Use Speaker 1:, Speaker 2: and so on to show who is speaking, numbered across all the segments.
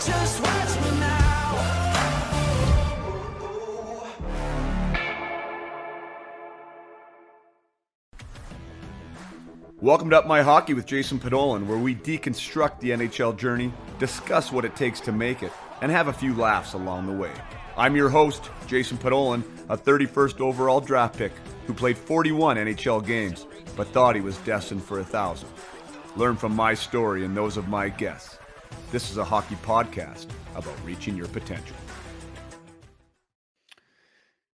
Speaker 1: Just watch me now.
Speaker 2: Welcome to Up My Hockey with Jason Podolin, where we deconstruct the NHL journey, discuss what it takes to make it, and have a few laughs along the way. I'm your host, Jason Podolin, a 31st overall draft pick who played 41 NHL games, but thought he was destined for 1,000. Learn from my story and those of my guests. This is a hockey podcast about reaching your potential.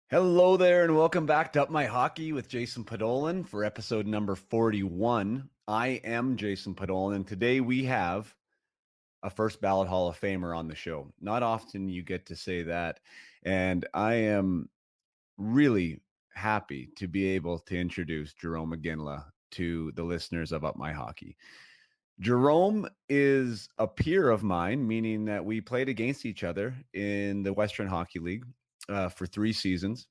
Speaker 2: Hello there, and welcome back to Up My Hockey with Jason Podolin for episode number 41. I am Jason Podolin, and today we have a first ballot Hall of Famer on the show. Not often you get to say that, and I am really happy to be able to introduce Jarome Iginla to the listeners of Up My Hockey. Jarome is a peer of mine, meaning that we played against each other in the Western Hockey League for 3 seasons.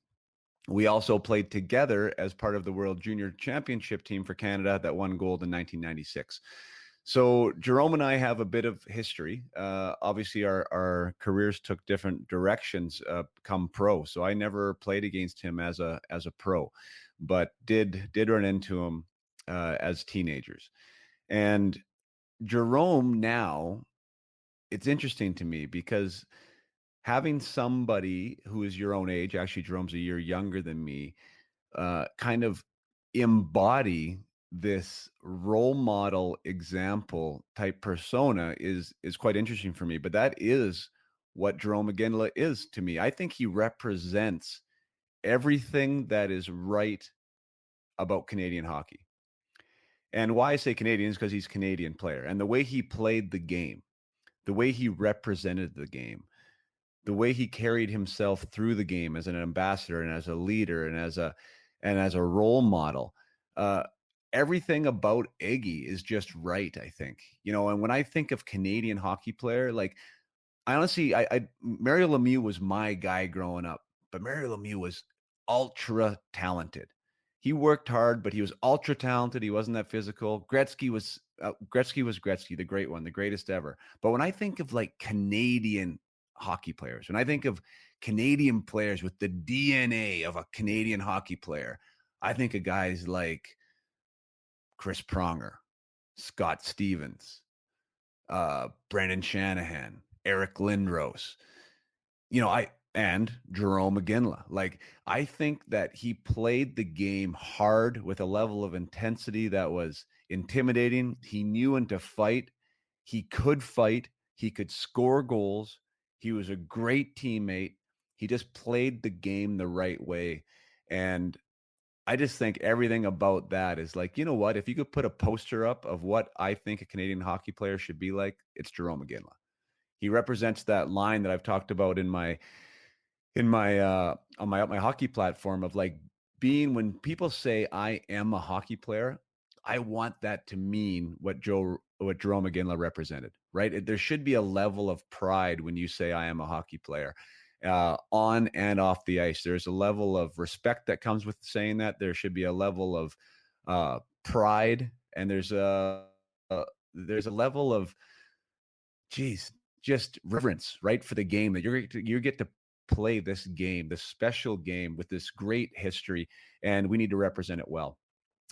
Speaker 2: We also played together as part of the World Junior Championship team for Canada that won gold in 1996. So Jarome and I have a bit of history. Obviously, our careers took different directions come pro. So I never played against him as a pro, but did run into him as teenagers. And Jarome now, it's interesting to me because having somebody who is your own age, actually Jerome's a year younger than me, kind of embody this role model example type persona is quite interesting for me. But that is what Jarome Iginla is to me. I think he represents everything that is right about Canadian hockey. And why I say Canadian is because he's a Canadian player. And the way he played the game, the way he represented the game, the way he carried himself through the game as an ambassador and as a leader and as a role model, everything about Iggy is just right, I think. And when I think of Canadian hockey player, like I honestly, Mario Lemieux was my guy growing up, but Mario Lemieux was ultra talented. He worked hard, but he was ultra talented. He wasn't that physical. Gretzky was Gretzky, the great one, the greatest ever. But when I think of like Canadian hockey players, when I think of Canadian players with the DNA of a Canadian hockey player, I think of guys like Chris Pronger, Scott Stevens, Brendan Shanahan, Eric Lindros, and Jarome Iginla. Like, I think that he played the game hard with a level of intensity that was intimidating. He knew when to fight. He could fight. He could score goals. He was a great teammate. He just played the game the right way. And I just think everything about that is like, you know what? If you could put a poster up of what I think a Canadian hockey player should be like, it's Jarome Iginla. He represents that line that I've talked about on my Up My Hockey platform of like being, when people say I am a hockey player, I want that to mean what Jarome Iginla represented, right? There should be a level of pride when you say I am a hockey player, on and off the ice. There's a level of respect that comes with saying that. There should be a level of pride, and there's a level of just reverence, right, for the game that you get to play this game, this special game with this great history, and we need to represent it well.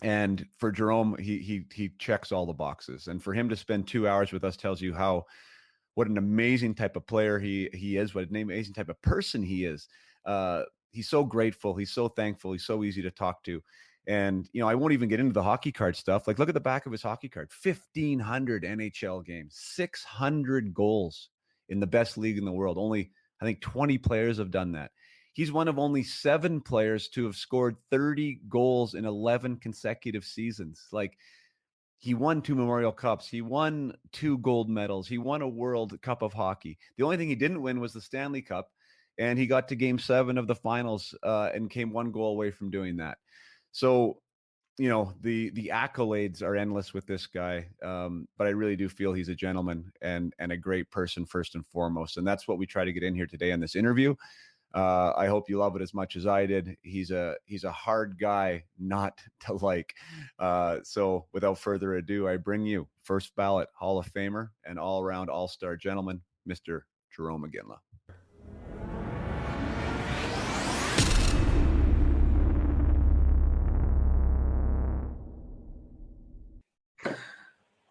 Speaker 2: And for Jarome, he checks all the boxes. And for him to spend 2 hours with us tells you what an amazing type of player he is, what an amazing type of person he is. He's so grateful. He's so thankful. He's so easy to talk to. And, I won't even get into the hockey card stuff. Like, look at the back of his hockey card, 1,500 NHL games, 600 goals in the best league in the world. Only, I think 20 players have done that. He's one of only 7 players to have scored 30 goals in 11 consecutive seasons. Like, he won 2 Memorial Cups. He won 2 gold medals. He won a World Cup of Hockey. The only thing he didn't win was the Stanley Cup, and he got to Game 7 of the finals and came 1 goal away from doing that. So, the accolades are endless with this guy, but I really do feel he's a gentleman and a great person first and foremost, and that's what we try to get in here today on this interview. I hope you love it as much as I did. He's a hard guy not to like. So without further ado, I bring you first ballot Hall of Famer and all around all-star gentleman, Mr. Jarome Iginla.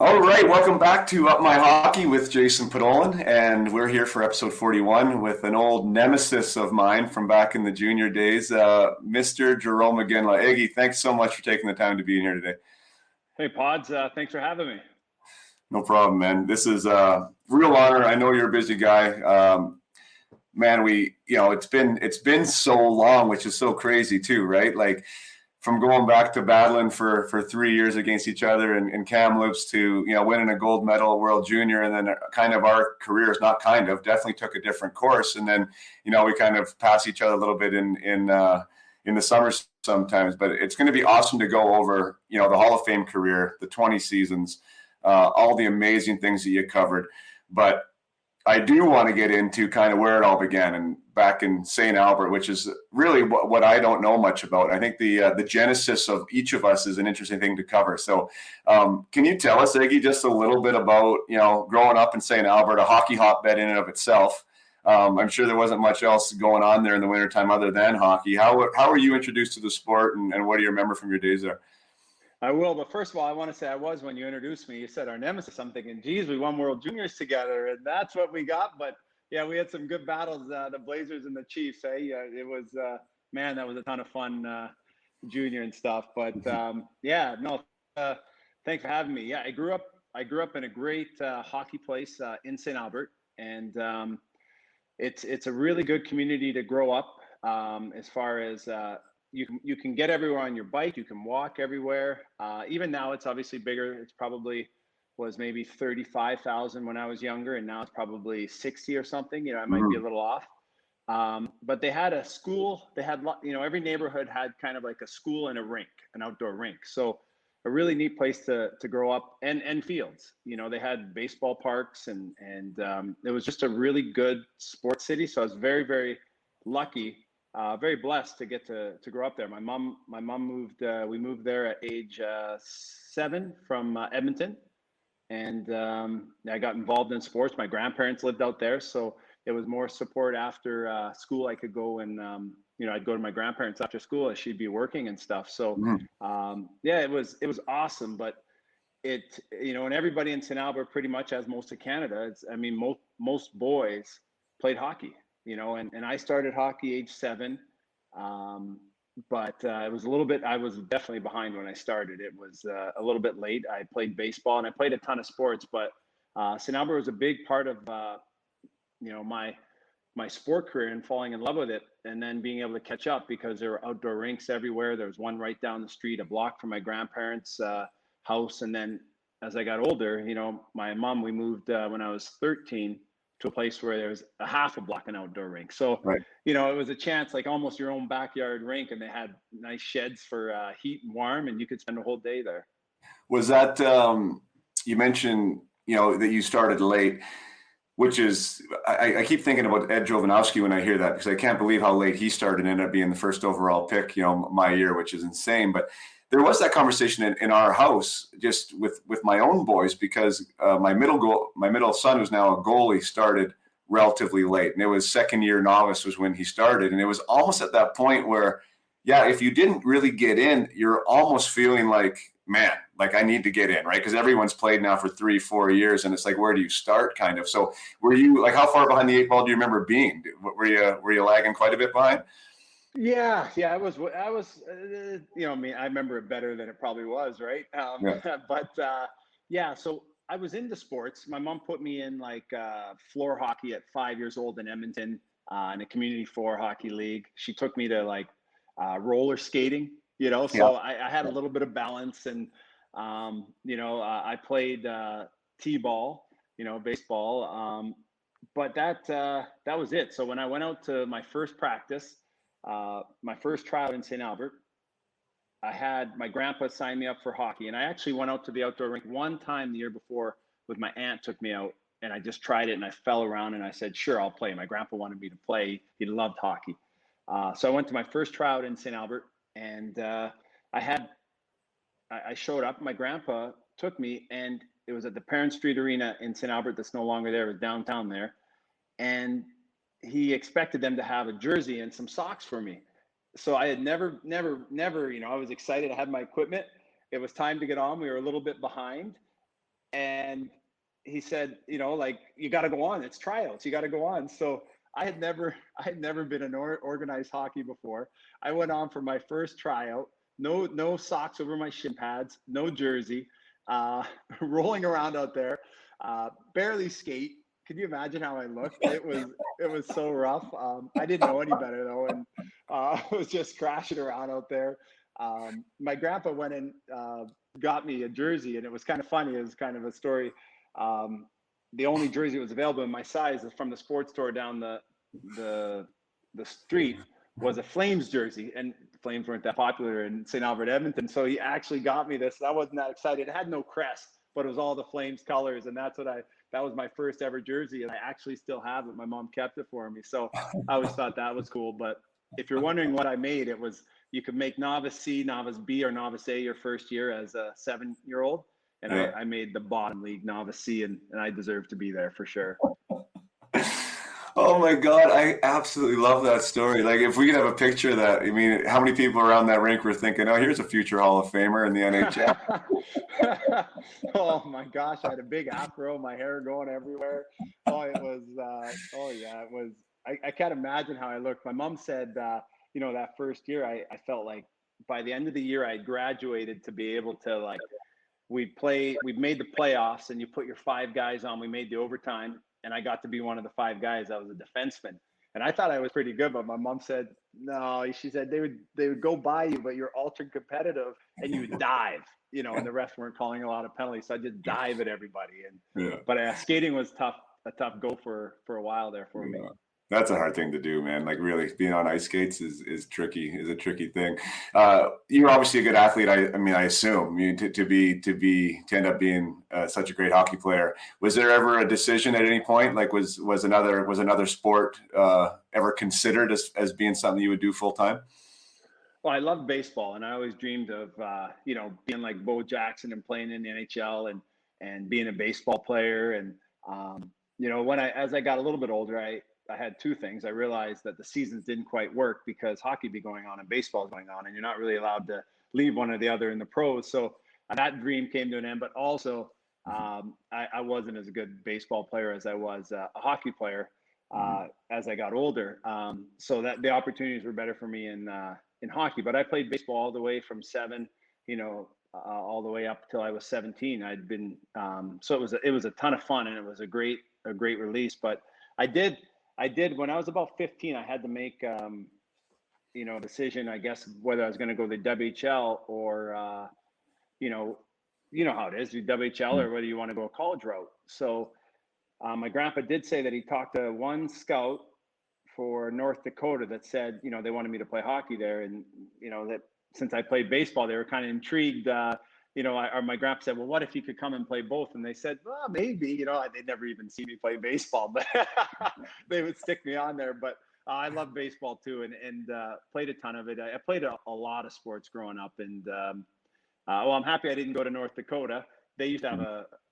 Speaker 2: All right, welcome back to Up My Hockey with Jason Podolin, and we're here for episode 41 with an old nemesis of mine from back in the junior days, Mr. Jarome Iginla. Iggy, thanks so much for taking the time to be in here today.
Speaker 3: Hey, Pods, thanks for having me.
Speaker 2: No problem, man. This is a real honor. I know you're a busy guy. Man, it's been so long, which is so crazy too, right? Like, from going back to battling for 3 years against each other in Kamloops to, winning a gold medal at World Junior. And then kind of our careers, definitely took a different course. And then, we kind of pass each other a little bit in the summer sometimes, but it's going to be awesome to go over, the Hall of Fame career, the 20 seasons, all the amazing things that you covered. But I do want to get into kind of where it all began and back in St. Albert, which is really what I don't know much about. I think the genesis of each of us is an interesting thing to cover. So can you tell us, Iggy, just a little bit about, growing up in St. Albert, a hockey hotbed in and of itself? I'm sure there wasn't much else going on there in the wintertime other than hockey. How were you introduced to the sport, and what do you remember from your days there?
Speaker 3: I will, but first of all, I want to say I was, when you introduced me, you said our nemesis. I'm thinking, geez, we won World Juniors together, and that's what we got. But yeah, we had some good battles, the Blazers and the Chiefs. It was, man, that was a ton of fun, junior and stuff. But thanks for having me. Yeah, I grew up in a great hockey place in St. Albert, and it's a really good community to grow up, as far as you can get everywhere on your bike. You can walk everywhere. Even now, it's obviously bigger. It's probably was maybe 35,000 when I was younger, and now it's probably 60 or something. I might be a little off. But they had a school. They had, every neighborhood had kind of like a school and a rink, an outdoor rink. So a really neat place to grow up, and fields. They had baseball parks, and it was just a really good sports city. So I was very, very lucky. Very blessed to get to grow up there. My mom moved. We moved there at age 7 from Edmonton, and I got involved in sports. My grandparents lived out there, so it was more support after school. I could go and I'd go to my grandparents after school as she'd be working and stuff. So it was awesome. But and everybody in St. Albert, pretty much as most of Canada, most boys played hockey. And I started hockey age 7, but it was a little bit. I was definitely behind when I started. It was a little bit late. I played baseball and I played a ton of sports, but St. Albert was a big part of my sport career and falling in love with it, and then being able to catch up because there were outdoor rinks everywhere. There was one right down the street, a block from my grandparents' house, and then as I got older, my mom, we moved when I was 13. To a place where there was a half a block an outdoor rink. So,
Speaker 2: right.
Speaker 3: It was a chance, like almost your own backyard rink, and they had nice sheds for heat and warm, and you could spend a whole day there.
Speaker 2: Was that, you mentioned, that you started late, which is, I keep thinking about Ed Jovanovski when I hear that, because I can't believe how late he started and ended up being the first overall pick, my year, which is insane. But there was that conversation in our house just with my own boys, because my middle son, who's now a goalie, started relatively late, and it was second year novice was when he started. And it was almost at that point where, if you didn't really get in, you're almost feeling like, man, like I need to get in, right? Because everyone's played now for 3-4 years, and it's like, where do you start, kind of? So were you, like, how far behind the 8 ball do you remember being? Were you lagging quite a bit behind?
Speaker 3: Yeah, I was, I remember it better than it probably was, right? But so I was into sports. My mom put me in floor hockey at 5 years old in Edmonton, in a community floor hockey league. She took me to roller skating, so I had a little bit of balance, and I played t-ball, baseball, but that was it. So when I went out to my first practice, my first tryout in St. Albert, I had my grandpa sign me up for hockey, and I actually went out to the outdoor rink one time the year before with my aunt, took me out, and I just tried it and I fell around and I said, sure, I'll play. My grandpa wanted me to play. He loved hockey. So I went to my first tryout in St. Albert, and I showed up. My grandpa took me, and it was at the Parent Street Arena in St. Albert that's no longer there. It was downtown there. And he expected them to have a jersey and some socks for me. So I had never, I was excited. I had my equipment. It was time to get on. We were a little bit behind. And he said, like, you got to go on. It's tryouts. You got to go on. So I had never been in organized hockey before. I went on for my first tryout. No socks over my shin pads, no jersey, rolling around out there, barely skate. Can you imagine how I looked? It was so rough. I didn't know any better though, and I was just crashing around out there. My grandpa went and got me a jersey, and it was kind of funny. It was kind of a story. The only jersey that was available in my size is from the sports store down the street was a Flames jersey, and Flames weren't that popular in St. Albert, Edmonton. So he actually got me this. I wasn't that excited. It had no crest, but it was all the Flames colors, and that was my first ever jersey, and I actually still have it. My mom kept it for me, so I always thought that was cool. But if you're wondering what I made, it was you could make novice C, novice B, or novice A your first year as a 7-year-old, and yeah. I made the bottom league novice C, and I deserve to be there for sure.
Speaker 4: Oh my God, I absolutely love that story. Like, if we could have a picture of that, I mean, how many people around that rink were thinking, oh, here's a future Hall of Famer in the NHL?
Speaker 3: Oh my gosh, I had a big afro, my hair going everywhere. Oh, it was, it was, I can't imagine how I looked. My mom said, that first year, I felt like by the end of the year, I graduated to be able to, like, we've made the playoffs, and you put your 5 guys on. We made the overtime, and I got to be one of the 5 guys. I was a defenseman, and I thought I was pretty good. But my mom said, no. She said they would go by you, but you're ultra competitive, and you would dive. And the refs weren't calling a lot of penalties, so I just dive at everybody. But skating was a tough go for a while there for me.
Speaker 4: That's a hard thing to do, man. Like, really, being on ice skates is tricky. Is a tricky thing. You're obviously a good athlete. I assume to end up being such a great hockey player. Was there ever a decision at any point? Like, was another sport ever considered as being something you would do full time?
Speaker 3: Well, I loved baseball, and I always dreamed of being like Bo Jackson and playing in the NHL and being a baseball player. And as I got a little bit older, I had 2 things. I realized that the seasons didn't quite work because hockey be going on and baseball is going on, and you're not really allowed to leave one or the other in the pros. So that dream came to an end. But also, I wasn't as a good baseball player as I was a hockey player as I got older. So that the opportunities were better for me in hockey. But I played baseball all the way from 7, all the way up till I was 17. I'd been so it was a ton of fun, and it was a great release. But I did when I was about 15, I had to make a decision, I guess, whether I was going to go the WHL or how it is, do WHL, or whether you want to go a college route. So my grandpa did say that he talked to one scout for North Dakota that said, they wanted me to play hockey there, and that since I played baseball, they were kind of intrigued. My grandpa said, well, what if you could come and play both? And they said, well, maybe, they'd never even see me play baseball, but they would stick me on there. But I love baseball too, and played a ton of it. I played a lot of sports growing up, and I'm happy I didn't go to North Dakota. They used to have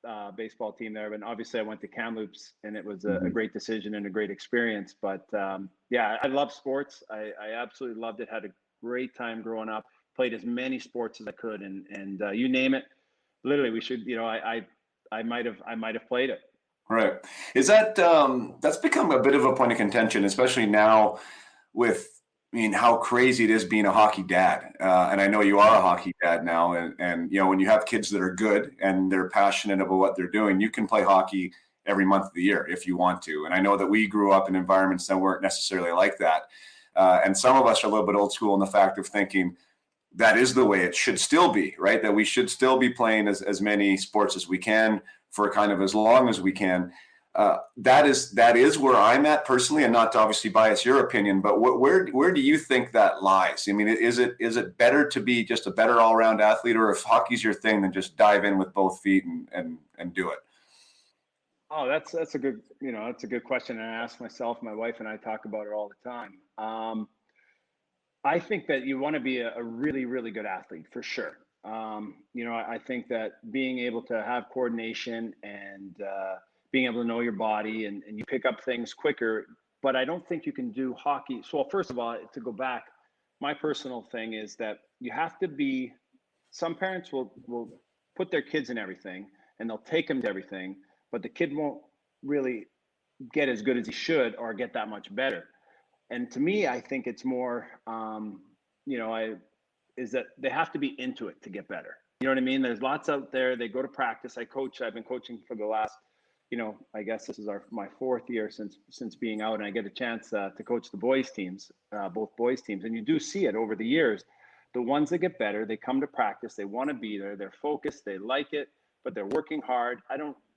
Speaker 3: a baseball team there, but obviously I went to Kamloops, and it was a great decision and a great experience. But I love sports. I absolutely loved it. Had a great time growing up. Played as many sports as I could, and you name it. Literally, we should. I might have played it.
Speaker 4: Right. Is that that's become a bit of a point of contention, especially now with how crazy it is being a hockey dad. And I know you are a hockey dad now, and when you have kids that are good and they're passionate about what they're doing, you can play hockey every month of the year if you want to. And I know that we grew up in environments that weren't necessarily like that, and some of us are a little bit old school in the fact of thinking that is the way it should still be, right? That we should still be playing as many sports as we can for kind of as long as we can. That is where I'm at personally, and not to obviously bias your opinion, but where do you think that lies? I mean, is it better to be just a better all-around athlete, or if hockey's your thing, then just dive in with both feet and do it?
Speaker 3: Oh, that's a good, that's a good question. And I ask myself, my wife and I talk about it all the time. I think that you want to be a really, really good athlete for sure. I think that being able to have coordination and being able to know your body and you pick up things quicker, but I don't think you can do hockey. So, well, first of all, to go back, my personal thing is that you have to be, some parents will put their kids in everything and they'll take them to everything, but the kid won't really get as good as he should or get that much better. And to me, I think it's more, is that they have to be into it to get better. You know what I mean? There's lots out there. They go to practice. I've been coaching for the last, I guess this is my fourth year since being out, and I get a chance to coach the boys teams, both boys teams. And you do see it over the years. The ones that get better, they come to practice. They want to be there. They're focused. They like it, but they're working hard.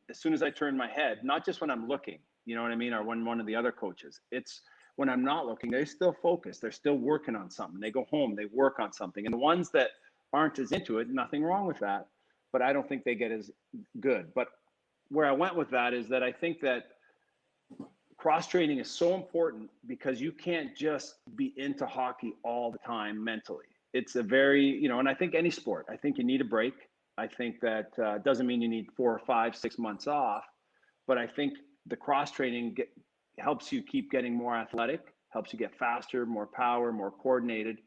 Speaker 3: As soon as I turn my head, not just when I'm looking, you know what I mean? Or when one of the other coaches, it's when I'm not looking, they still focus. They're still working on something. They go home, they work on something. And the ones that aren't as into it, nothing wrong with that, but I don't think they get as good. But where I went with that is that I think that cross training is so important because you can't just be into hockey all the time mentally. It's a very, and I think any sport, I think you need a break. I think that doesn't mean you need 4 or 5, 6 months off, but I think the cross training helps you keep getting more athletic, helps you get faster, more power, more coordinated,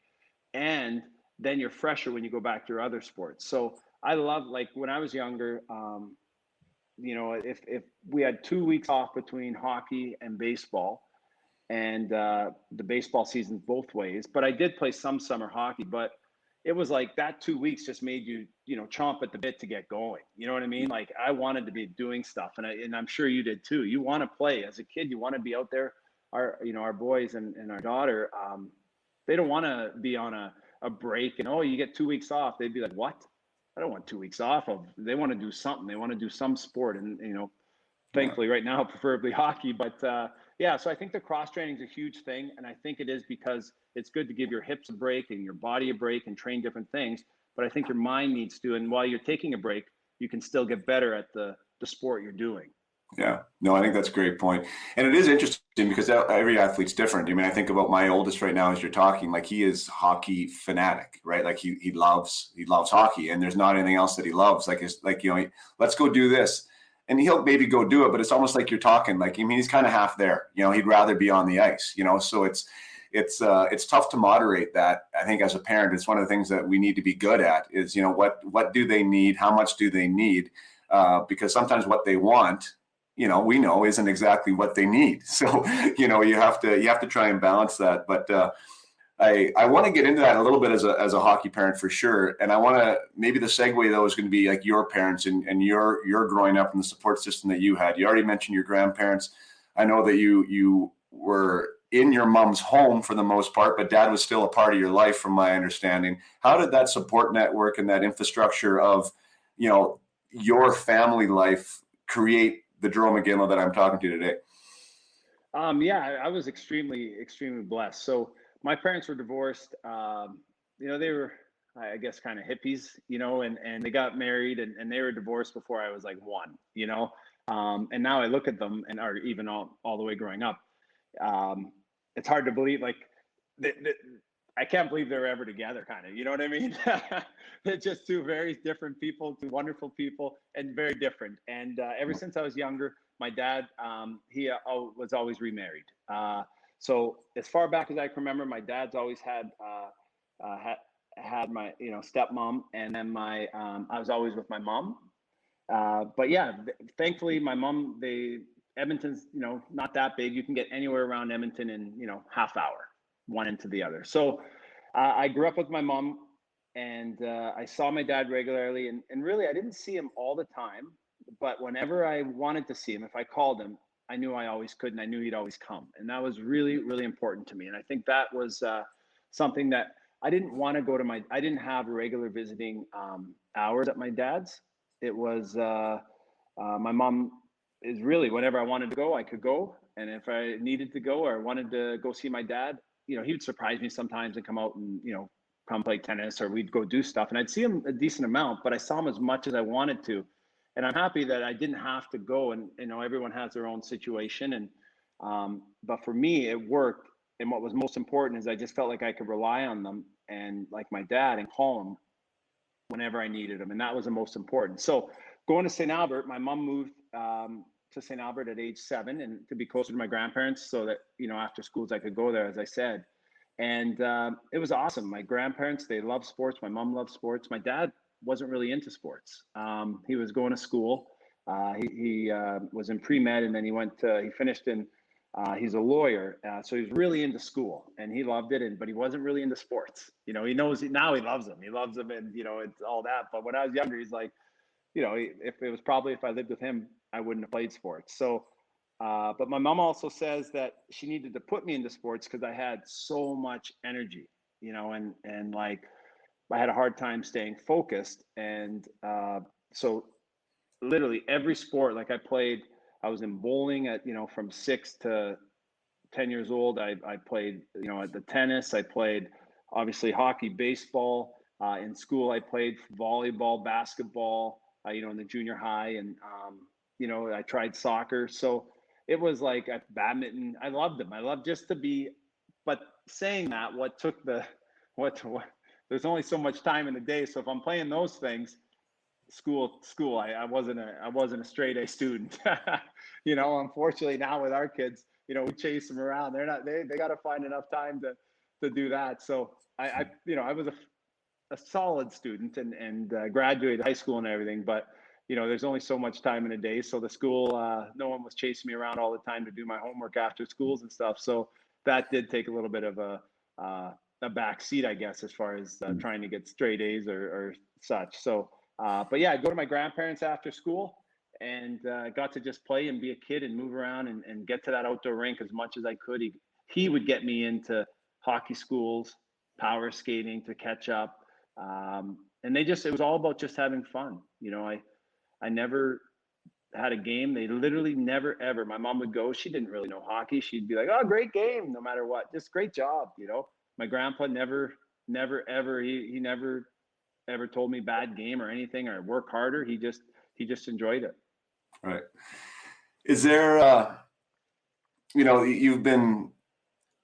Speaker 3: and then you're fresher when you go back to your other sports. So I love, like when I was younger, if we had 2 weeks off between hockey and baseball, and the baseball season's both ways, but I did play some summer hockey, but it was like that 2 weeks just made you, chomp at the bit to get going. You know what I mean? Like I wanted to be doing stuff, and I'm sure you did too. You want to play as a kid. You want to be out there. Our boys and our daughter, they don't want to be on a break and, oh, you get 2 weeks off. They'd be like, what? I don't want 2 weeks off. They want to do something. They want to do some sport. And, thankfully right now, preferably hockey, but yeah, so I think the cross training is a huge thing. And I think it is because it's good to give your hips a break and your body a break and train different things. But I think your mind needs to, and while you're taking a break, you can still get better at the sport you're doing.
Speaker 4: Yeah, no, I think that's a great point. And it is interesting because every athlete's different. I mean, I think about my oldest right now as you're talking, like he is hockey fanatic, right? Like he loves hockey, and there's not anything else that he loves. Let's go do this. And he'll maybe go do it, but it's almost like you're talking, like, he's kind of half there, he'd rather be on the ice, so it's tough to moderate that. I think as a parent, it's one of the things that we need to be good at is, what do they need? How much do they need? Because sometimes what they want, we know isn't exactly what they need. So, you have to try and balance that. But I want to get into that a little bit as a hockey parent for sure. And I want to, maybe the segue though is going to be like your parents and your growing up in the support system that you had. You already mentioned your grandparents. I know that you were in your mom's home for the most part, but dad was still a part of your life from my understanding. How did that support network and that infrastructure of, your family life create the Jarome Iginla that I'm talking to today?
Speaker 3: Yeah, I was extremely, extremely blessed. So my parents were divorced. They were, I guess, kind of hippies, and they got married and they were divorced before I was like one, and now I look at them and are even all the way growing up. It's hard to believe, like, I can't believe they're ever together, kind of, you know what I mean? They're just two very different people, two wonderful people, and very different. And ever since I was younger, my dad, he was always remarried. So as far back as I can remember, my dad's always had my stepmom, and then I was always with my mom. But yeah, thankfully my mom, Edmonton's not that big. You can get anywhere around Edmonton in half hour, one into the other. So I grew up with my mom, and I saw my dad regularly, and really I didn't see him all the time, but whenever I wanted to see him, if I called him, I knew I always could, and I knew he'd always come. And that was really, really important to me. And I think that was something that I didn't want to go to I didn't have regular visiting hours at my dad's. It was, my mom is really, whenever I wanted to go, I could go. And if I needed to go or I wanted to go see my dad, he would surprise me sometimes and come out and, come play tennis, or we'd go do stuff. And I'd see him a decent amount, but I saw him as much as I wanted to. and I'm happy that I didn't have to go. And everyone has their own situation, and but for me, it worked. And what was most important is I just felt like I could rely on them and like my dad and call him whenever I needed him, and that was the most important. So going to St. Albert, my mom moved to St. Albert at age 7, and to be closer to my grandparents, so that after schools I could go there, as I said. And it was awesome. My grandparents, they love sports. My mom loved sports. My dad wasn't really into sports. He was going to school. He was in pre-med, and then he finished in, he's a lawyer. So he was really into school, and he loved it. But he wasn't really into sports. He knows now he loves them. He loves them, and, it's all that. But when I was younger, he's like, if I lived with him, I wouldn't have played sports. So, but my mom also says that she needed to put me into sports because I had so much energy, and like I had a hard time staying focused. And so literally every sport, like I was in bowling at, from 6 to 10 years old. I played, at the tennis. I played obviously hockey, baseball. In school, I played volleyball, basketball, in the junior high. And, I tried soccer. So it was like badminton. I loved them. I loved just to be, but saying that, there's only so much time in the day. So if I'm playing those things, school, I wasn't a straight A student. Unfortunately now with our kids, we chase them around. They got to find enough time to do that. So I was a solid student and graduated high school and everything, but there's only so much time in a day. So the school, no one was chasing me around all the time to do my homework after schools and stuff. So that did take a little bit of a back seat, I guess, as far as trying to get straight A's or such. So, but yeah, I'd go to my grandparents after school and got to just play and be a kid and move around and get to that outdoor rink as much as I could. He would get me into hockey schools, power skating to catch up. And it was all about just having fun. I never had a game. They literally never, ever, my mom would go, she didn't really know hockey. She'd be like, oh, great game, no matter what, just great job. My grandpa never, ever, he never ever told me bad game or anything or work harder. He just enjoyed it.
Speaker 4: Right. Is there, you've been,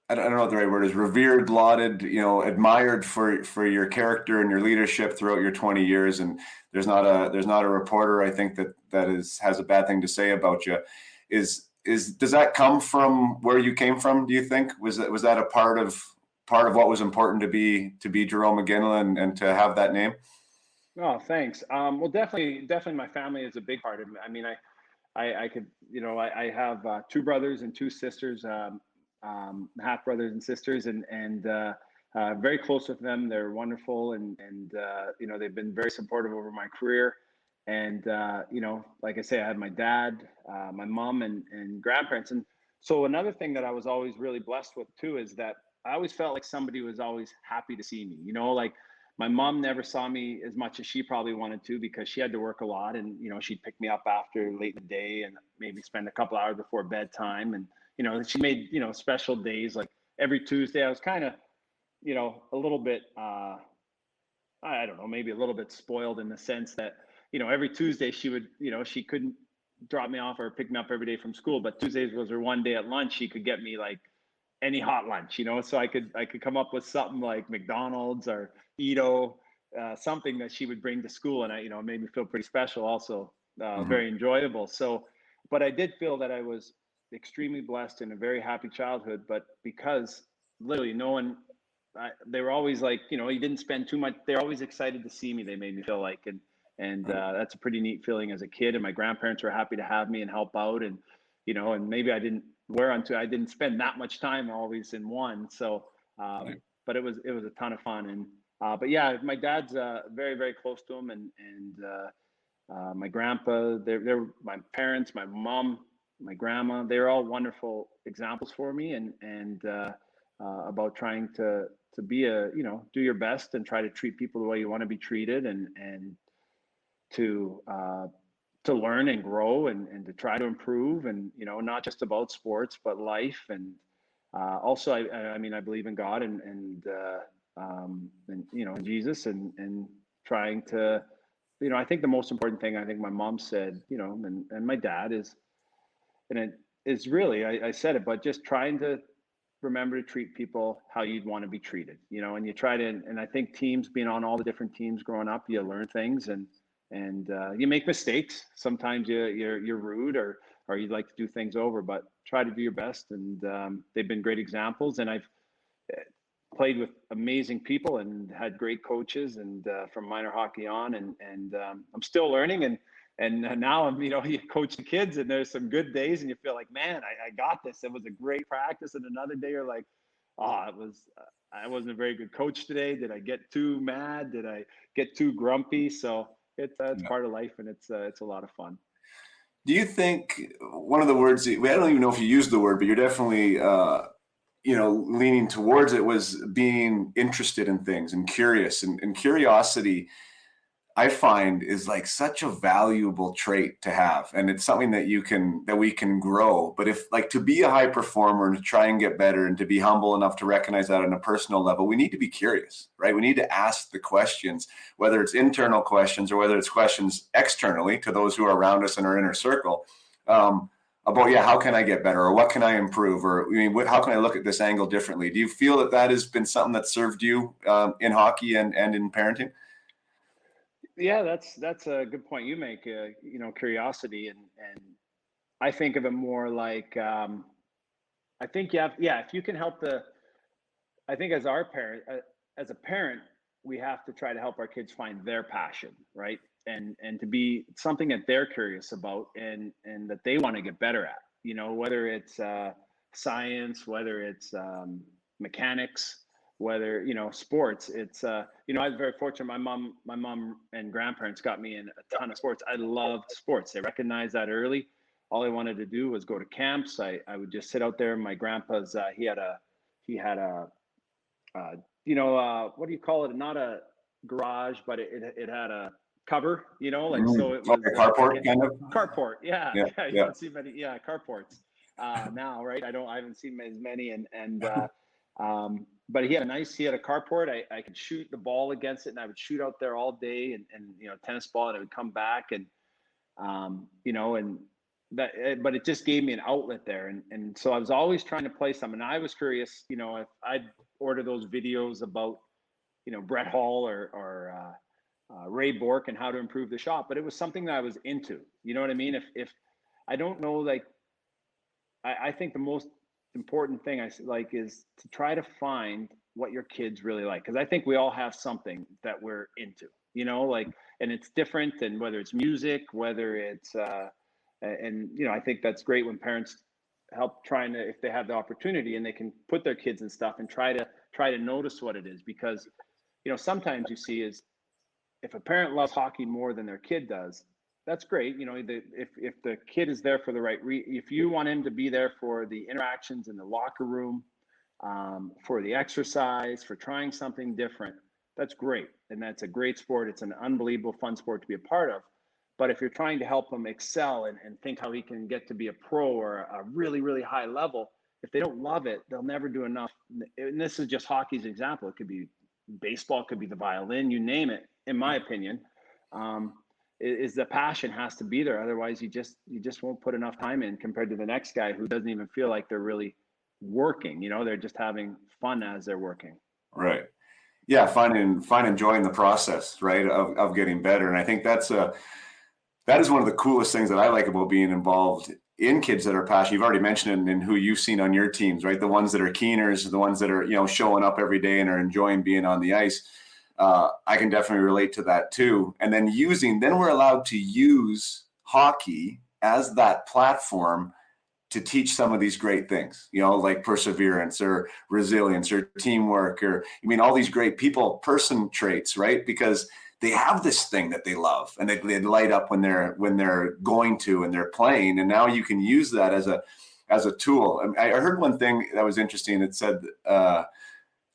Speaker 4: I don't know what the right word is, revered, lauded, admired for your character and your leadership throughout your 20 years. And there's not a reporter, I think, that has a bad thing to say about you. Does that come from where you came from? Do you think was that a part of what was important to be Jarome Iginla and to have that name?
Speaker 3: Oh, thanks. Well, definitely my family is a big part of it. I mean, I could, I have 2 brothers and 2 sisters, half brothers and sisters, and very close with them. They're wonderful, and they've been very supportive over my career. And like I say, I had my dad, my mom, and grandparents. And so another thing that I was always really blessed with too is that I always felt like somebody was always happy to see me. Like my mom never saw me as much as she probably wanted to because she had to work a lot, and she'd pick me up after late in the day and maybe spend a couple hours before bedtime. And she made special days like every Tuesday. I was kind of a little bit I don't know, maybe a little bit spoiled in the sense that every Tuesday she would she couldn't drop me off or pick me up every day from school, but Tuesdays was her one day at lunch. She could get me like any hot lunch, so I could come up with something like McDonald's or Edo, something that she would bring to school, and it made me feel pretty special, also very enjoyable. So, but I did feel that I was extremely blessed in a very happy childhood, but because literally no one, they were always like, you didn't spend too much. They're always excited to see me. They made me feel like, and that's a pretty neat feeling as a kid. And my grandparents were happy to have me and help out, and and maybe I didn't spend that much time always in one. So, but it was a ton of fun. And but yeah, my dad's very, very close to him, and my grandpa, they're my parents, my mom, my grandma. They're all wonderful examples for me, and about trying to be do your best and try to treat people the way you want to be treated, and to learn and grow and to try to improve, and not just about sports but life. And also I mean, I believe in God and Jesus, and trying to I think the most important thing, I think my mom said, and my dad is, and it is really, I said it, but just trying to remember to treat people how you'd want to be treated, and you try to, and I think teams, being on all the different teams growing up, you learn things, and you make mistakes. Sometimes you're rude, or you'd like to do things over, but try to do your best. And they've been great examples, and I've played with amazing people and had great coaches, and from minor hockey on, and I'm still learning, and now I'm, you coach the kids, and there's some good days and you feel like, man, I got this. It was a great practice. And another day you're like, oh, I wasn't a very good coach today. Did I get too mad? Did I get too grumpy? So it's part of life, and it's a lot of fun.
Speaker 4: Do you think one of the words, I don't even know if you used the word, but you're definitely, leaning towards it, was being interested in things and curious, and curiosity, I find, is like such a valuable trait to have. And it's something that we can grow. But if, like, to be a high performer and to try and get better and to be humble enough to recognize that on a personal level, we need to be curious, right? We need to ask the questions, whether it's internal questions or whether it's questions externally to those who are around us in our inner circle, about, how can I get better, or what can I improve, or how can I look at this angle differently? Do you feel that has been something that served you in hockey and in parenting?
Speaker 3: Yeah, that's a good point you make. Curiosity, and I think of it more like, I think if you can help I think as a parent, we have to try to help our kids find their passion, right? And to be something that they're curious about, and that they want to get better at, whether it's science, whether it's mechanics, whether sports. It's I was very fortunate. My mom and grandparents got me in a ton of sports. I loved sports. They recognized that early. All I wanted to do was go to camps. I would just sit out there. My grandpa's he had a what do you call it, not a garage, but it had a cover, so it was
Speaker 4: a carport, kind of.
Speaker 3: Carport, yeah. You
Speaker 4: Yeah.
Speaker 3: don't see many carports now, right? I haven't seen as many, and but he had a carport. I could shoot the ball against it, and I would shoot out there all day, and tennis ball, and it would come back, and and that, but it just gave me an outlet there, and so I was always trying to play some, and I was curious, if I'd order those videos about Brett Hall or Ray Bork and how to improve the shot, but it was something that I was into. You know what I mean? If I don't know, like, I think the most important thing is to try to find what your kids really like, because I think we all have something that we're into, and it's different than whether it's music, whether it's and I think that's great when parents help if they have the opportunity and they can put their kids and stuff and try to notice what it is, because sometimes you see is, if a parent loves hockey more than their kid does, that's great. If the kid is there for the right if you want him to be there for the interactions in the locker room, for the exercise, for trying something different, that's great. And that's a great sport. It's an unbelievable fun sport to be a part of. But if you're trying to help him excel and think how he can get to be a pro or a really, really high level, if they don't love it, they'll never do enough. And this is just hockey's example. It could be baseball, it could be the violin, you name it. In my opinion, is the passion has to be there. Otherwise, you just won't put enough time in compared to the next guy who doesn't even feel like they're really working. They're just having fun as they're working.
Speaker 4: Right. Yeah. Find enjoying the process, right, of getting better. And I think that is one of the coolest things that I like about being involved in kids that are passionate. You've already mentioned it, and who you've seen on your teams, right? The ones that are keeners, the ones that are, showing up every day and are enjoying being on the ice. I can definitely relate to that too. And then we're allowed to use hockey as that platform to teach some of these great things, like perseverance or resilience or teamwork, or all these great person traits, right? Because they have this thing that they love, and they light up when they're going to, and they're playing. And now you can use that as a tool. I heard one thing that was interesting. It said,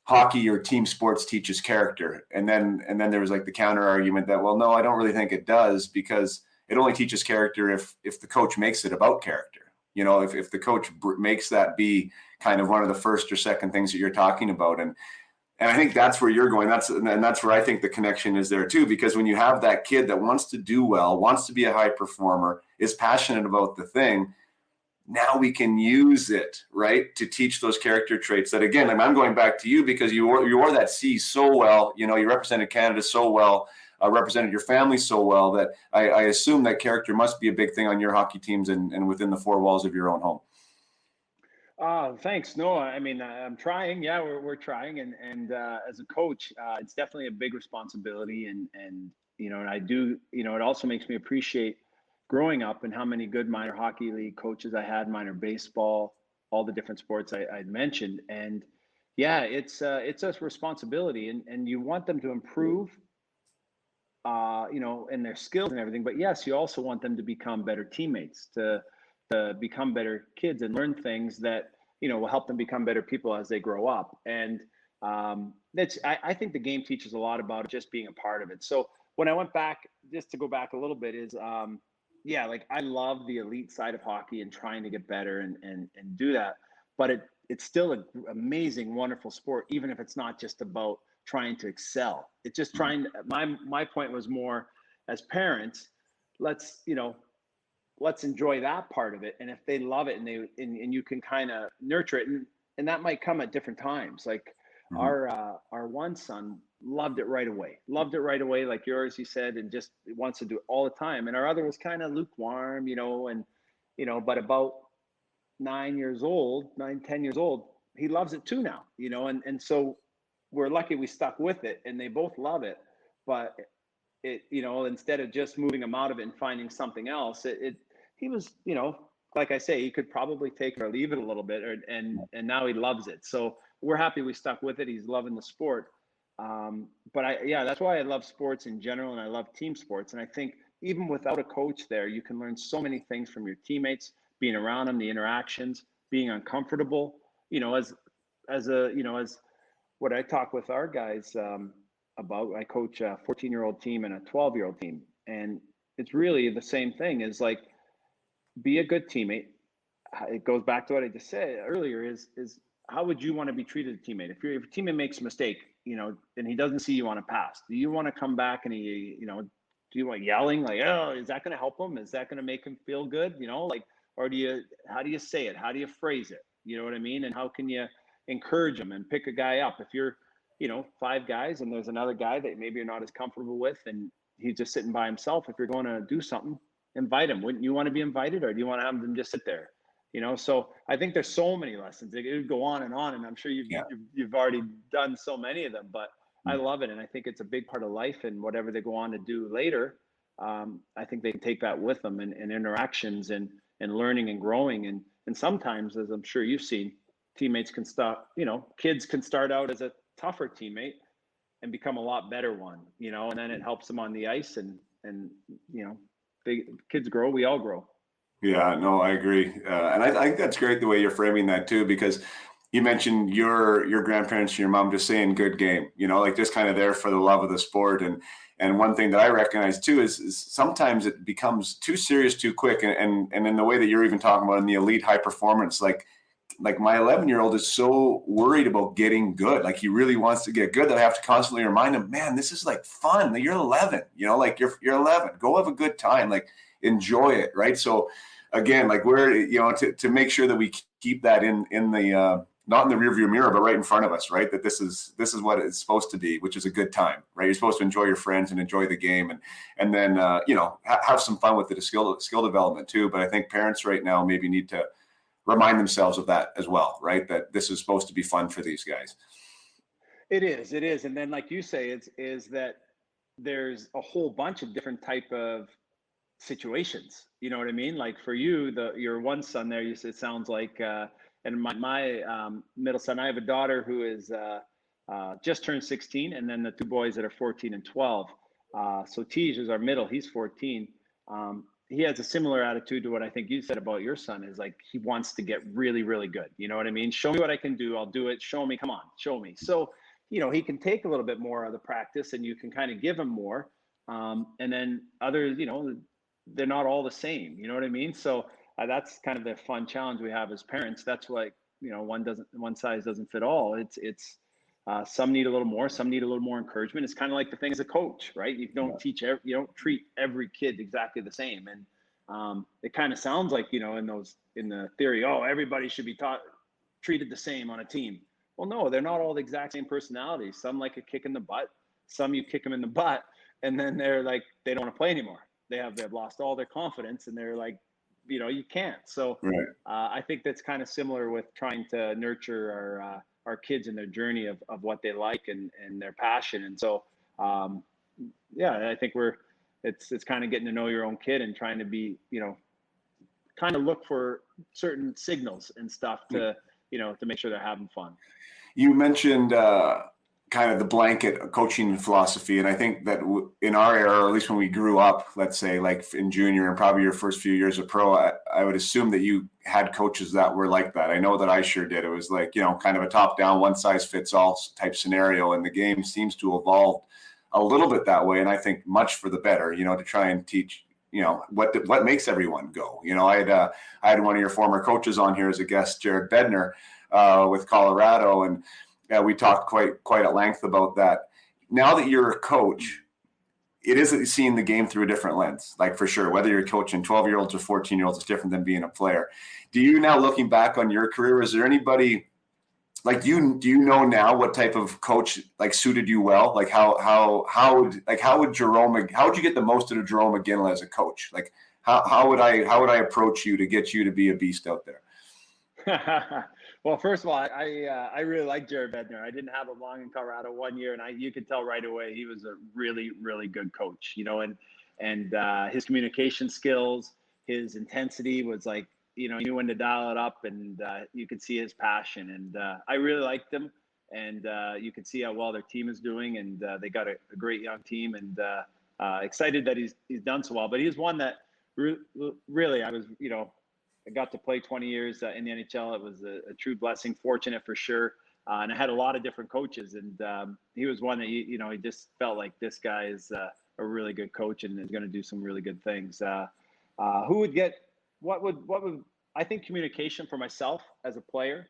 Speaker 4: hockey or team sports teaches character. And then there was like the counter argument that, well, no, I don't really think it does, because it only teaches character if the coach makes it about character. If the coach makes that be kind of one of the first or second things that you're talking about. And And I think that's where you're going. That's where I think the connection is there too, because when you have that kid that wants to do well, wants to be a high performer, is passionate about the thing, now we can use it, right, to teach those character traits that, again, I'm going back to you because you wore that C so well. You represented Canada so well, represented your family so well that I assume that character must be a big thing on your hockey teams and within the four walls of your own home.
Speaker 3: Thanks. No, I mean, I'm trying. Yeah, we're trying. And as a coach, it's definitely a big responsibility. And, and I do, it also makes me appreciate growing up and how many good minor hockey league coaches I had, minor baseball, all the different sports I'd mentioned. And yeah, it's a responsibility and you want them to improve, in their skills and everything. But yes, you also want them to become better teammates, to become better kids and learn things that will help them become better people as they grow up. And I think the game teaches a lot about just being a part of it. So when I went back, just to go back a little bit, is like I love the elite side of hockey and trying to get better and do that. But it's still an amazing, wonderful sport, even if it's not just about trying to excel. It's just trying. My point was more, as parents, let's enjoy that part of it. And if they love it and you can kind of nurture it, and that might come at different times. Like our one son loved it right away, like yours, he said, and just wants to do it all the time. And our other was kind of lukewarm, but about 10 years old, he loves it too now, and so we're lucky we stuck with it and they both love it. But it, instead of just moving him out of it and finding something else, he was, like I say, he could probably take it or leave it a little bit, and now he loves it. So we're happy we stuck with it. He's loving the sport. But that's why I love sports in general, and I love team sports. And I think even without a coach there, you can learn so many things from your teammates, being around them, the interactions, being uncomfortable, as what I talk with our guys about. I coach a 14-year-old team and a 12-year-old team, and it's really the same thing. Is like, be a good teammate. It goes back to what I just said earlier. Is how would you want to be treated as a teammate? If your teammate makes a mistake, and he doesn't see you on a pass, do you want to come back and do you want yelling like, oh, is that going to help him? Is that going to make him feel good? Or how do you say it? How do you phrase it? You know what I mean? And how can you encourage him and pick a guy up? If you're, 5 guys and there's another guy that maybe you're not as comfortable with and he's just sitting by himself, if you're going to do something, invite him. Wouldn't you want to be invited, or do you want to have them just sit there? So I think there's so many lessons. It would go on, and I'm sure you've already done so many of them, but I love it. And I think it's a big part of life, and whatever they go on to do later, I think they can take that with them and interactions and learning and growing. And sometimes, as I'm sure you've seen, teammates can start, kids can start out as a tougher teammate and become a lot better one, and then it helps them on the ice and kids grow, we all grow.
Speaker 4: Yeah, no, I agree. And I think that's great the way you're framing that too, because you mentioned your grandparents and your mom just saying good game, like just kind of there for the love of the sport. And one thing that I recognize too is sometimes it becomes too serious too quick. And in the way that you're even talking about in the elite high performance, like my 11-year-old is so worried about getting good. Like he really wants to get good that I have to constantly remind him, man, this is like fun. You're 11, like you're 11, go have a good time, like enjoy it. Right. So again, like we're, to make sure that we keep that in the, not in the rearview mirror, but right in front of us, right? That this is what it's supposed to be, which is a good time, right? You're supposed to enjoy your friends and enjoy the game, and then have some fun with the skill development too. But I think parents right now maybe need to remind themselves of that as well, right? That this is supposed to be fun for these guys.
Speaker 3: It is, and then like you say, is that there's a whole bunch of different type of situations. You know what I mean? Like for you, your one son there, it sounds like. And my middle son, I have a daughter who is just turned 16, and then the 2 boys that are 14 and 12. So Tej is our middle, he's 14. He has a similar attitude to what I think you said about your son, is like he wants to get really, really good. You know what I mean? Show me what I can do, I'll do it. Show me, come on, show me. So, he can take a little bit more of the practice and you can kind of give him more. And then others, they're not all the same. You know what I mean? So that's kind of the fun challenge we have as parents. That's like, one size doesn't fit all. It's Some need a little more, some need a little more encouragement. It's kind of like the thing as a coach, right? You don't you don't treat every kid exactly the same. And it kind of sounds like, in the theory, oh, everybody should be treated the same on a team. Well, no, they're not all the exact same personalities. Some like a kick in the butt, some you kick them in the butt, and then they're like, they don't want to play anymore. They've lost all their confidence, and they're like, you can't. So
Speaker 4: Right.
Speaker 3: I think that's kind of similar with trying to nurture our kids in their journey of what they like and their passion. And so, I think it's kind of getting to know your own kid and trying to be, kind of look for certain signals and stuff to make sure they're having fun.
Speaker 4: You mentioned kind of the blanket coaching philosophy. And I think that in our era, or at least when we grew up, let's say like in junior and probably your first few years of pro, I would assume that you had coaches that were like that. I know that I sure did. It was like, kind of a top down, one size fits all type scenario. And the game seems to evolve a little bit that way. And I think much for the better, to try and teach, what makes everyone go. I had one of your former coaches on here as a guest, Jared Bednar, with Colorado. And we talked quite at length about that. Now that you're a coach, it is seeing the game through a different lens, like for sure. Whether you're coaching 12-year-olds or 14-year-olds, it's different than being a player. Do you now, looking back on your career, is there anybody like do you know now what type of coach like suited you well? Like how would you get the most out of Jarome Iginla as a coach? Like how would I approach you to get you to be a beast out there?
Speaker 3: Well, first of all, I really like Jared Bednar. I didn't have him long in Colorado 1 year, and you could tell right away he was a really, really good coach. And his communication skills, his intensity was like, he knew when to dial it up, and you could see his passion. And I really liked him, and you could see how well their team is doing, and they got a great young team, and excited that he's done so well. But he's one that really I was, I got to play 20 years in the NHL. It was a true blessing, fortunate for sure. And I had a lot of different coaches, and he was one that, he just felt like this guy is a really good coach and is going to do some really good things. Who would get, what would, I think communication for myself as a player,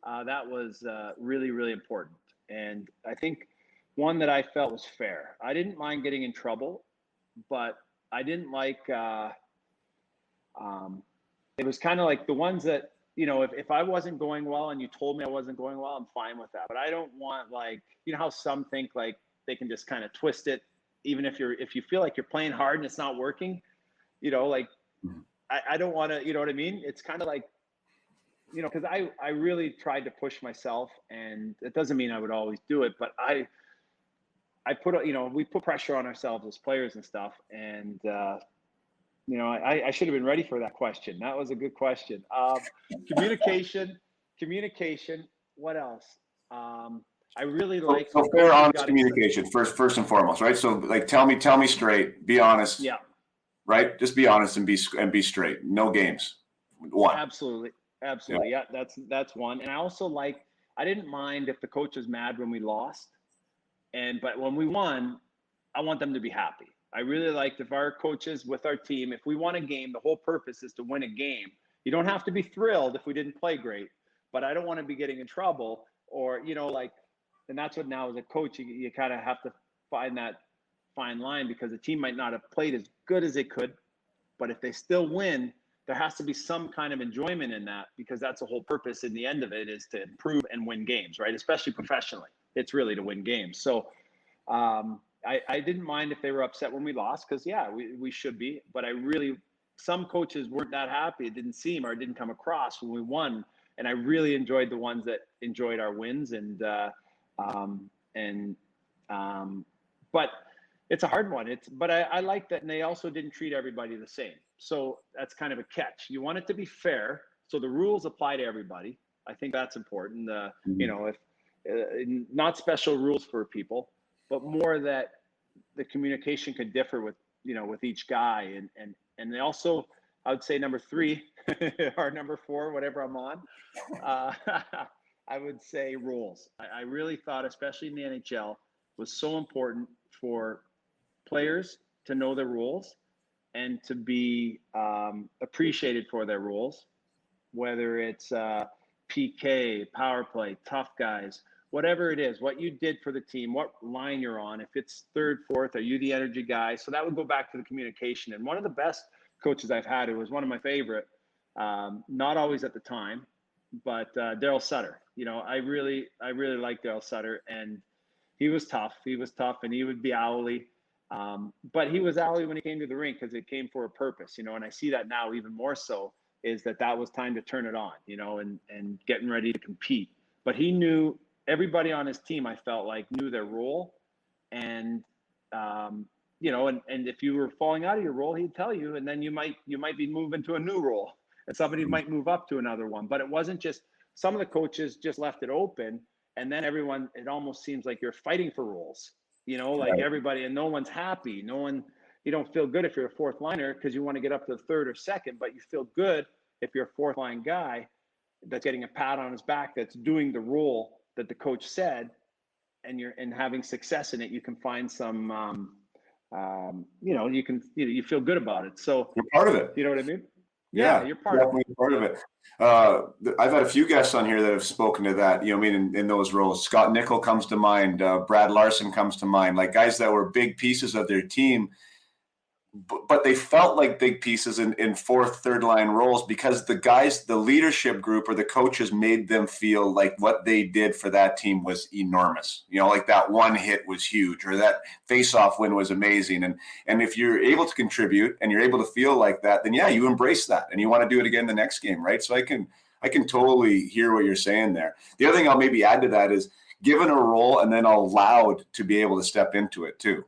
Speaker 3: that was really, really important. And I think one that I felt was fair. I didn't mind getting in trouble, but I didn't like, it was kind of like the ones that, if I wasn't going well and you told me I wasn't going well, I'm fine with that. But I don't want, like, how some think like they can just kind of twist it, even if you feel like you're playing hard and it's not working, like I don't want to, you know what I mean? It's kind of like, because I really tried to push myself, and it doesn't mean I would always do it, but I put, we put pressure on ourselves as players and stuff. And, I should have been ready for that question. That was a good question. Communication. What else? I really like.
Speaker 4: So fair, honest communication first and foremost, right? So like, tell me straight, be honest.
Speaker 3: Yeah.
Speaker 4: Right. Just be honest and be straight. No games. One.
Speaker 3: Absolutely. Yeah. That's one. And I also I didn't mind if the coach was mad when we lost, but when we won, I want them to be happy. I really liked if our coaches with our team, if we won a game, the whole purpose is to win a game. You don't have to be thrilled if we didn't play great, but I don't want to be getting in trouble or, and that's what now as a coach, you kind of have to find that fine line, because the team might not have played as good as they could, but if they still win, there has to be some kind of enjoyment in that, because that's the whole purpose in the end of it, is to improve and win games, right? Especially professionally. It's really to win games. So, I didn't mind if they were upset when we lost, because we should be, but some coaches weren't that happy. It didn't seem, or it didn't come across when we won. And I really enjoyed the ones that enjoyed our wins. But it's a hard one. But I like that. And they also didn't treat everybody the same. So that's kind of a catch. You want it to be fair, so the rules apply to everybody. I think that's important. If not special rules for people, but more that the communication could differ with each guy. And they also, I would say number 3 or number 4, whatever I'm on, I would say rules. I really thought, especially in the NHL, was so important for players to know their rules and to be appreciated for their rules, whether it's PK, power play, tough guys, whatever it is, what you did for the team, what line you're on, if it's third, fourth, are you the energy guy? So that would go back to the communication. And one of the best coaches I've had, who was one of my favorite, not always at the time, but Daryl Sutter. I really liked Daryl Sutter, and he was tough. And he would be owly. But he was owly when he came to the rink because it came for a purpose, and I see that now even more so, is that was time to turn it on, and getting ready to compete. But he knew everybody on his team, I felt like, knew their role. And, and if you were falling out of your role, he'd tell you, and then you might be moving to a new role, and somebody might move up to another one. But it wasn't just, some of the coaches just left it open, and then everyone, it almost seems like you're fighting for roles, like everybody, and no one's happy. You don't feel good if you're a fourth liner because you want to get up to the third or second, but you feel good if you're a fourth line guy that's getting a pat on his back, that's doing the role that the coach said, and having success in it. You can find some, you feel good about it. So
Speaker 4: you're part of it.
Speaker 3: You know what I mean?
Speaker 4: Yeah,
Speaker 3: you're part of
Speaker 4: it. I've had a few guests on here that have spoken to that, in those roles. Scott Nickel comes to mind. Brad Larson comes to mind, like guys that were big pieces of their team, but they felt like big pieces in fourth, third line roles because the leadership group or the coaches made them feel like what they did for that team was enormous. Like that one hit was huge, or that face-off win was amazing. And if you're able to contribute and you're able to feel like that, then you embrace that and you want to do it again the next game, right? So I can totally hear what you're saying there. The other thing I'll maybe add to that is given a role and then allowed to be able to step into it too.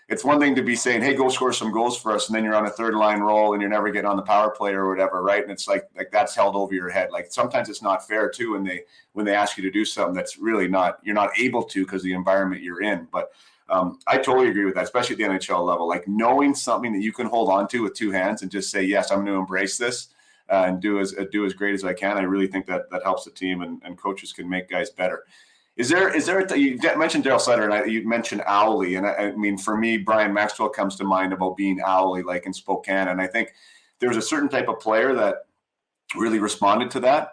Speaker 4: It's one thing to be saying, hey, go score some goals for us, and then you're on a third line role and you're never getting on the power play or whatever, right? And it's like that's held over your head. Like sometimes it's not fair too when they ask you to do something that's really you're not able to because of the environment you're in. But I totally agree with that, especially at the NHL level. Like knowing something that you can hold on to with two hands and just say, yes, I'm going to embrace this and do as great as I can. I really think that helps the team, and coaches can make guys better. Is there you mentioned Daryl Sutter, and you mentioned owly, and I mean, for me, Brian Maxwell comes to mind about being owly, like in Spokane, and I think there's a certain type of player that really responded to that,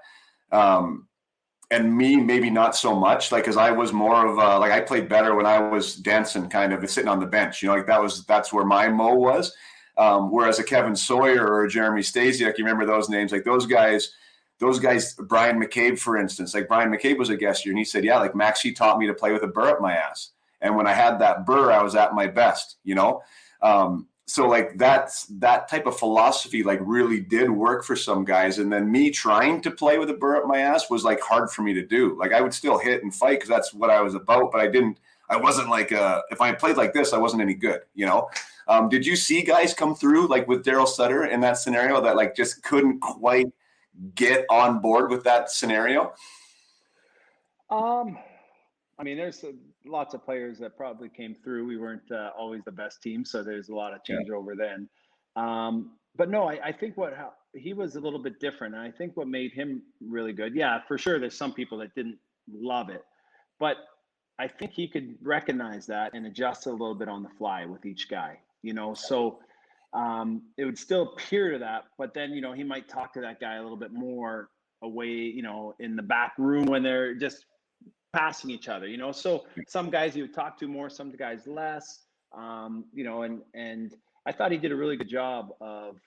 Speaker 4: and me maybe not so much, like, because I was more of like I played better when I was dancing, kind of sitting on the bench, like that's where my mo was, whereas a Kevin Sawyer or a Jeremy Stasiak, you remember those names, like those guys, Brian McCabe, for instance, like Brian McCabe was a guest here, and he said, yeah, like Maxie taught me to play with a burr up my ass. And when I had that burr, I was at my best, So like that type of philosophy like really did work for some guys. And then me trying to play with a burr up my ass was like hard for me to do. Like I would still hit and fight because that's what I was about, but I wasn't like, if I played like this, I wasn't any good, Did you see guys come through like with Daryl Sutter in that scenario that like just couldn't quite get on board with that scenario?
Speaker 3: I mean, there's lots of players that probably came through. We weren't always the best team, so there's a lot of changeover then. But no, I think he was a little bit different, and I think what made him really good. Yeah, for sure, there's some people that didn't love it, but I think he could recognize that and adjust a little bit on the fly with each guy. So. It would still appear to that, but then, he might talk to that guy a little bit more away, in the back room when they're just passing each other, so some guys he would talk to more, some guys less, and I thought he did a really good job of,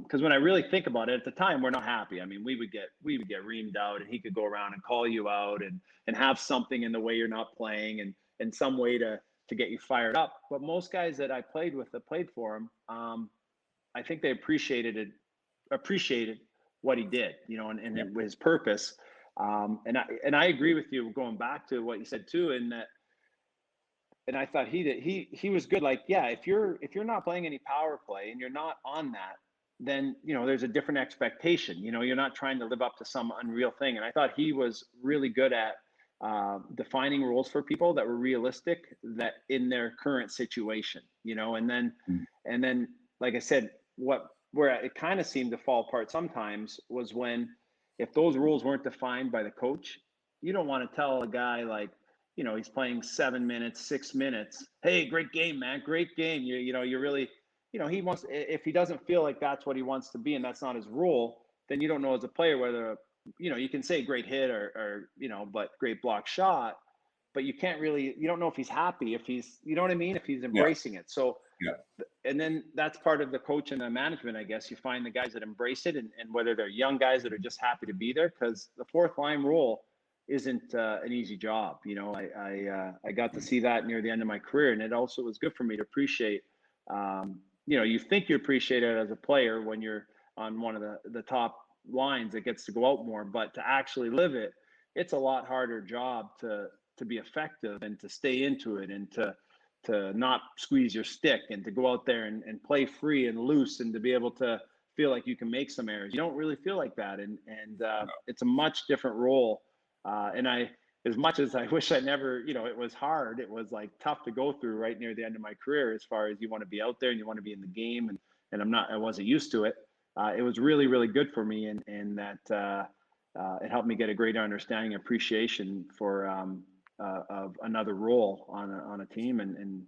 Speaker 3: because when I really think about it, at the time, we're not happy. I mean, we would get reamed out, and he could go around and call you out and have something in the way you're not playing and some way to get you fired up. But most guys that I played with that played for him, I think they appreciated what he did, and his purpose. And I agree with you going back to what you said too, in that. And I thought he was good. Like, yeah, if you're not playing any power play and you're not on that, then, there's a different expectation, you're not trying to live up to some unreal thing. And I thought he was really good at defining roles for people that were realistic, that in their current situation, and then, like I said, where it kind of seemed to fall apart sometimes was when, if those rules weren't defined by the coach, you don't want to tell a guy like, he's playing 7 minutes, 6 minutes. Hey, great game, man. Great game. You're really, if he doesn't feel like that's what he wants to be and that's not his role, then you don't know as a player whether you can say great hit or but great block shot, but you can't really, you don't know if he's happy, if he's, you know what I mean, if he's
Speaker 4: Yeah.
Speaker 3: embracing it. So,
Speaker 4: Yeah.
Speaker 3: and then that's part of the coach and the management, I guess. You find the guys that embrace it, and whether they're young guys that are just happy to be there, because the fourth line role isn't an easy job. I got to see that near the end of my career, and it also was good for me to appreciate. You think you appreciate it as a player when you're on one of the top lines that gets to go out more, but to actually live it, it's a lot harder job to be effective and to stay into it and to not squeeze your stick and to go out there and play free and loose and to be able to feel like you can make some errors. You don't really feel like that. And it's a much different role. As much as I wish I never, it was hard. It was like tough to go through right near the end of my career, as far as you want to be out there and you want to be in the game. And I wasn't used to it. It was really, really good for me. And that it helped me get a greater understanding, appreciation for, of another role on a team, and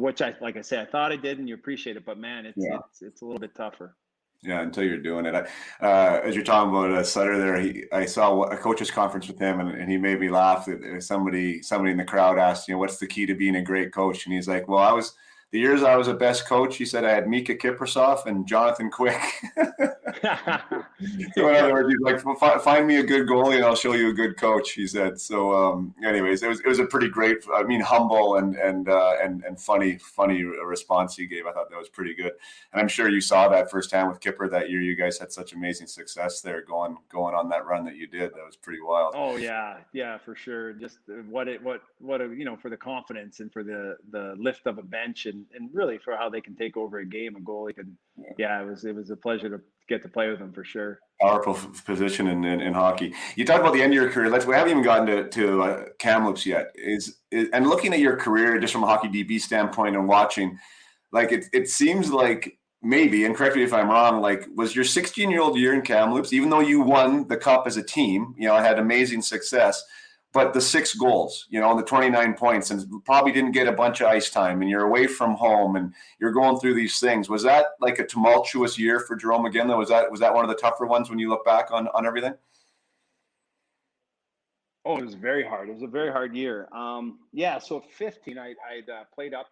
Speaker 3: which like I say, I thought I did, and you appreciate it, but man, it's a little bit tougher.
Speaker 4: Yeah, until you're doing it. As you're talking about Sutter there, I saw a coaches conference with him, and he made me laugh. That somebody in the crowd asked, what's the key to being a great coach? And he's like, well, the years I was a best coach, he said I had Mika Kiprasov and Jonathan Quick. So in other words, he's like, well, find me a good goalie and I'll show you a good coach, he said. So anyways, it was a pretty great, humble and funny response he gave. I thought that was pretty good. And I'm sure you saw that firsthand with Kipper that year. You guys had such amazing success there going on that run that you did. That was pretty wild.
Speaker 3: Oh yeah, for sure. Just what for the confidence and for the lift of a bench and really for how they can take over a game. A goalie can, it was a pleasure to get to play with them, for sure.
Speaker 4: Powerful position in hockey. You talked about the end of your career. We haven't even gotten to Kamloops yet. And looking at your career just from a hockey DB standpoint and watching, like it seems like maybe, and correct me if I'm wrong, like was your 16-year-old year in Kamloops, even though you won the cup as a team, had amazing success, but the 6 goals, and the 29 points, and probably didn't get a bunch of ice time, and you're away from home, and you're going through these things. Was that like a tumultuous year for Jarome Iginla? Was that one of the tougher ones when you look back on everything?
Speaker 3: Oh, it was very hard. It was a very hard year. So at 15, I'd played up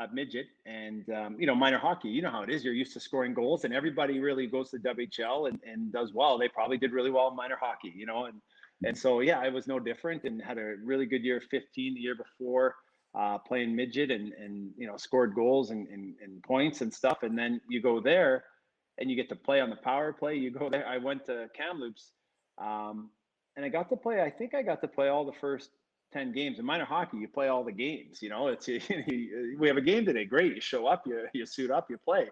Speaker 3: at midget and, minor hockey. You know how it is. You're used to scoring goals, and everybody really goes to WHL and does well. They probably did really well in minor hockey, and so, I was no different and had a really good year, 15 the year before, playing midget and scored goals and points and stuff. And then you go there and you get to play on the power play. You go there. I went to Kamloops and I got to play all the first 10 games. In minor hockey, you play all the games. It's we have a game today. Great. You show up, you suit up, you play.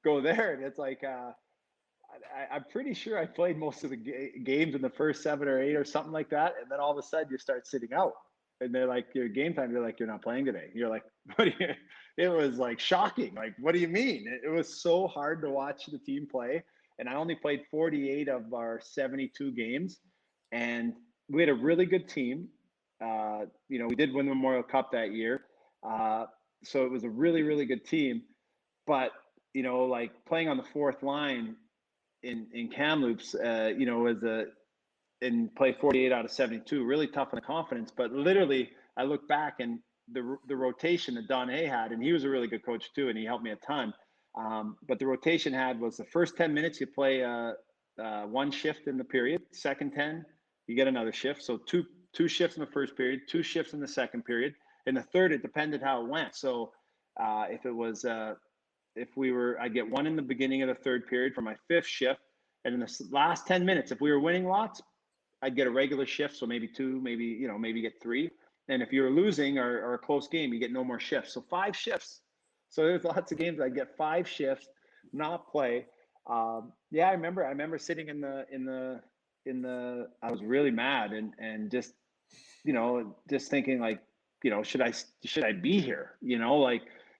Speaker 3: Go there, and it's like I'm pretty sure I played most of the games in the first 7 or 8 or something like that. And then all of a sudden you start sitting out, and they're like, your game time. They're like, you're not playing today. You're like, what do you? It was like shocking. Like, what do you mean? It was so hard to watch the team play. And I only played 48 of our 72 games. And we had a really good team. We did win the Memorial Cup that year. So it was a really, really good team. But, like playing on the fourth line in Kamloops, and play 48 out of 72, really tough on the confidence. But literally, I look back and the rotation that Don Hay had, and he was a really good coach too, and he helped me a ton. But the rotation was the first 10 minutes you play one shift in the period, second 10 you get another shift. So two shifts in the first period, 2 shifts in the second period, and the third it depended how it went. So if it was I'd get 1 in the beginning of the third period for my 5th shift. And in the last 10 minutes, if we were winning lots, I'd get a regular shift. So maybe 2, maybe get 3. And if you were losing or a close game, you get no more shifts. So 5 shifts. So there's lots of games I'd get 5 shifts, not play. I remember sitting in the, I was really mad and just, just thinking like, should I be here?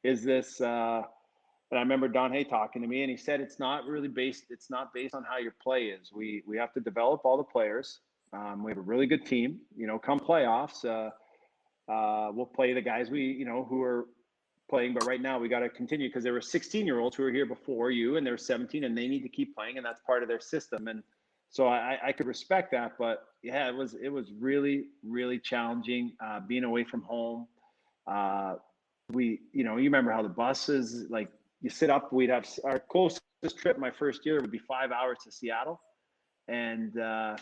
Speaker 3: Is this, but I remember Don Hay talking to me, and he said it's not based on how your play is. We have to develop all the players. We have a really good team. Come playoffs, we'll play the guys who are playing. But right now we got to continue, because there were 16-year-olds who were here before you, and they're 17, and they need to keep playing, and that's part of their system. And So I could respect that, but yeah, it was really, really challenging being away from home. Uh, you remember how the buses, like you sit up, we'd have our closest trip my first year would be 5 hours to Seattle and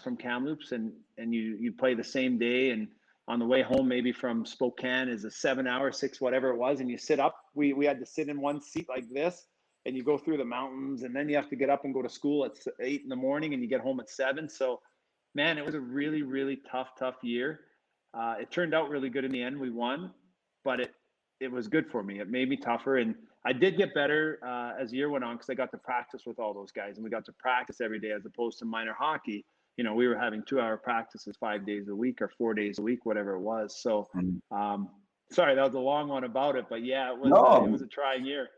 Speaker 3: from Kamloops, and you play the same day, and on the way home maybe from Spokane is a 7 hour, six, whatever it was, and you sit up. We had to sit in one seat like this, and you go through the mountains, and then you have to get up and go to school at 8 in the morning, and you get home at 7. So, man, it was a really, really tough year. It turned out really good in the end. We won, but it was good for me. It made me tougher, and I did get better as the year went on because I got to practice with all those guys, and we got to practice every day as opposed to minor hockey. We were having 2 hour practices 5 days a week or 4 days a week, whatever it was. So, sorry, that was a long one about it, but yeah, it was a trying year.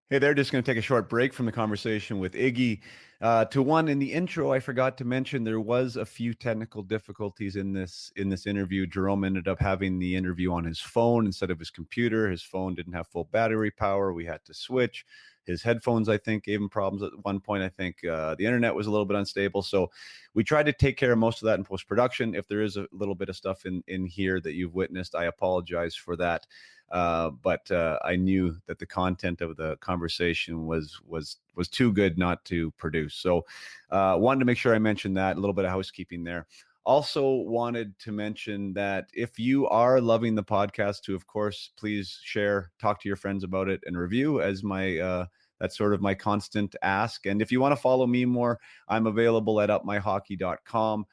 Speaker 2: Hey there, just going to take a short break from the conversation with Iggy. In the intro, I forgot to mention there was a few technical difficulties in this interview. Jarome ended up having the interview on his phone instead of his computer. His phone didn't have full battery power. We had to switch. His headphones, I think, gave him problems at one point. I think the internet was a little bit unstable. So we tried to take care of most of that in post-production. If there is a little bit of stuff in here that you've witnessed, I apologize for that. But I knew that the content of the conversation was too good not to produce. So wanted to make sure I mentioned that. A little bit of housekeeping there. Also wanted to mention that if you are loving the podcast, to of course please share, talk to your friends about it, and review as my that's sort of my constant ask. And if you want to follow me more, I'm available at upmyhockey.com.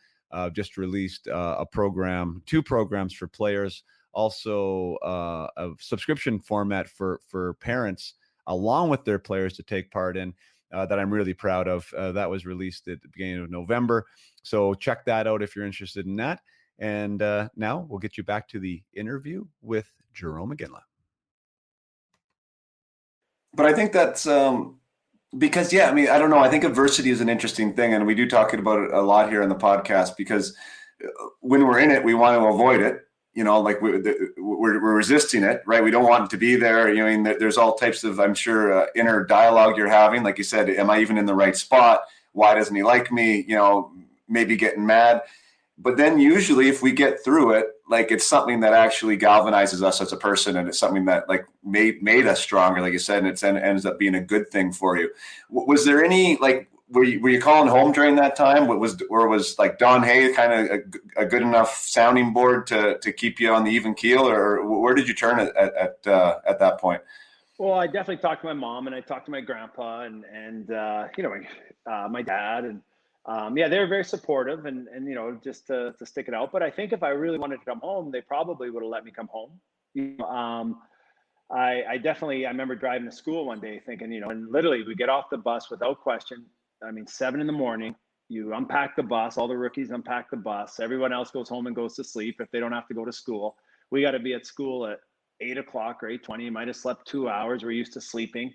Speaker 2: Just released two programs for players. Also a subscription format for parents along with their players to take part in that I'm really proud of. That was released at the beginning of November. So check that out if you're interested in that. And now we'll get you back to the interview with Jarome Iginla.
Speaker 4: But I think that's because, yeah, I mean, I don't know. I think adversity is an interesting thing. And we do talk about it a lot here on the podcast because when we're in it, we want to avoid it. Like we're resisting it, right? We don't want it to be there. I mean, there's all types of, I'm sure, inner dialogue you're having. Like you said, am I even in the right spot? Why doesn't he like me? Maybe getting mad. But then usually if we get through it, like it's something that actually galvanizes us as a person, and it's something that like made us stronger, like you said, and it ends up being a good thing for you. Was there any, like, were you calling home during that time? Was like Don Hay kind of a good enough sounding board to keep you on the even keel, or where did you turn at that point?
Speaker 3: Well, I definitely talked to my mom, and I talked to my grandpa, and my dad, and yeah, they were very supportive, and just to stick it out. But I think if I really wanted to come home, they probably would have let me come home. I remember driving to school one day thinking, and literally we get off the bus without question. I mean, 7 a.m, you unpack the bus, all the rookies unpack the bus. Everyone else goes home and goes to sleep if they don't have to go to school. We got to be at school at 8 o'clock or 8:20. You might have slept 2 hours. We're used to sleeping.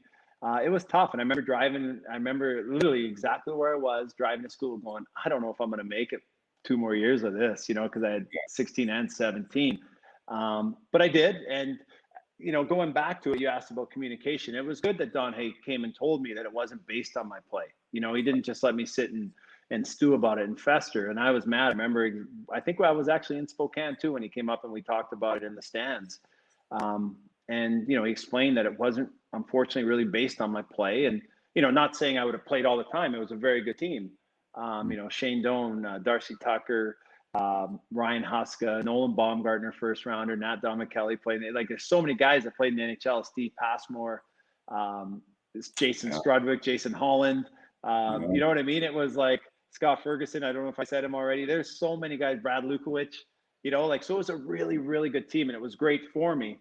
Speaker 3: It was tough. And I remember literally exactly where I was driving to school going, I don't know if I'm going to make it 2 more years of this, because I had 16 and 17. But I did. And going back to it, you asked about communication. It was good that Don Hay came and told me that it wasn't based on my play. He didn't just let me sit and stew about it and fester. And I was mad. I remember, I think I was actually in Spokane too when he came up and we talked about it in the stands. And he explained that it wasn't, unfortunately, really based on my play. And not saying I would have played all the time. It was a very good team. Shane Doan, Darcy Tucker, Ryan Huska, Nolan Baumgartner, first rounder, Nat Domicelli played. Like, there's so many guys that played in the NHL. Steve Passmore, Jason Strudwick, Jason Holland. You know what I mean? It was like Scott Ferguson. I don't know if I said him already. There's so many guys. Brad Lukowicz. So it was a really, really good team, and it was great for me.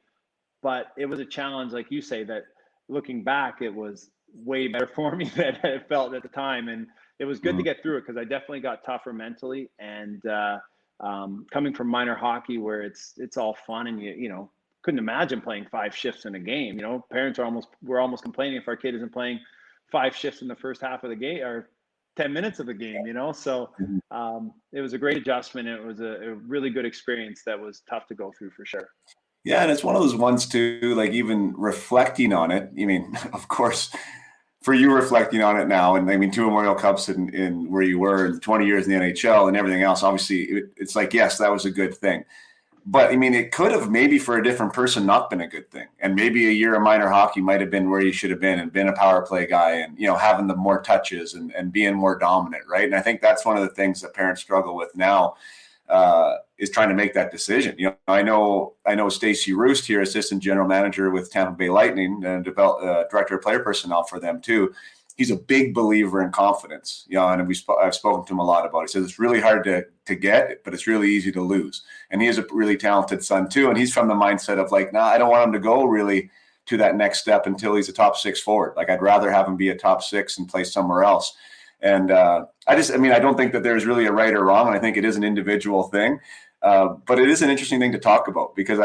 Speaker 3: But it was a challenge, like you say, that looking back, it was way better for me than it felt at the time. And it was good to get through it because I definitely got tougher mentally. And coming from minor hockey where it's all fun and you couldn't imagine playing 5 shifts in a game. Parents we're almost complaining if our kid isn't playing 5 shifts in the first half of the game or 10 minutes of the game, you know? So it was a great adjustment. It was a really good experience that was tough to go through for sure.
Speaker 4: Yeah, and it's one of those ones too, like even reflecting on it. I mean, of course, for you reflecting on it now, and I mean, 2 Memorial Cups in where you were, and 20 years in the NHL and everything else, obviously it's like, yes, that was a good thing. But I mean, it could have maybe for a different person not been a good thing. And maybe a year of minor hockey might have been where you should have been and been a power play guy and, you know, having the more touches and being more dominant, right? And I think that's one of the things that parents struggle with now, is trying to make that decision. You know, I know Stacey Roost here, assistant general manager with Tampa Bay Lightning and director of player personnel for them too. He's a big believer in confidence, you know, and I've spoken to him a lot about it. He says it's really hard to get, but it's really easy to lose. And he has a really talented son too. And he's from the mindset of like, nah, I don't want him to go really to that next step until he's a top 6 forward. Like I'd rather have him be a top 6 and play somewhere else. And I don't think that there's really a right or wrong. And I think it is an individual thing. But it is an interesting thing to talk about because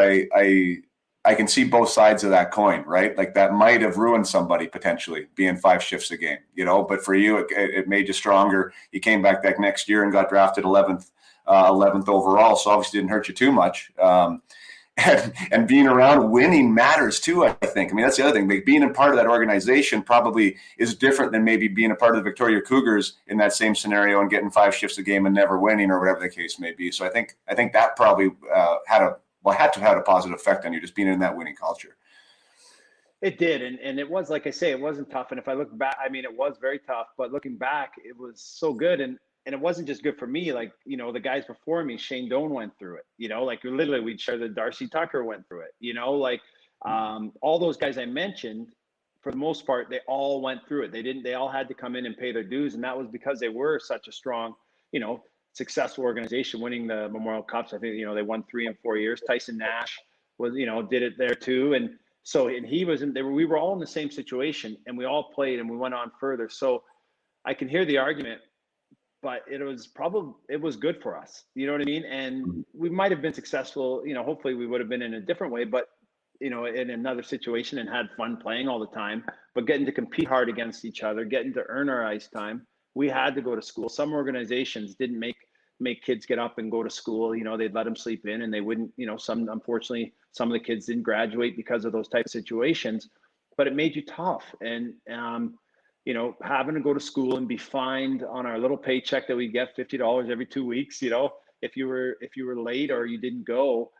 Speaker 4: I can see both sides of that coin, right? Like that might have ruined somebody potentially being 5 shifts a game, you know, but for you, it made you stronger. You came back that next year and got drafted 11th overall. So obviously didn't hurt you too much. And being around winning matters too, I think. I mean, that's the other thing. Like being a part of that organization probably is different than maybe being a part of the Victoria Cougars in that same scenario and getting 5 shifts a game and never winning or whatever the case may be. So I think that probably had to have had a positive effect on you, just being in that winning culture.
Speaker 3: It did. And it was, like I say, it wasn't tough. And if I look back, I mean, it was very tough, but looking back, it was so good. And it wasn't just good for me. Like, you know, the guys before me, Shane Doan went through it, you know, like literally we'd share that Darcy Tucker went through it, you know, like all those guys I mentioned, for the most part, they all went through it. They all had to come in and pay their dues. And that was because they were such a strong, you know, successful organization, winning the Memorial Cups. I think, you know, they won 3 and 4 years. Tyson Nash was, you know, did it there too. And so, and he was in there. We were all in the same situation and we all played and we went on further. So I can hear the argument, but it was good for us. You know what I mean? And we might've been successful, you know, hopefully we would have been in a different way, but you know, in another situation and had fun playing all the time, but getting to compete hard against each other, getting to earn our ice time. We had to go to school. Some organizations didn't make kids get up and go to school. You know, they'd let them sleep in and they wouldn't, you know, unfortunately, some of the kids didn't graduate because of those type of situations, but it made you tough. And, you know, having to go to school and be fined on our little paycheck that we get $50 every 2 weeks, you know, if you were late or you didn't go,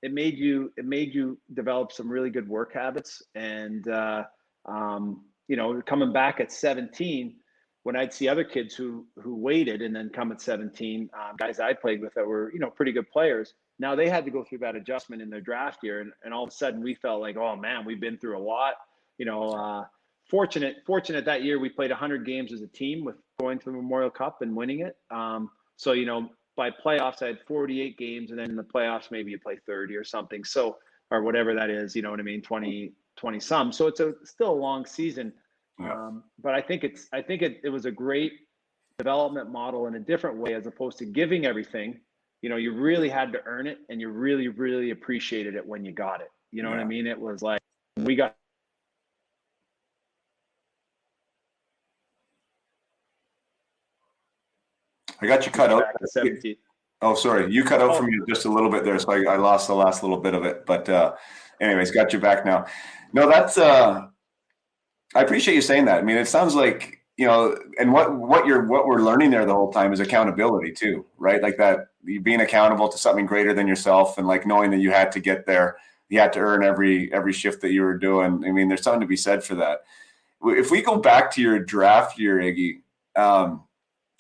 Speaker 3: it made you develop some really good work habits. And, you know, coming back at 17, when I'd see other kids who waited and then come at 17, guys I played with that were, you know, pretty good players. Now they had to go through that adjustment in their draft year. And all of a sudden we felt like, oh man, we've been through a lot, you know, fortunate that year we played 100 games as a team with going to the Memorial Cup and winning it. So, you know, by playoffs, I had 48 games and then in the playoffs, maybe you play 30 or something. So, or whatever that is, you know what I mean? 20 some. So it's still a long season.
Speaker 4: Yeah.
Speaker 3: But I think it was a great development model in a different way, as opposed to giving everything. You know, you really had to earn it and you really, really appreciated it when you got it. You know what I mean? It was like, we got.
Speaker 4: I got you cut out.
Speaker 3: 17.
Speaker 4: Oh, sorry. You cut out from you just a little bit there. So I lost the last little bit of it, but anyways, got you back now. No, that's, I appreciate you saying that. I mean, it sounds like, you know, and what we're learning there the whole time is accountability too, right? Like that, you being accountable to something greater than yourself, and like knowing that you had to get there, you had to earn every shift that you were doing. I mean, there's something to be said for that. If we go back to your draft year, Iggy,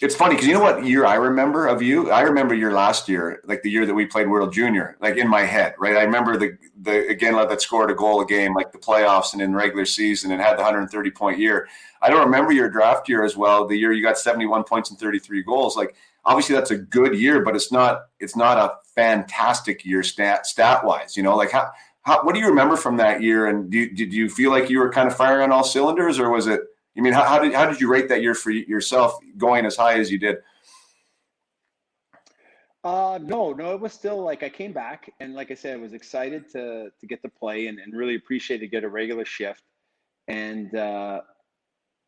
Speaker 4: it's funny because you know what year I remember of you? I remember your last year, like the year that we played World Junior, like in my head, right? I remember the Iginla that scored a goal a game, like the playoffs and in regular season, and had the 130-point year. I don't remember your draft year as well, the year you got 71 points and 33 goals. Like obviously that's a good year, but it's not a fantastic year stat-wise, you know? Like how what do you remember from that year? And did you feel like you were kind of firing on all cylinders, or was it? I mean, how did you rate that year for yourself, going as high as you did?
Speaker 3: No, it was still like I came back and like I said, I was excited to get to play and really appreciate to get a regular shift. And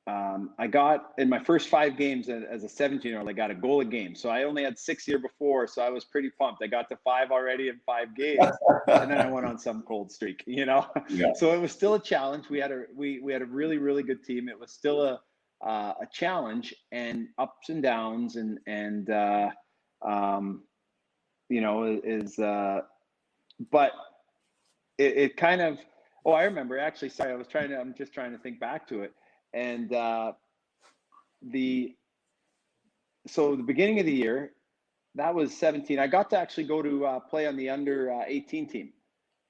Speaker 3: I got in my first 5 games as a 17-year-old, I got a goal a game. So I only had 6 year before, so I was pretty pumped. I got to 5 already in 5 games, and then I went on some cold streak.
Speaker 4: Yeah.
Speaker 3: So it was still a challenge. We had a really, really good team. It was still a challenge, and ups and downs, but it kind of. Oh, I remember actually. Sorry, I'm just trying to think back to it. And the beginning of the year, that was 17. I got to actually go to play on the under 18 team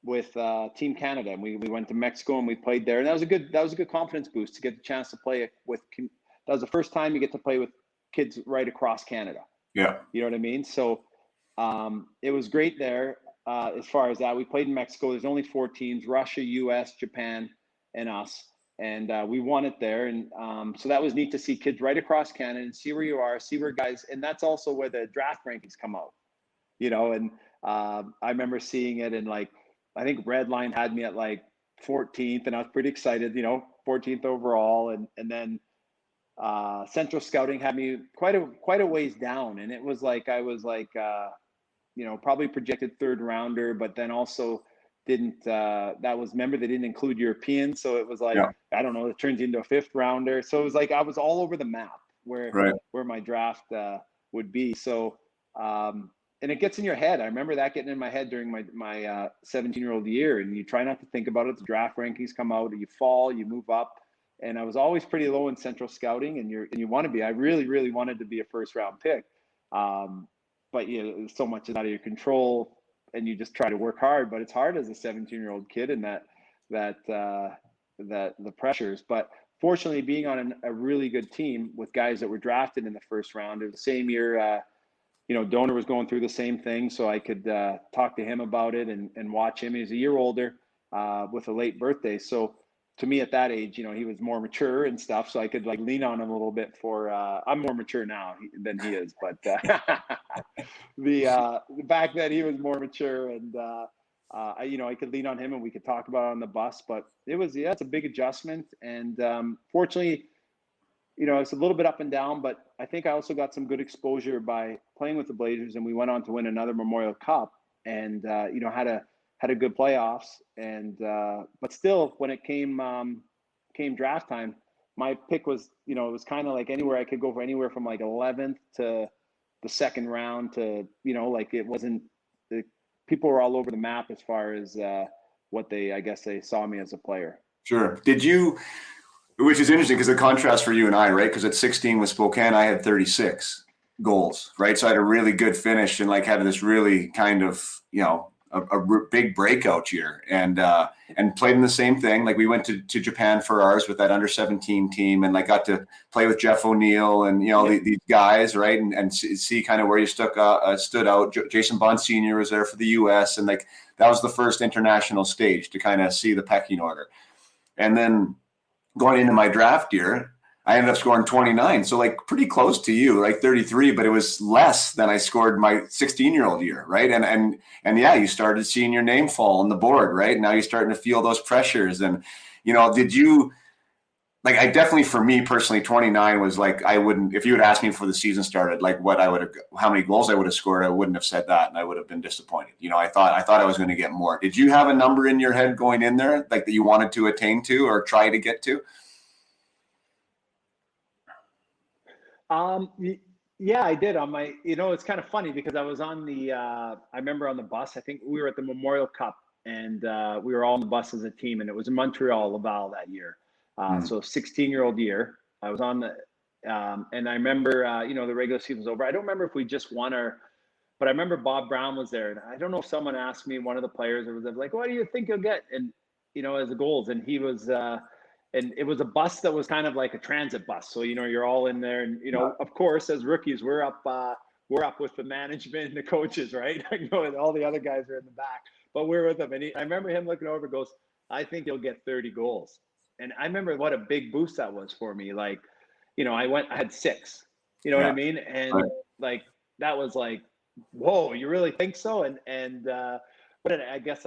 Speaker 3: with Team Canada, and we went to Mexico and we played there. And that was a good confidence boost to get the chance to play with. That was the first time you get to play with kids right across Canada.
Speaker 4: Yeah,
Speaker 3: you know what I mean. So it was great there. As far as that, we played in Mexico. There's only 4 teams: Russia, U.S., Japan, and us. And we won it there. And so that was neat to see kids right across Canada and see where you are, see where guys, and that's also where the draft rankings come out, and I remember seeing it, and like, I think Redline had me at like 14th, and I was pretty excited, 14th overall. And then Central Scouting had me quite a ways down. And it was like, I was like, probably projected 3rd rounder, but then also didn't remember they didn't include Europeans, so it was like, I don't know, it turns into a 5th rounder. So it was like I was all over the map where my draft would be. So and it gets in your head. I remember that getting in my head during my 17-year-old year, and you try not to think about it. The draft rankings come out, you fall, you move up, and I was always pretty low in Central Scouting, and you want to be. I really wanted to be a 1st round pick, but so much is out of your control. And you just try to work hard, but it's hard as a 17-year-old kid, and that the pressures. But fortunately, being on a really good team with guys that were drafted in the 1st round, it was the same year. Donor was going through the same thing, so I could talk to him about it and watch him. He's a year older with a late birthday, so to me at that age, he was more mature and stuff, so I could like lean on him a little bit for. I'm more mature now than he is, but back then he was more mature, and I could lean on him and we could talk about it on the bus. But it's a big adjustment, and fortunately, it's a little bit up and down. But I think I also got some good exposure by playing with the Blazers, and we went on to win another Memorial Cup, and had a good playoffs, and but still, when it came draft time, my pick was, it was kind of like anywhere I could go for, anywhere from like 11th to the 2nd round to, like it wasn't, people were all over the map as far as what I guess they saw me as a player.
Speaker 4: Sure. Did you, which is interesting because the contrast for you and I, right? Because at 16 with Spokane, I had 36 goals, right? So I had a really good finish and like had this really kind of, a big breakout year, and played in the same thing. Like we went to Japan for ours with that under 17 team, and like got to play with Jeff O'Neill and these guys, right? And see kind of where you stood out. Jason Bond Sr. was there for the U.S. and like that was the first international stage to kind of see the pecking order. And then going into my draft year, I ended up scoring 29. So like pretty close to you, like 33, but it was less than I scored my 16-year-old year. Right. And yeah, you started seeing your name fall on the board, right? Now you're starting to feel those pressures. And, did you, like, I definitely, for me personally, 29 was like, I wouldn't, if you had asked me before the season started, like how many goals I would have scored, I wouldn't have said that. And I would have been disappointed. I thought I was going to get more. Did you have a number in your head going in there, like that you wanted to attain to or try to get to?
Speaker 3: Yeah, I did on my, it's kind of funny because I was on I remember on the bus, I think we were at the Memorial Cup, and we were all on the bus as a team, and it was in Montreal, Laval that year. So 16-year-old year, I was on and I remember, the regular season was over. I don't remember if we just won but I remember Bob Brown was there, and I don't know if someone asked me, one of the players, or was like, what do you think you'll get? And, as the goals, and he was, and it was a bus that was kind of like a transit bus. So, you're all in there, and, of course, as rookies, we're up with the management and the coaches, right? And all the other guys are in the back, but we're with them. And I remember him looking over, goes, I think you'll get 30 goals. And I remember what a big boost that was for me. Like, I had 6, what I mean? And like, that was like, whoa, you really think so? And what did I get?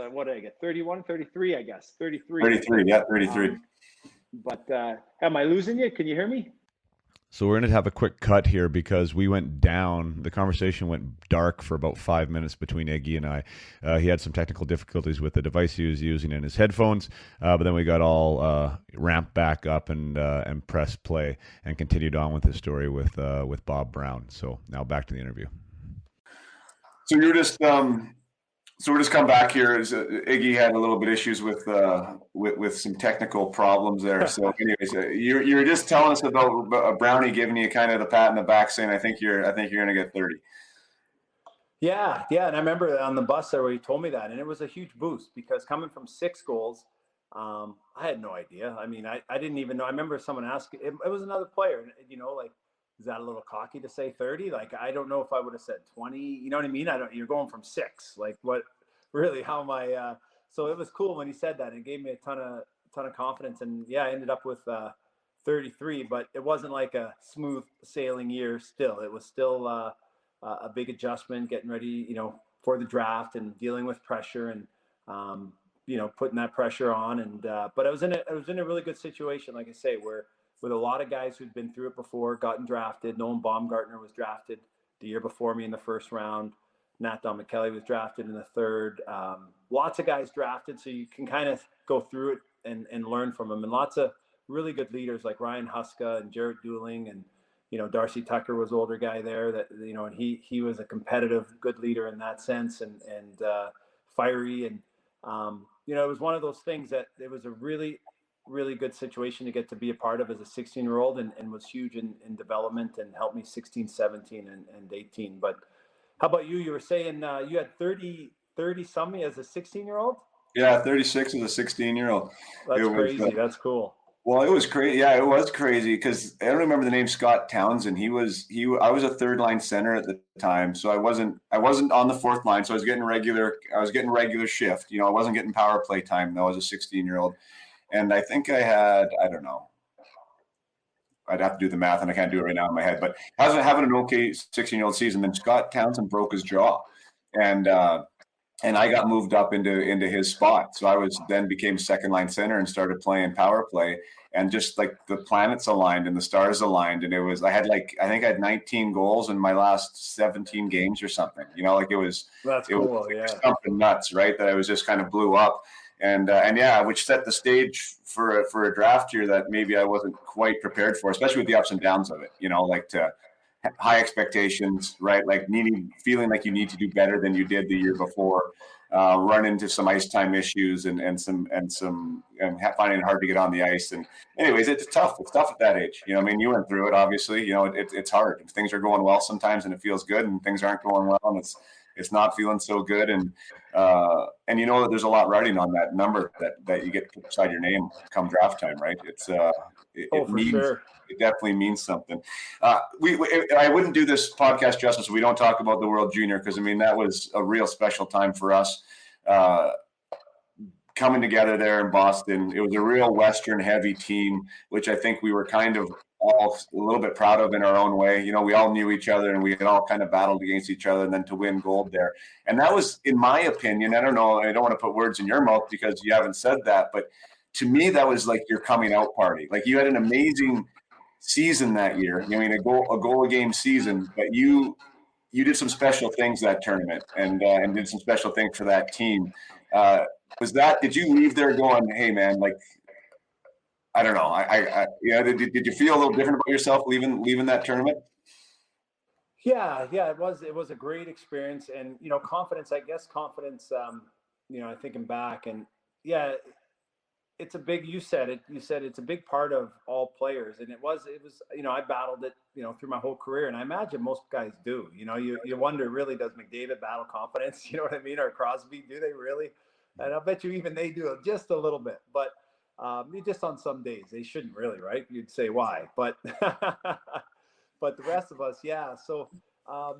Speaker 3: 31, 33, I guess. 33.
Speaker 4: 33, yeah, 33.
Speaker 3: But am I losing you? Can you hear me?
Speaker 2: So we're going to have a quick cut here because we went down. The conversation went dark for about 5 minutes between Iggy and I. He had some technical difficulties with the device he was using in his headphones, but then we got all ramped back up and pressed play and continued on with his story with Bob Brown. So now back to the interview.
Speaker 4: So you're just so we're just come back here. Iggy had a little bit issues with some technical problems there. So, anyways, you're just telling us about Brownie giving you kind of the pat in the back, saying, "I think you're going to get 30."
Speaker 5: Yeah, and I remember on the bus there where he told me that, and it was a huge boost because coming from 6 goals, I had no idea. I mean, I didn't even know. I remember someone asking. It was another player, like, is that a little cocky to say 30? Like, I don't know if I would have said 20. You know what I mean? You're going from 6. Like, what? Really? How am I? So it was cool when he said that. It gave me a ton of confidence, and yeah, I ended up with 33. But it wasn't like a smooth sailing year. Still, it was still a big adjustment, getting ready, for the draft and dealing with pressure and putting that pressure on. And but I was in a really good situation, like I say, where with a lot of guys who'd been through it before, gotten drafted. Nolan Baumgartner was drafted the year before me in the first round. Nat Don McKelly was drafted in the third. Lots of guys drafted, so you can kind of go through it and learn from them. And lots of really good leaders like Ryan Huska and Jarrett Dooling, and Darcy Tucker was older guy there that and he was a competitive, good leader in that sense, and fiery, and it was one of those things that it was a really, really good situation to get to be a part of as a 16-year-old, and was huge in development and helped me 16, 17, and 18. But how about you? You were saying you had 30 something as a 16-year-old?
Speaker 4: Yeah, 36 as a 16-year-old.
Speaker 5: That's crazy. That's cool.
Speaker 4: Well, it was crazy. Yeah, it was crazy because I don't remember the name Scott Townsend. I was a third line center at the time, so I wasn't on the fourth line, so I was getting regular shift. I wasn't getting power play time though as a 16-year-old. And I think I had, I don't know, I'd have to do the math, and I can't do it right now in my head, but having an okay 16-year-old season, then Scott Townsend broke his jaw, and I got moved up into his spot. So I became second line center and started playing power play, and just like the planets aligned and the stars aligned. And I had 19 goals in my last 17 games or something, it was something nuts, right? That I was just kind of blew up. And yeah, which set the stage for a draft year that maybe I wasn't quite prepared for, especially with the ups and downs of it, like to high expectations, right? Like feeling like you need to do better than you did the year before, run into some ice time issues and finding it hard to get on the ice. And anyways, it's tough. It's tough at that age. You went through it, obviously. It's hard. If things are going well sometimes and it feels good, and things aren't going well and it's not feeling so good. And that there's a lot riding on that number that you get beside your name come draft time, right?
Speaker 5: Sure.
Speaker 4: It definitely means something. I wouldn't do this podcast justice if we don't talk about the World Junior, because that was a real special time for us coming together there in Boston. It was a real Western heavy team, which I think we were kind of all a little bit proud of in our own way. We all knew each other and we had all kind of battled against each other, and then to win gold there. And that was, in my opinion, I don't know, I don't want to put words in your mouth because you haven't said that, but to me, that was like your coming out party. Like, you had an amazing season that year. A goal a game season, but you did some special things that tournament and did some special things for that team. Did you leave there going, hey man, like, I don't know. Did you feel a little different about yourself leaving that tournament?
Speaker 5: Yeah, it was a great experience, and confidence. Thinking back, and yeah, it's a big. You said it's a big part of all players, and it was. I battled it, through my whole career, and I imagine most guys do. You wonder, really, does McDavid battle confidence? You know what I mean? Or Crosby, do they really? And I bet you even they do it just a little bit, but. Just on some days they shouldn't really, right? You'd say why, but but the rest of us, yeah. So I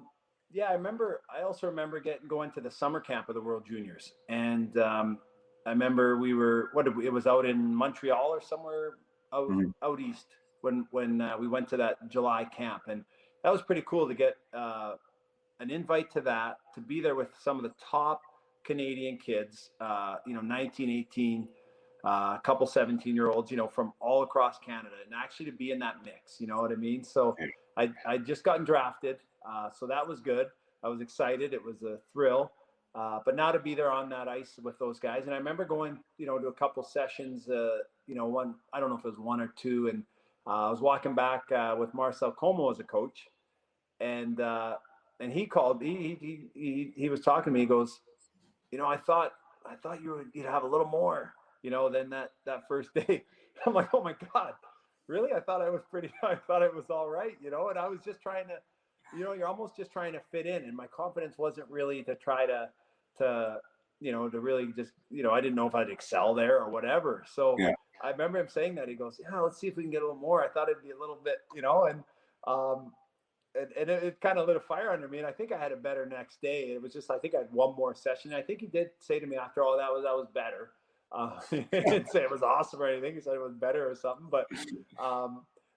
Speaker 5: also remember going to the summer camp of the World Juniors, and I remember it was out in Montreal or somewhere out east when we went to that July camp, and that was pretty cool to get an invite to that, to be there with some of the top Canadian kids, 19, 18. a couple 17-year-olds, from all across Canada, and actually to be in that mix, you know what I mean? So I just gotten drafted. So that was good. I was excited. It was a thrill. But now to be there on that ice with those guys. And I remember going, to a couple sessions, one, I don't know if it was one or two. And I was walking back with Marcel Como as a coach. And he called, he was talking to me. He goes, I thought you'd have a little more, than that first day. I'm like, oh my God, really? I thought it was all right, and I was just trying to, you're almost just trying to fit in. And my confidence wasn't really to try to really just, I didn't know if I'd excel there or whatever. So I remember him saying that. He goes, yeah, let's see if we can get a little more. I thought it'd be a little bit, and it kind of lit a fire under me. And I think I had a better next day. It was just, I think I had one more session. I think he did say to me after all that was better. He didn't say it was awesome or anything. He said it was better or something. But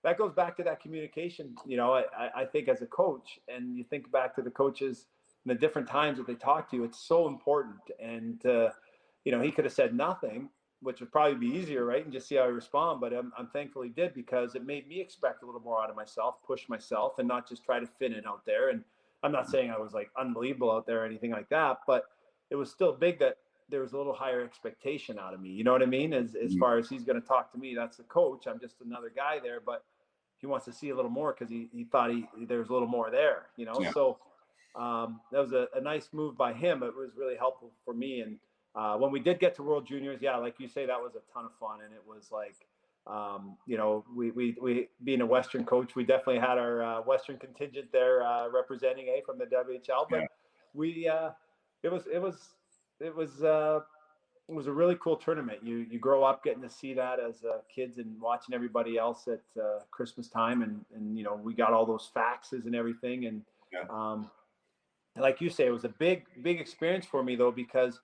Speaker 5: that goes back to that communication. I think as a coach, and you think back to the coaches and the different times that they talk to you, it's so important. And he could have said nothing, which would probably be easier, right? And just see how I respond. But I'm thankful he did, because it made me expect a little more out of myself, push myself, and not just try to fit in out there. And I'm not saying I was like unbelievable out there or anything like that, but it was still big that there was a little higher expectation out of me. You know what I mean? As far as he's going to talk to me, that's the coach. I'm just another guy there, but he wants to see a little more because he thought there was a little more there, So that was a nice move by him. It was really helpful for me. And when we did get to World Juniors, like you say, that was a ton of fun. And it was like, we being a Western coach, we definitely had our Western contingent there representing from the WHL. But it was a really cool tournament. You grow up getting to see that as kids and watching everybody else at Christmas time, and we got all those faxes and everything. And like you say, it was a big experience for me though, because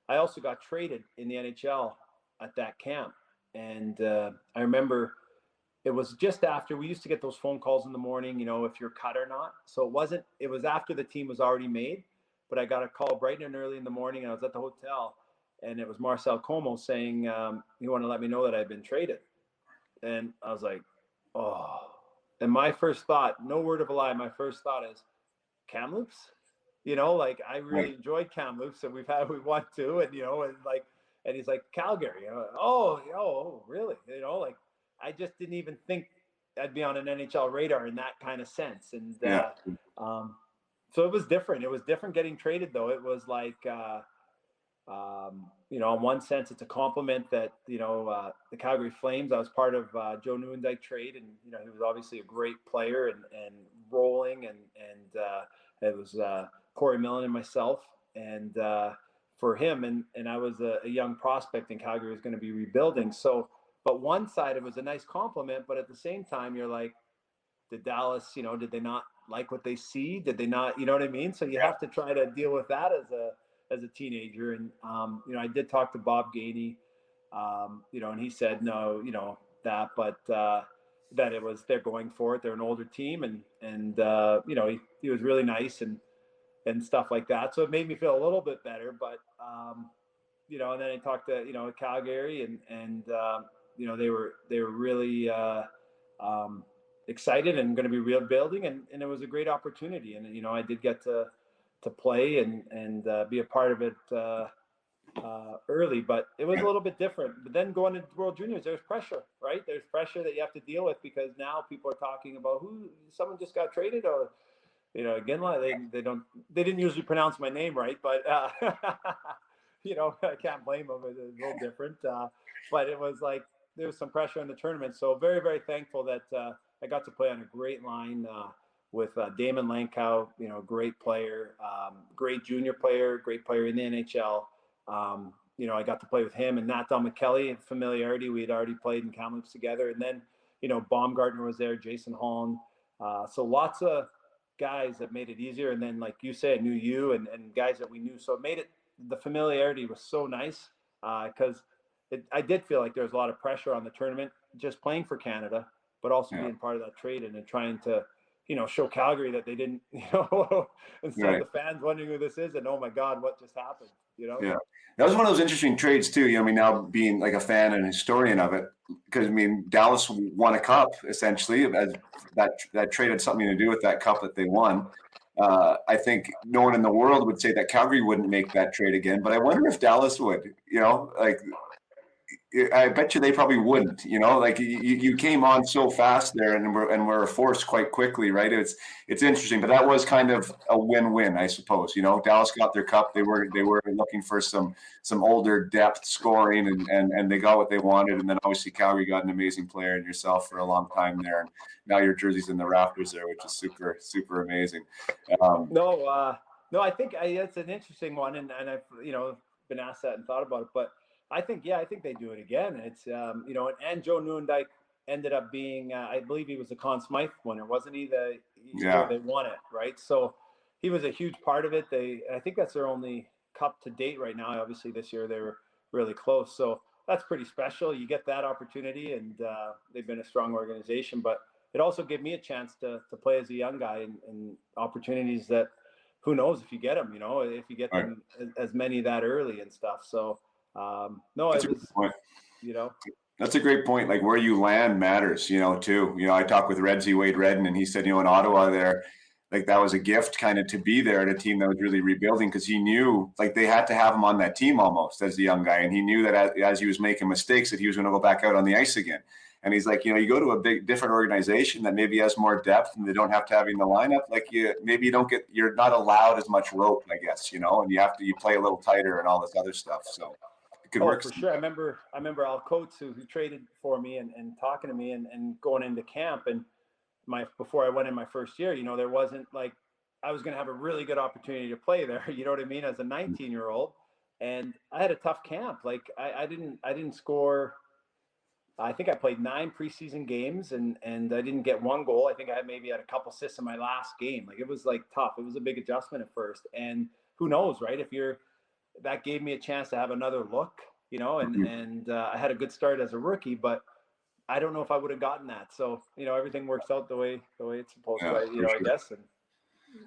Speaker 5: I also got traded in the NHL at that camp. And I remember it was just after we used to get those phone calls in the morning, if you're cut or not. So it was after the team was already made, but I got a call bright and early in the morning, and I was at the hotel, and it was Marcel Como saying he wanted to let me know that I'd been traded. And I was like, oh. And my first thought, no word of a lie, my first thought is Kamloops. I really enjoyed Kamloops, and we won too, and and he's like Calgary. Oh, really? I just didn't even think I'd be on an NHL radar in that kind of sense. And so it was different. It was different getting traded though. It was like, in one sense, it's a compliment that the Calgary Flames. I was part of Joe Nieuwendyk trade, and he was obviously a great player and rolling, and it was Corey Millen and myself, and for him, and I was a young prospect, and Calgary was going to be rebuilding. So, but one side, it was a nice compliment, but at the same time, you're like, did Dallas, did they not like what they see? Did they not, you know what I mean? So you have to try to deal with that as a teenager. And, I did talk to Bob Gainey, and he said, no, but that it was, they're going for it. They're an older team, and he was really nice and stuff like that. So it made me feel a little bit better, but, and then I talked to, Calgary, and they were really excited and going to be rebuilding, and it was a great opportunity. And, I did get to play and be a part of it early, but it was a little bit different. But then going to World Juniors, there's pressure, right? There's pressure that you have to deal with, because now people are talking about someone just got traded, or Iginla. They didn't usually pronounce my name right, but I can't blame them. It's a little different, but it was like there was some pressure in the tournament. So very, very thankful that I got to play on a great line with Damon Lankow, great player, great junior player, great player in the NHL. I got to play with him and Nat Kelly, and familiarity. We had already played in Kamloops together. And then, Baumgartner was there, Jason Holland. So lots of guys that made it easier. And then, like you said, knew you and guys that we knew. So it made it, the familiarity was so nice, because I did feel like there was a lot of pressure on the tournament, just playing for Canada, but also being part of that trade and trying to show Calgary that they didn't, instead of the fans wondering who this is and, oh my God, what just happened,
Speaker 4: Yeah. That was one of those interesting trades too. I mean, now being like a fan and historian of it, because I mean, Dallas won a cup essentially. As that trade had something to do with that cup that they won. I think no one in the world would say that Calgary wouldn't make that trade again, but I wonder if Dallas would. Like I bet you they probably wouldn't. Like you came on so fast there, and were forced quite quickly, right? It's interesting, but that was kind of a win-win, I suppose. Dallas got their cup. They were looking for some older depth scoring, and they got what they wanted. And then obviously Calgary got an amazing player in yourself for a long time there, and now your jersey's in the rafters there, which is super super amazing.
Speaker 5: No, I think it's an interesting one, and I've been asked that and thought about it, but I think they do it again. It's and Joe Newendike ended up being I believe he was the Conn Smythe winner, wasn't he? They won it, right? So he was a huge part of it. I think that's their only cup to date right now. Obviously this year they were really close, so that's pretty special. You get that opportunity, and they've been a strong organization, but it also gave me a chance to play as a young guy and opportunities that who knows if you get them, if you get them as many that early and stuff. So no,
Speaker 4: that's
Speaker 5: it was,
Speaker 4: That's a great point. Like where you land matters, too. I talked with Wade Redden, and he said, in Ottawa there, like that was a gift kind of to be there at a team that was really rebuilding, because he knew like they had to have him on that team almost as a young guy. And he knew that as he was making mistakes that he was going to go back out on the ice again. And he's like, you go to a big different organization that maybe has more depth and they don't have to have you in the lineup. Like you're not allowed as much rope, I guess, and you play a little tighter and all this other stuff. So it could work.
Speaker 5: For sure. I remember Al Coates who traded for me and talking to me and going into camp, and before I went in my first year, there wasn't like, I was going to have a really good opportunity to play there. You know what I mean? As a 19-year-old, and I had a tough camp. Like I didn't score. I think I played 9 preseason games and I didn't get 1 goal. I think I maybe had a couple assists in my last game. Like it was like tough. It was a big adjustment at first. And who knows, right? That gave me a chance to have another look, and I had a good start as a rookie, but I don't know if I would have gotten that. So, everything works out the way it's supposed to, I guess.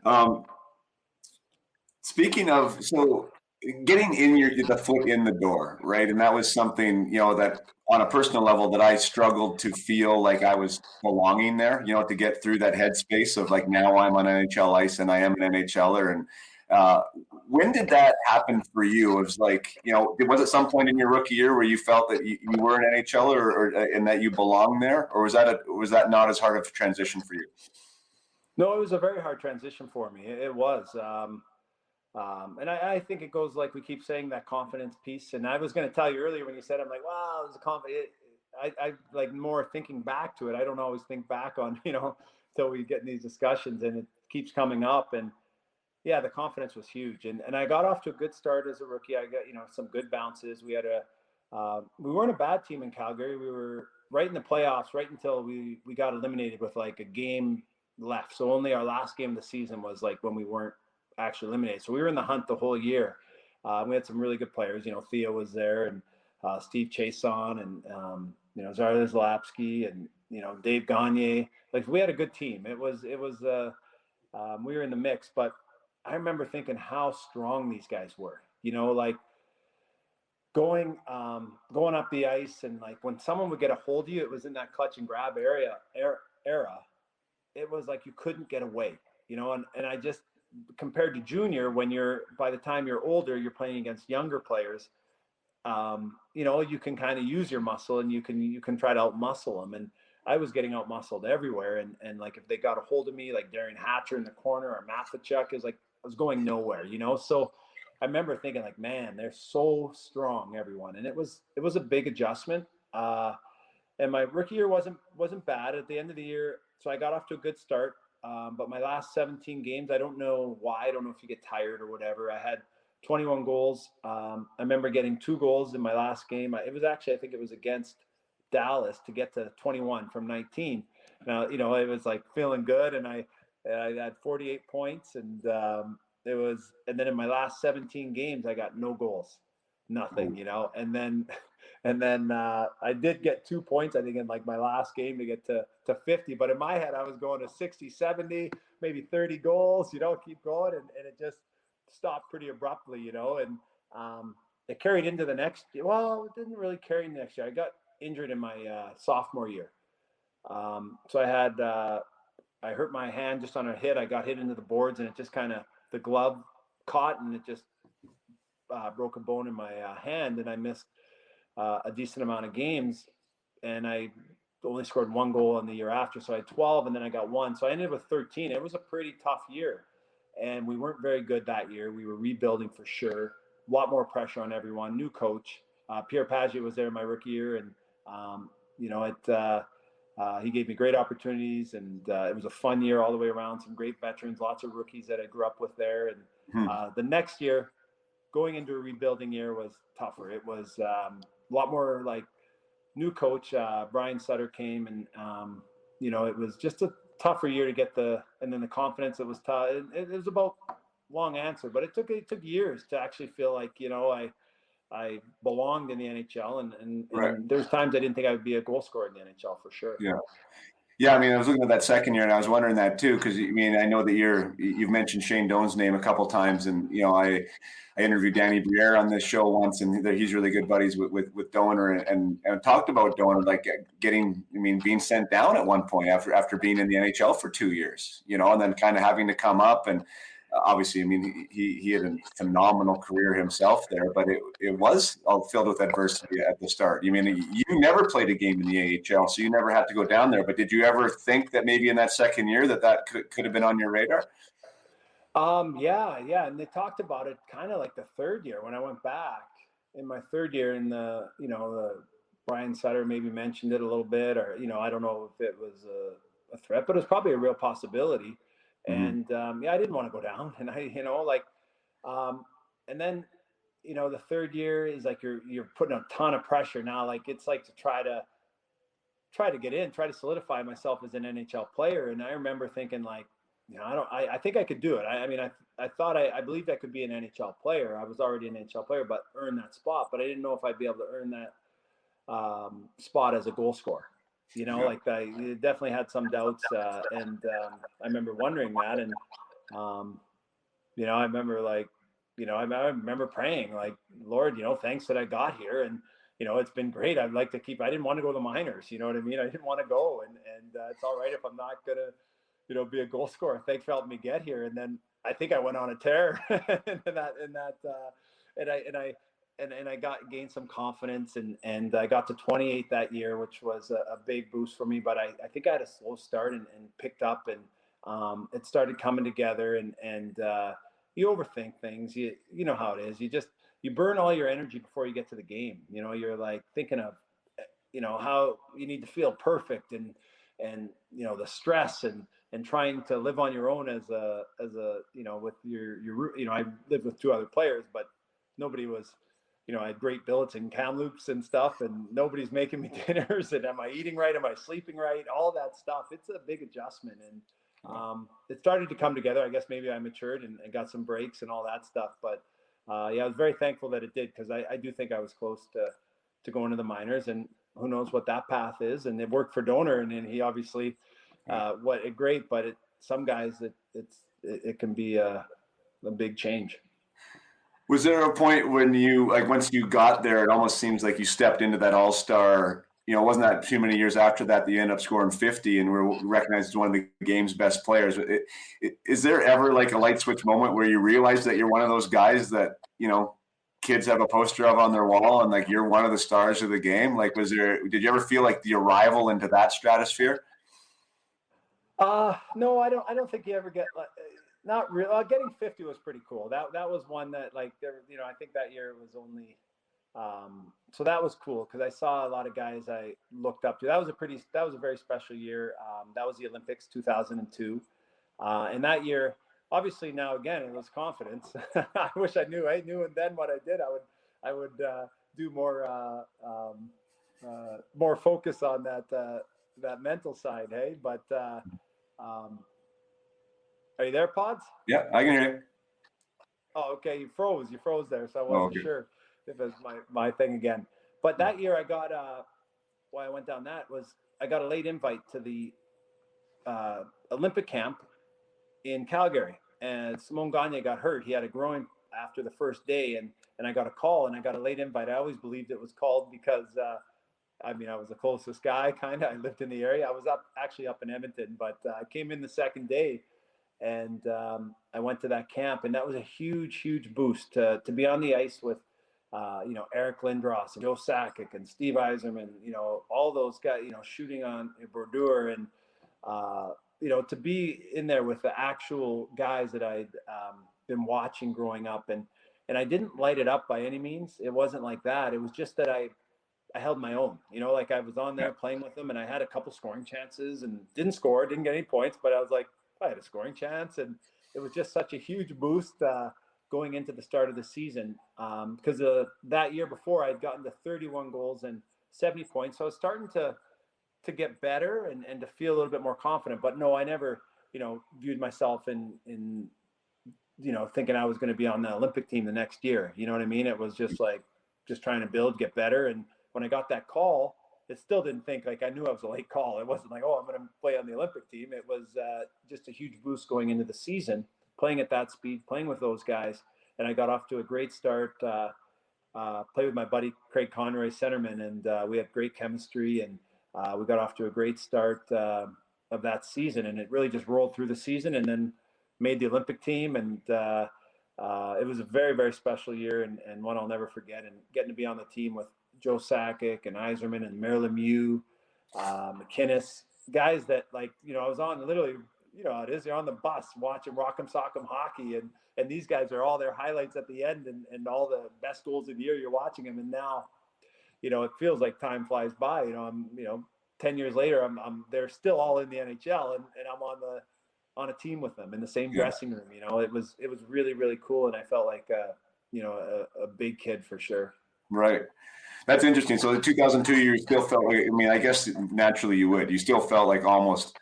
Speaker 5: And
Speaker 4: speaking of, so getting the foot in the door, right? And that was something, that on a personal level that I struggled to feel like I was belonging there, to get through that headspace of like, now I'm on NHL ice and I am an NHLer. And when did that happen for you? It was like, was it some point in your rookie year where you felt that you were an NHLer or and that you belonged there? Or was that not as hard of a transition for you?
Speaker 5: No, it was a very hard transition for me. It was. And I think it goes like we keep saying, that confidence piece. And I was going to tell you earlier when you said, I'm like, wow, it was a confidence. I like more thinking back to it. I don't always think back on, until we get in these discussions, and it keeps coming up. And yeah, the confidence was huge. And I got off to a good start as a rookie. I got, some good bounces. We weren't a bad team in Calgary. We were right in the playoffs, right until we got eliminated with like a game left. So only our last game of the season was like when we weren't actually eliminated. So we were in the hunt the whole year. We had some really good players. Theo was there, and Steve Chason, and Zardes Lapsky, and Dave Gagne. Like we had a good team. It was we were in the mix. But I remember thinking how strong these guys were. Like going up the ice, and like when someone would get a hold of you, it was in that clutch and grab era. It was like you couldn't get away. And I just, compared to junior, when by the time you're older, you're playing against younger players, you can kind of use your muscle, and you can try to out muscle them. And I was getting out muscled everywhere. And like, if they got a hold of me, like Darian Hatcher in the corner or Matvichuk, is like, I was going nowhere, So I remember thinking like, man, they're so strong, everyone. And it was a big adjustment. And my rookie year wasn't bad at the end of the year. So I got off to a good start. But my last 17 games, I don't know why. I don't know if you get tired or whatever. I had 21 goals. I remember getting 2 goals in my last game. It was actually, I think it was against Dallas, to get to 21 from 19. Now, it was like feeling good. And I had 48 points, and and then in my last 17 games, I got no goals. nothing, you know. And then I did get 2 points, I think, in like my last game to get to 50. But in my head, I was going to 60, 70, maybe 30 goals, you know, keep going. And it just stopped pretty abruptly, you know. And it carried into the next year. Well, it didn't really carry into the next year. I got injured in my sophomore year. So I hurt my hand just on a hit. I got hit into the boards, and it just kind of, the glove caught, and it just broke a bone in my hand, and I missed a decent amount of games, and I only scored 1 goal in the year after. So I had 12, and then I got 1. So I ended with 13. It was a pretty tough year, and we weren't very good that year. We were rebuilding for sure. A lot more pressure on everyone. New coach. Pierre Pagé was there my rookie year, and you know, he gave me great opportunities, and it was a fun year all the way around. Some great veterans, lots of rookies that I grew up with there. And the next year, going into a rebuilding year, was tougher. It was a lot more like new coach. Brian Sutter came, and you know, it was just a tougher year to get and then the confidence. It was tough. It was about long answer, but it took years to actually feel like, you know, I belonged in the NHL, and there's times I didn't think I would be a goal scorer in the NHL for sure.
Speaker 4: Yeah. Yeah, I mean, I was looking at that second year, and I was wondering that too, because I mean, I know that you've mentioned Shane Doan's name a couple times, and you know, I interviewed Danny Briere on this show once, and he's really good buddies with Doaner, and talked about Doaner like being sent down at one point after being in the NHL for 2 years, you know, and then kind of having to come up. And obviously, I mean, he had a phenomenal career himself there, but it was all filled with adversity at the start. You mean, you never played a game in the AHL, so you never had to go down there. But did you ever think that maybe in that second year that could have been on your radar?
Speaker 5: Yeah, and they talked about it kind of like the third year when I went back. In my third year, in the Brian Sutter maybe mentioned it a little bit, or, you know, I don't know if it was a threat, but it was probably a real possibility. And I didn't want to go down, and and then, you know, the third year is like you're putting a ton of pressure now. Like, it's like to try to get in, try to solidify myself as an NHL player. And I remember thinking, like, you know, I think I could do it. I believed I could be an NHL player. I was already an NHL player, but earn that spot. But I didn't know if I'd be able to earn that spot as a goal scorer. You know, like I definitely had some doubts, and I remember wondering that, and you know, I remember like, you know, I remember praying like, Lord, you know, thanks that I got here, and you know, it's been great. I'd like to keep. I didn't want to go to the minors. You know what I mean? I didn't want to go, and it's all right if I'm not gonna, you know, be a goal scorer. Thanks for helping me get here. And then I think I went on a tear, and I gained some confidence, and I got to 28 that year, which was a big boost for me. But I think I had a slow start and picked up, and it started coming together, and you overthink things. You know how it is. You burn all your energy before you get to the game. You know, you're like thinking of, you know, how you need to feel perfect, and you know, the stress, and trying to live on your own as a you know, with your you know, I lived with 2 other players, but nobody was, you know, I had great billets and Kamloops and stuff, and nobody's making me dinners, and am I eating right, am I sleeping right, all that stuff. It's a big adjustment, and it started to come together. I guess maybe I matured and got some breaks and all that stuff, but yeah, I was very thankful that it did, because I do think I was close to going to the minors, and who knows what that path is. And it worked for Doaner, and he obviously great, but some guys it can be a big change.
Speaker 4: Was there a point when you, like, once you got there, it almost seems like you stepped into that all-star, you know, wasn't that too many years after that you end up scoring 50 and were recognized as one of the game's best players? Is there ever like a light switch moment where you realize that you're one of those guys that, you know, kids have a poster of on their wall, and like you're one of the stars of the game? Like, did you ever feel like the arrival into that stratosphere?
Speaker 5: No, I don't think you ever get like, not real. Getting 50 was pretty cool. That was one that, like, there, you know, I think that year was only so that was cool, because I saw a lot of guys I looked up to. That was a very special year. That was the Olympics 2002, and that year, obviously, now again, it was confidence. I wish I knew, and then what I did, I would do more focus on that mental side. Hey, but are you there, Pods?
Speaker 4: Yeah, I can hear you.
Speaker 5: Oh, okay. You froze there, so I wasn't sure. if it's my thing again. But that year I got why I went down that was I got a late invite to the Olympic camp in Calgary, and Simon Gagne got hurt. He had a groin after the first day, and I got a call and I got a late invite. I always believed it was called because I mean, I was the closest guy, kind of. I lived in the area. I was actually up in Edmonton, but I came in the second day, and I went to that camp, and that was a huge boost to be on the ice with, you know, Eric Lindros and Joe Sakic and Steve Yzerman, you know, all those guys, you know, shooting on Brodeur, and you know, to be in there with the actual guys that I'd been watching growing up, and I didn't light it up by any means. It wasn't like that. It was just that I held my own, you know, like I was on there playing with them, and I had a couple scoring chances and didn't get any points, but I was like, I had a scoring chance, and it was just such a huge boost going into the start of the season, because that year before I'd gotten to 31 goals and 70 points, so I was starting to get better and to feel a little bit more confident. But no, I never, you know, viewed myself in you know, thinking I was going to be on the Olympic team the next year. You know what I mean? It was just like just trying to build, get better. And when I got that call, it still didn't think like I knew I was a late call. It wasn't like, oh, I'm going to play on the Olympic team. It was just a huge boost going into the season, playing at that speed, playing with those guys. And I got off to a great start, played with my buddy Craig Conroy, centerman, and we had great chemistry, and we got off to a great start of that season. And it really just rolled through the season, and then made the Olympic team. And it was a very special year, and one I'll never forget. And getting to be on the team with Joe Sakic and Yzerman and Marilyn Mew, McInnes, guys that, like, you know, I was on literally, you know how it is, you're on the bus watching Rock'em Sock'em hockey, and these guys are all their highlights at the end, and all the best goals of the year, you're watching them. And now, you know, it feels like time flies by. You know, I'm, you know, 10 years later, they're still all in the NHL, and I'm on a team with them in the same dressing room. You know, it was really cool, and I felt like you know, a big kid for sure.
Speaker 4: Right. That's interesting. So the 2002 year still felt like, I mean, I guess naturally you still felt like almost,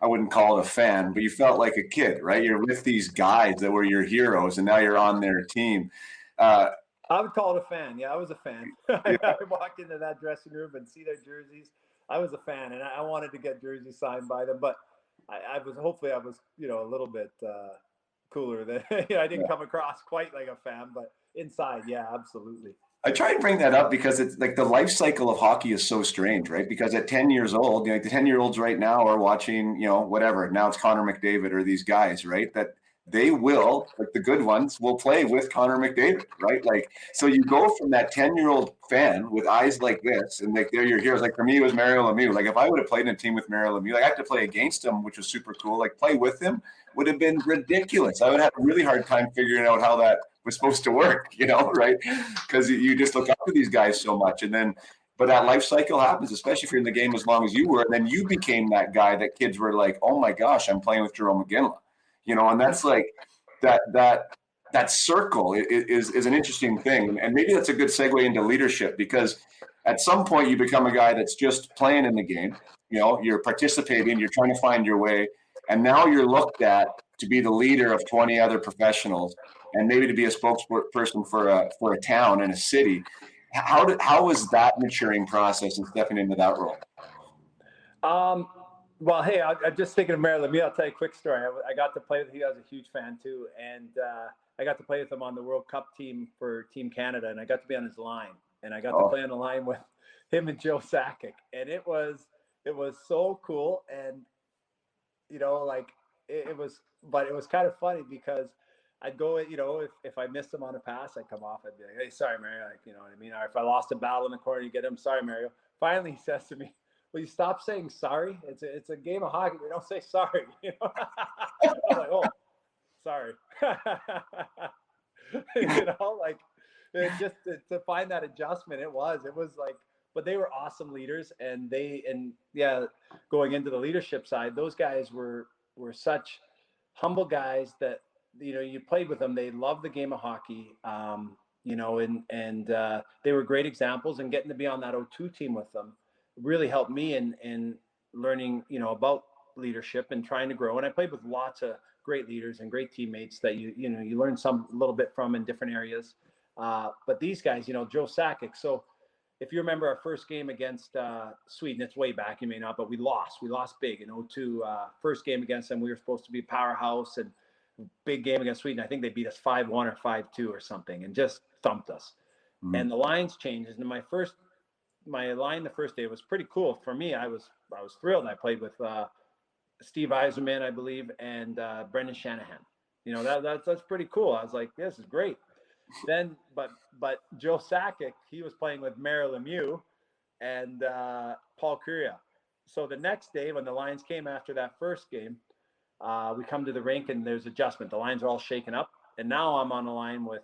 Speaker 4: I wouldn't call it a fan, but you felt like a kid, right? You're with these guys that were your heroes, and now you're on their team.
Speaker 5: I would call it a fan. Yeah, I was a fan. I walked into that dressing room and see their jerseys. I was a fan, and I wanted to get jerseys signed by them, but hopefully I was, you know, a little bit cooler than, you know, I didn't come across quite like a fan, but inside, yeah, absolutely.
Speaker 4: I try and bring that up because it's like the life cycle of hockey is so strange, right? Because at 10 years old, you know, like the 10-year-olds right now are watching, you know, whatever. Now it's Connor McDavid or these guys, right? That they will, like the good ones, will play with Connor McDavid, right? Like, so you go from that 10-year-old fan with eyes like this, and like they're your heroes. Like for me, it was Mario Lemieux. Like if I would have played in a team with Mario Lemieux, like I had to play against him, which was super cool. Like play with him would have been ridiculous. I would have a really hard time figuring out how that was supposed to work, you know, right? Because you just look up to these guys so much. And then, but that life cycle happens, especially if you're in the game as long as you were. And then you became that guy that kids were like, oh my gosh, I'm playing with Jarome Iginla, you know, and that's like that circle is an interesting thing. And maybe that's a good segue into leadership, because at some point you become a guy that's just playing in the game, you know, you're participating, you're trying to find your way. And now you're looked at to be the leader of 20 other professionals, and maybe to be a spokesperson for a town and a city. How was that maturing process and stepping into that role?
Speaker 5: Well, hey, I'm just thinking of Mario Lemieux. I'll tell you a quick story. I got to play with him. I was a huge fan too, and I got to play with him on the World Cup team for Team Canada, and I got to be on his line, and I got to play on the line with him and Joe Sakic, and it was so cool. And you know, like it was kind of funny because I'd go, you know, if I missed him on a pass, I'd come off. I'd be like, hey, sorry, Mario. Like, you know what I mean? Or if I lost a battle in the corner, you get him. Sorry, Mario. Finally, he says to me, will you stop saying sorry? It's a game of hockey. We don't say sorry. You know? I'm like, oh, sorry. You know, like it just to find that adjustment, it was like, but they were awesome leaders, and going into the leadership side, those guys were such humble guys that, you know, you played with them. They loved the game of hockey, you know, and they were great examples, and getting to be on that O2 team with them really helped me in learning, you know, about leadership and trying to grow. And I played with lots of great leaders and great teammates that you learn a little bit from in different areas. But these guys, Joe Sakic. So if you remember our first game against Sweden, it's way back, you may not, but we lost. We lost big in 2002. First game against them, we were supposed to be a powerhouse, and big game against Sweden. I think they beat us 5-1 or 5-2 or something and just thumped us. Mm-hmm. And the lines changed. And my line the first day was pretty cool. For me, I was thrilled. I played with Steve Yzerman, I believe, and Brendan Shanahan. That's pretty cool. I was like, this is great. Then, but Joe Sakic, he was playing with Mario Lemieux and Paul Kariya. So the next day, when the lines came after that first game, we come to the rink and there's adjustment. The lines are all shaken up, and now I'm on the line with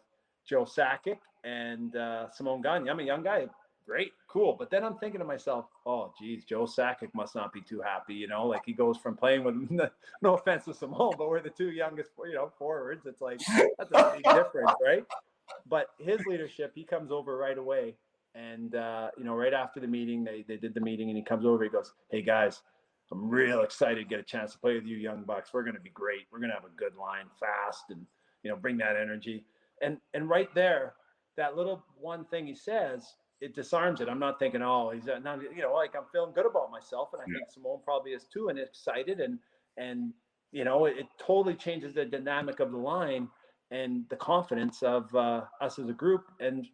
Speaker 5: Joe Sakic and Simone Gagne. I'm a young guy, great, cool. But then I'm thinking to myself, oh, geez, Joe Sakic must not be too happy. Like he goes from playing with, no offense to Simone, but we're the two youngest, forwards. It's like that's a big difference, right? But his leadership, he comes over right away. And, right after the meeting, they did the meeting, and he comes over, he goes, hey, guys, I'm real excited to get a chance to play with you young bucks. We're going to be great. We're going to have a good line fast and, bring that energy. And right there, that little one thing he says, it disarms it. I'm not thinking, oh, he's not, I'm feeling good about myself. And I think Simone probably is too, and excited. And it totally changes the dynamic of the line and the confidence of us as a group. And,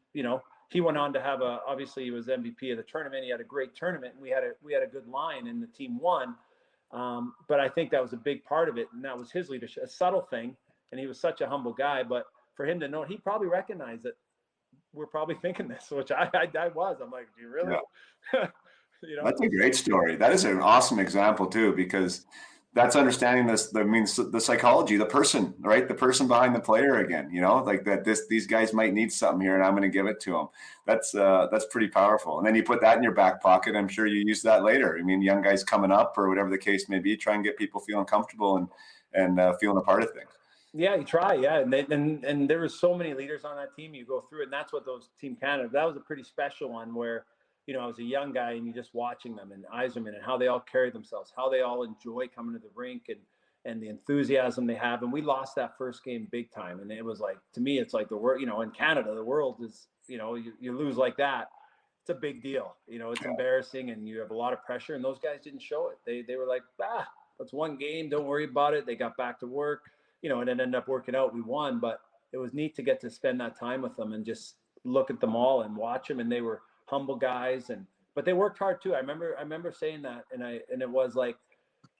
Speaker 5: he went on to have obviously he was MVP of the tournament. He had a great tournament, and we had a good line, and the team won. But I think that was a big part of it. And that was his leadership, a subtle thing. And he was such a humble guy, but for him to know, he probably recognized that we're probably thinking this, which I was. I'm like, do you really?
Speaker 4: Yeah. That's a great story. That is an awesome example too, because that's understanding this. That means the psychology, the person, right? The person behind the player again. Like that. These guys might need something here, and I'm going to give it to them. That's pretty powerful. And then you put that in your back pocket. I'm sure you use that later. I mean, young guys coming up or whatever the case may be, try and get people feeling comfortable and feeling a part of things.
Speaker 5: Yeah, you try. Yeah, and there were so many leaders on that team. You go through it, and that's what those Team Canada. That was a pretty special one where. I was a young guy, and you just watching them and Yzerman and how they all carry themselves, how they all enjoy coming to the rink and the enthusiasm they have. And we lost that first game big time. And it was like, to me, it's like the world, in Canada, the world is, you lose like that. It's a big deal. It's embarrassing, and you have a lot of pressure, and those guys didn't show it. They were like, that's one game. Don't worry about it. They got back to work, and it ended up working out. We won, but it was neat to get to spend that time with them and just look at them all and watch them. And they were humble guys, but they worked hard too. I remember saying that, and it was like,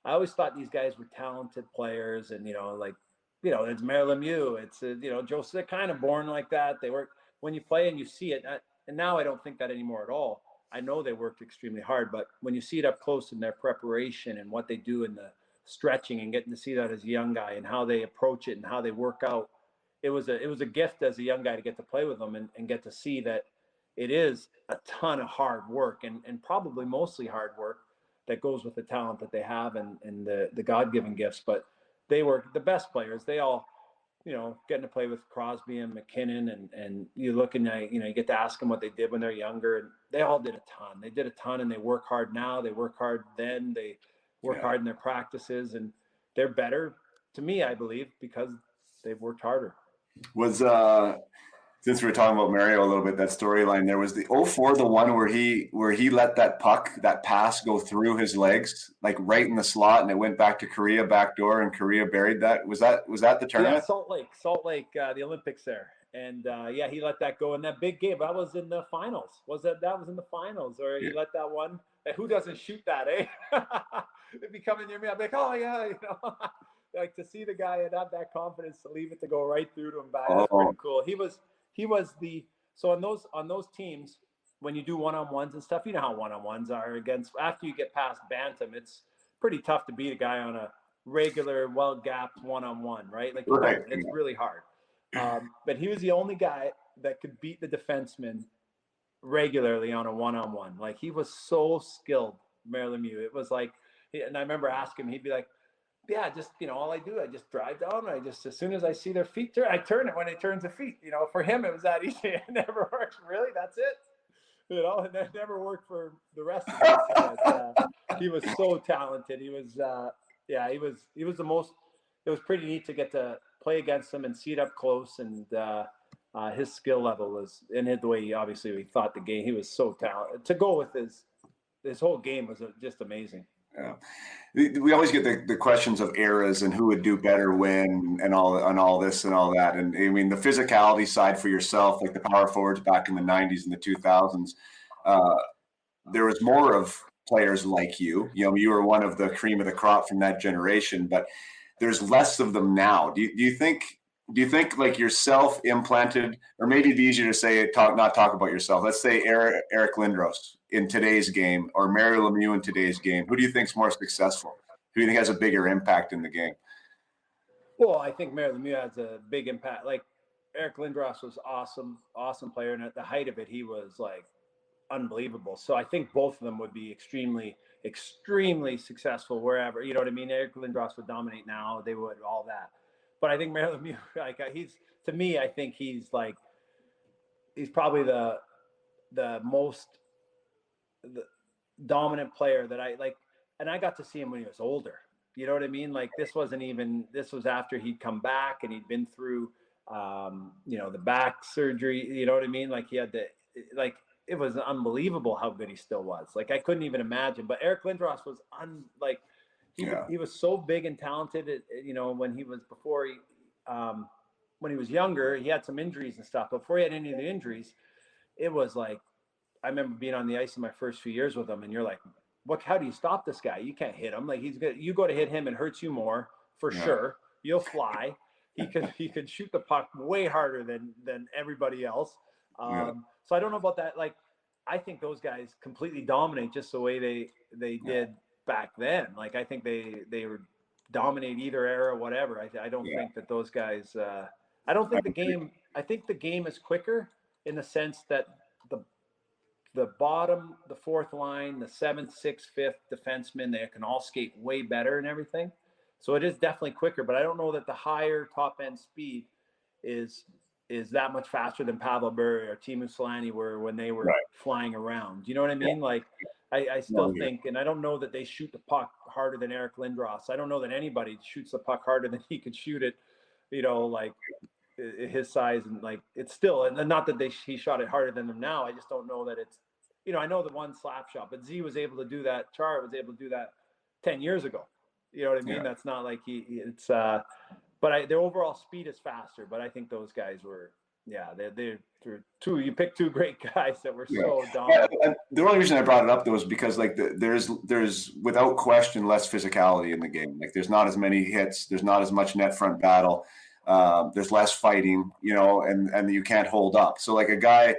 Speaker 5: I always thought these guys were talented players, and it's Mario Lemieux, it's Joe, they're kind of born like that. They work when you play and you see it, and now I don't think that anymore at all. I know they worked extremely hard, but when you see it up close in their preparation and what they do in the stretching and getting to see that as a young guy and how they approach it and how they work out, it was a gift as a young guy to get to play with them and get to see that it is a ton of hard work and probably mostly hard work that goes with the talent that they have and the God-given gifts. But they were the best players. They all, getting to play with Crosby and McKinnon and you looking at, you get to ask them what they did when they're younger. And they all did a ton. They did a ton, and they work hard now. They work hard then. They work hard in their practices, and they're better to me, I believe, because they've worked harder.
Speaker 4: Since we were talking about Mario a little bit, that storyline, there was the 0-4, the one where he let that pass go through his legs, like right in the slot, and it went back to Kariya backdoor, and Kariya buried that. Was that the tournament?
Speaker 5: Yeah, Salt Lake, the Olympics there. And he let that go in that big game. That was in the finals. That was in the finals, or he let that one? Who doesn't shoot that, eh? If he coming near me, I'm like, oh yeah, like to see the guy and have that confidence to leave it to go right through to him back. That's pretty cool. He was so on those teams, when you do one-on-ones and stuff, you know how one-on-ones are against, after you get past bantam, it's pretty tough to beat a guy on a regular, well-gapped one-on-one, right? Like, it's really hard. But he was the only guy that could beat the defenseman regularly on a one-on-one. Like, he was so skilled, Mario Lemieux. It was like, and I remember asking him, he'd be like, yeah, just, all I do, I just drive down. As soon as I see their feet turn, I turn it when it turns the feet. For him, it was that easy. It never works. Really? That's it? And that never worked for the rest of us. But, he was so talented. He was, he was the most, it was pretty neat to get to play against him and see it up close. And his skill level was, and the way he thought the game, he was so talented. To go with his whole game was just amazing.
Speaker 4: Yeah. We always get the questions of eras and who would do better when and all this and all that. And I mean, the physicality side for yourself, like the power forwards back in the 90s and the 2000s, there was more of players like you. You know, you were one of the cream of the crop from that generation, but there's less of them now. Do you think like yourself implanted, or maybe it'd be easier to say not talk about yourself. Let's say Eric Lindros in today's game, or Mario Lemieux in today's game. Who do you think's more successful? Who do you think has a bigger impact in the game?
Speaker 5: Well, I think Mario Lemieux has a big impact. Like Eric Lindros was awesome player, and at the height of it, he was like unbelievable. So I think both of them would be extremely successful wherever, you know what I mean? Eric Lindros would dominate now. They would, all that. But I think Mario Lemieux, like to me, I think he's probably the most dominant player that I like. And I got to see him when he was older. You know what I mean? Like this was after he'd come back and he'd been through, the back surgery. You know what I mean? Like he had it was unbelievable how good he still was. Like I couldn't even imagine. But Eric Lindros was he was so big and talented. When he was younger, he had some injuries and stuff. Before he had any of the injuries, it was like I remember being on the ice in my first few years with him, and you're like, how do you stop this guy? You can't hit him. Like he's good. You go to hit him, it hurts you more for sure. You'll fly. He could shoot the puck way harder than everybody else. So I don't know about that. Like, I think those guys completely dominate just the way they did back then. Like, I think they were dominate either era, whatever. I don't think that those guys. I don't think the game. I think the game is quicker in the sense that the bottom, the fourth line, the seventh, sixth, fifth defensemen, they can all skate way better and everything. So it is definitely quicker, but I don't know that the higher top end speed is that much faster than Pavel Bure or Teemu Selanne were when they were flying around. You know what I mean? Like I still think, and I don't know that they shoot the puck harder than Eric Lindros. I don't know that anybody shoots the puck harder than he could shoot it, like his size, and like it's still, and not that he shot it harder than them now. I just don't know that it's, I know the one slap shot, but Z was able to do that. Char was able to do that 10 years ago. You know what I mean? That's not like but their overall speed is faster. But I think those guys were, they're two. You picked two great guys that were so dominant.
Speaker 4: The only reason I brought it up though is because like there's without question less physicality in the game. Like there's not as many hits. There's not as much net front battle. There's less fighting. And you can't hold up. So like a guy.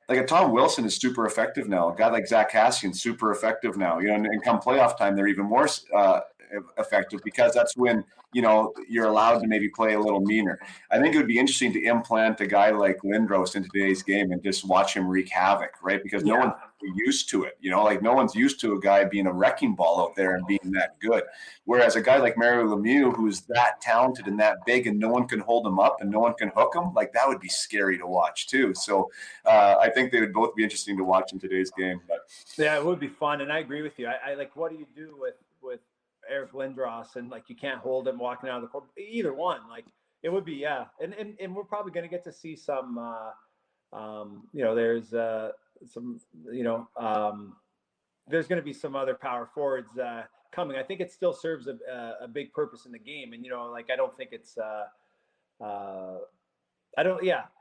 Speaker 4: Like a Tom Wilson is super effective now. A guy like Zach Kassian super effective now. And come playoff time, they're even more effective because that's when you're allowed to maybe play a little meaner. I think it would be interesting to implant a guy like Lindros in today's game and just watch him wreak havoc, right? Because no one's used to it. Like no one's used to a guy being a wrecking ball out there and being that good. Whereas a guy like Mario Lemieux, who's that talented and that big, and no one can hold him up and no one can hook him, like that would be scary to watch too. So I think they would both be interesting to watch in today's game. But
Speaker 5: yeah, it would be fun, and I agree with you. I like, what do you do with Eric Lindros, and like you can't hold him walking out of the court? Either one, like it would be, and we're probably going to get to see some there's some there's going to be some other power forwards coming. I think it still serves a big purpose in the game, and I don't think it's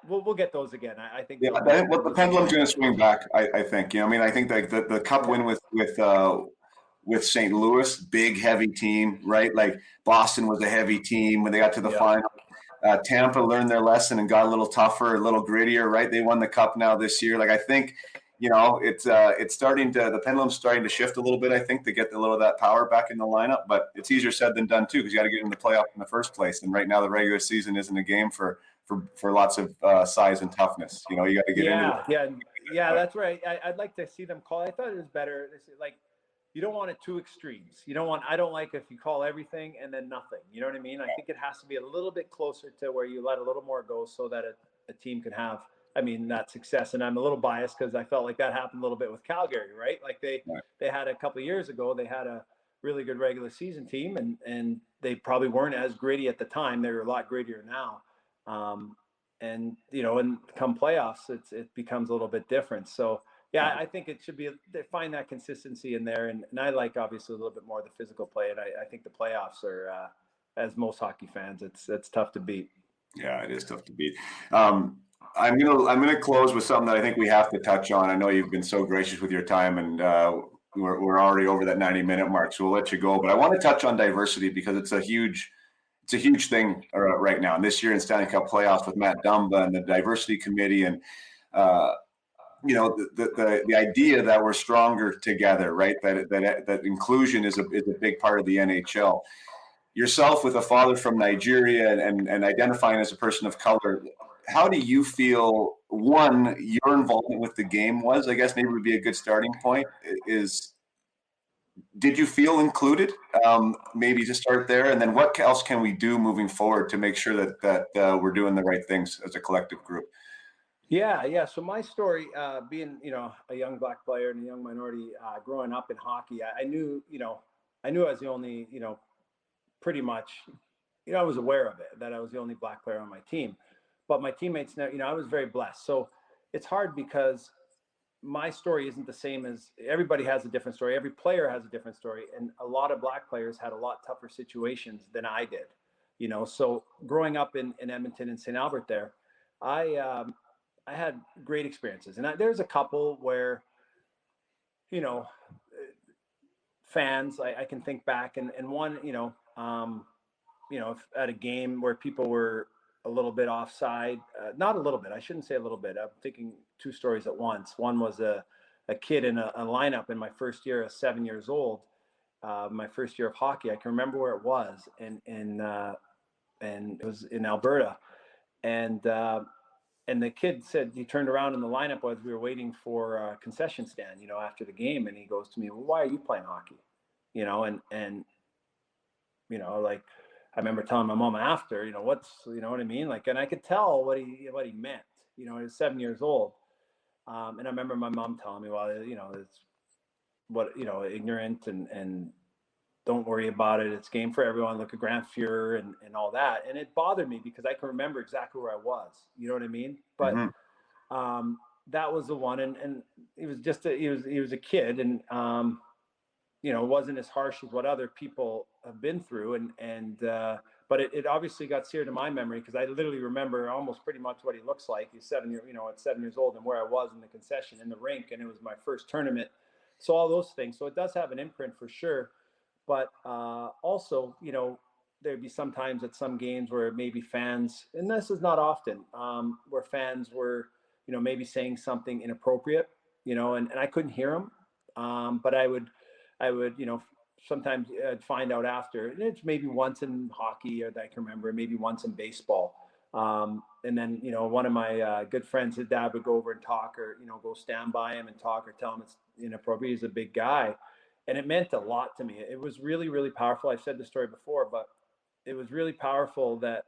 Speaker 5: we'll get those again. I think
Speaker 4: the pendulum's going to swing back. I think I think like the cup win with St. Louis, big heavy team, right? Like Boston was a heavy team when they got to the final. Tampa learned their lesson and got a little tougher, a little grittier, right? They won the cup now this year. Like I think, it's starting to, the pendulum's starting to shift a little bit, I think, to get a little of that power back in the lineup. But it's easier said than done too, because you got to get in the playoff in the first place. And right now the regular season isn't a game for lots of size and toughness. You got to get into it.
Speaker 5: Yeah, that's right. I'd like to see them call. I thought it was better. Like, you don't want it too extremes. I don't like if you call everything and then nothing. You know what I mean? I think it has to be a little bit closer to where you let a little more go so that a team can have, that success. And I'm a little biased because I felt like that happened a little bit with Calgary, right? Like they had a couple of years ago, they had a really good regular season team, and they probably weren't as gritty at the time. They're a lot grittier now. and come playoffs, it becomes a little bit different. So yeah, I think it should be find that consistency in there, and I like obviously a little bit more of the physical play, and I think the playoffs are, as most hockey fans, it's tough to beat.
Speaker 4: Yeah, it is tough to beat. I'm gonna close with something that I think we have to touch on. I know you've been so gracious with your time, and we're already over that 90-minute mark, so we'll let you go. But I want to touch on diversity because it's a huge thing right now. And this year in Stanley Cup playoffs with Matt Dumba and the diversity committee, and the idea that we're stronger together, right? That inclusion is a big part of the NHL. Yourself, with a father from Nigeria and identifying as a person of color, how do you feel, one, your involvement with the game was, I guess maybe would be a good starting point, is did you feel included? Maybe to start there, and then what else can we do moving forward to make sure that we're doing the right things as a collective group?
Speaker 5: Yeah. So my story, being a young black player and a young minority, growing up in hockey, I knew I was the only pretty much I was aware of it, that I was the only black player on my team, but my teammates, I was very blessed. So it's hard because my story isn't the same as everybody has a different story. Every player has a different story. And a lot of black players had a lot tougher situations than I did, so growing up in Edmonton and St. Albert there, I had great experiences. And there's a couple where, fans, I can think back and one, at a game where people were a little bit offside, not a little bit, I shouldn't say a little bit. I'm thinking two stories at once. One was a kid in a lineup in my first year, 7 years old, my first year of hockey. I can remember where it was, and it was in Alberta, and the kid said, he turned around in the lineup as we were waiting for a concession stand, after the game, and he goes to me, "Well, why are you playing hockey?" And like, I remember telling my mom after, what's, what I mean? Like, and I could tell what he meant, he was 7 years old. And I remember my mom telling me, well, it's what, ignorant and don't worry about it. It's game for everyone. Look at Grant Fuhrer and all that. And it bothered me because I can remember exactly where I was, you know what I mean? But, that was the one. And he was just, he was a kid, and, it wasn't as harsh as what other people have been through. But it obviously got seared in my memory because I literally remember almost pretty much what he looks like. He's at 7 years old, and where I was in the concession in the rink, and it was my first tournament. So all those things. So it does have an imprint for sure. But also, there'd be sometimes at some games where maybe fans, and this is not often, where fans were, maybe saying something inappropriate, and I couldn't hear them. But I would, sometimes I'd find out after, and it's maybe once in hockey, or that I can remember, maybe once in baseball. And then, one of my good friends, his dad would go over and talk, or, go stand by him and talk, or tell him it's inappropriate. He's a big guy. And it meant a lot to me. It was really, really powerful. I've said the story before, but it was really powerful that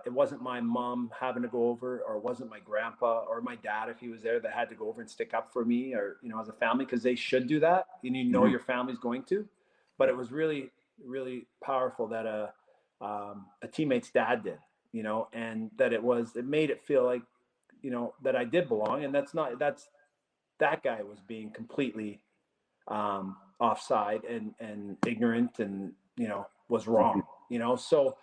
Speaker 5: it wasn't my mom having to go over, or it wasn't my grandpa or my dad, if he was there, that had to go over and stick up for me, or, as a family, because they should do that. And your family's going to. But it was really, really powerful that a teammate's dad did, and that it made it feel like, that I did belong. And that guy was being completely offside and ignorant, and, was wrong, so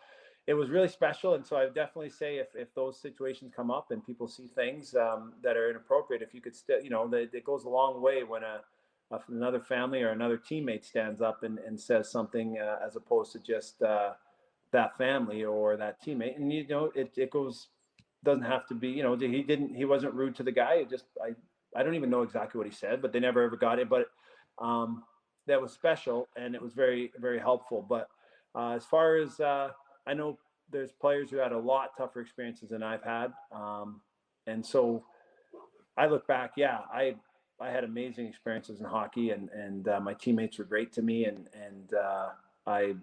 Speaker 5: it was really special. And so I would definitely say if those situations come up and people see things that are inappropriate, if you could still, it goes a long way when another family or another teammate stands up and says something, as opposed to just that family or that teammate. And, it goes, doesn't have to be, he wasn't rude to the guy. I don't even know exactly what he said, but they never ever got it. But that was special, and it was very, very helpful. But as far as I know, there's players who had a lot tougher experiences than I've had. And so I look back, I had amazing experiences in hockey, and my teammates were great to me. And I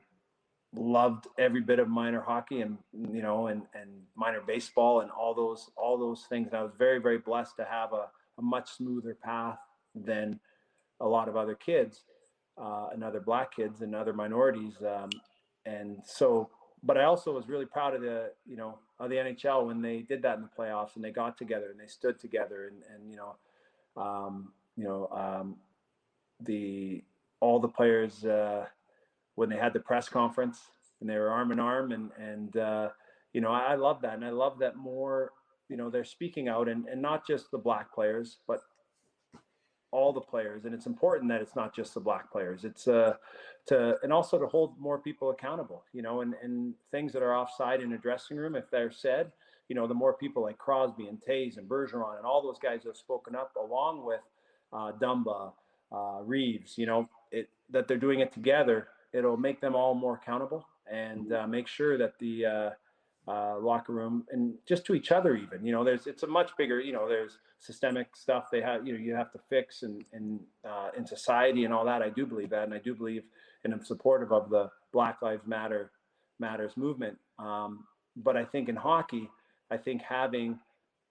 Speaker 5: loved every bit of minor hockey, and, and minor baseball, and all those things. And I was very, very blessed to have a much smoother path than a lot of other kids, and other black kids and other minorities. And so, but I also was really proud of the NHL when they did that in the playoffs and they got together and they stood together and all the players when they had the press conference and they were arm in arm and I love that, and I love that more. They're speaking out, and not just the black players, but all the players. And it's important that it's not just the black players. It's and also to hold more people accountable, and things that are offside in a dressing room, if they're said, the more people like Crosby and Taves and Bergeron and all those guys have spoken up, along with Dumba, Reeves, that they're doing it together, it'll make them all more accountable and make sure that the locker room, and just to each other even, it's a much bigger, there's systemic stuff they have, you have to fix and in society and all that. I do believe that, and I do believe, and I'm supportive of the Black Lives Matters movement. But I think in hockey, I think having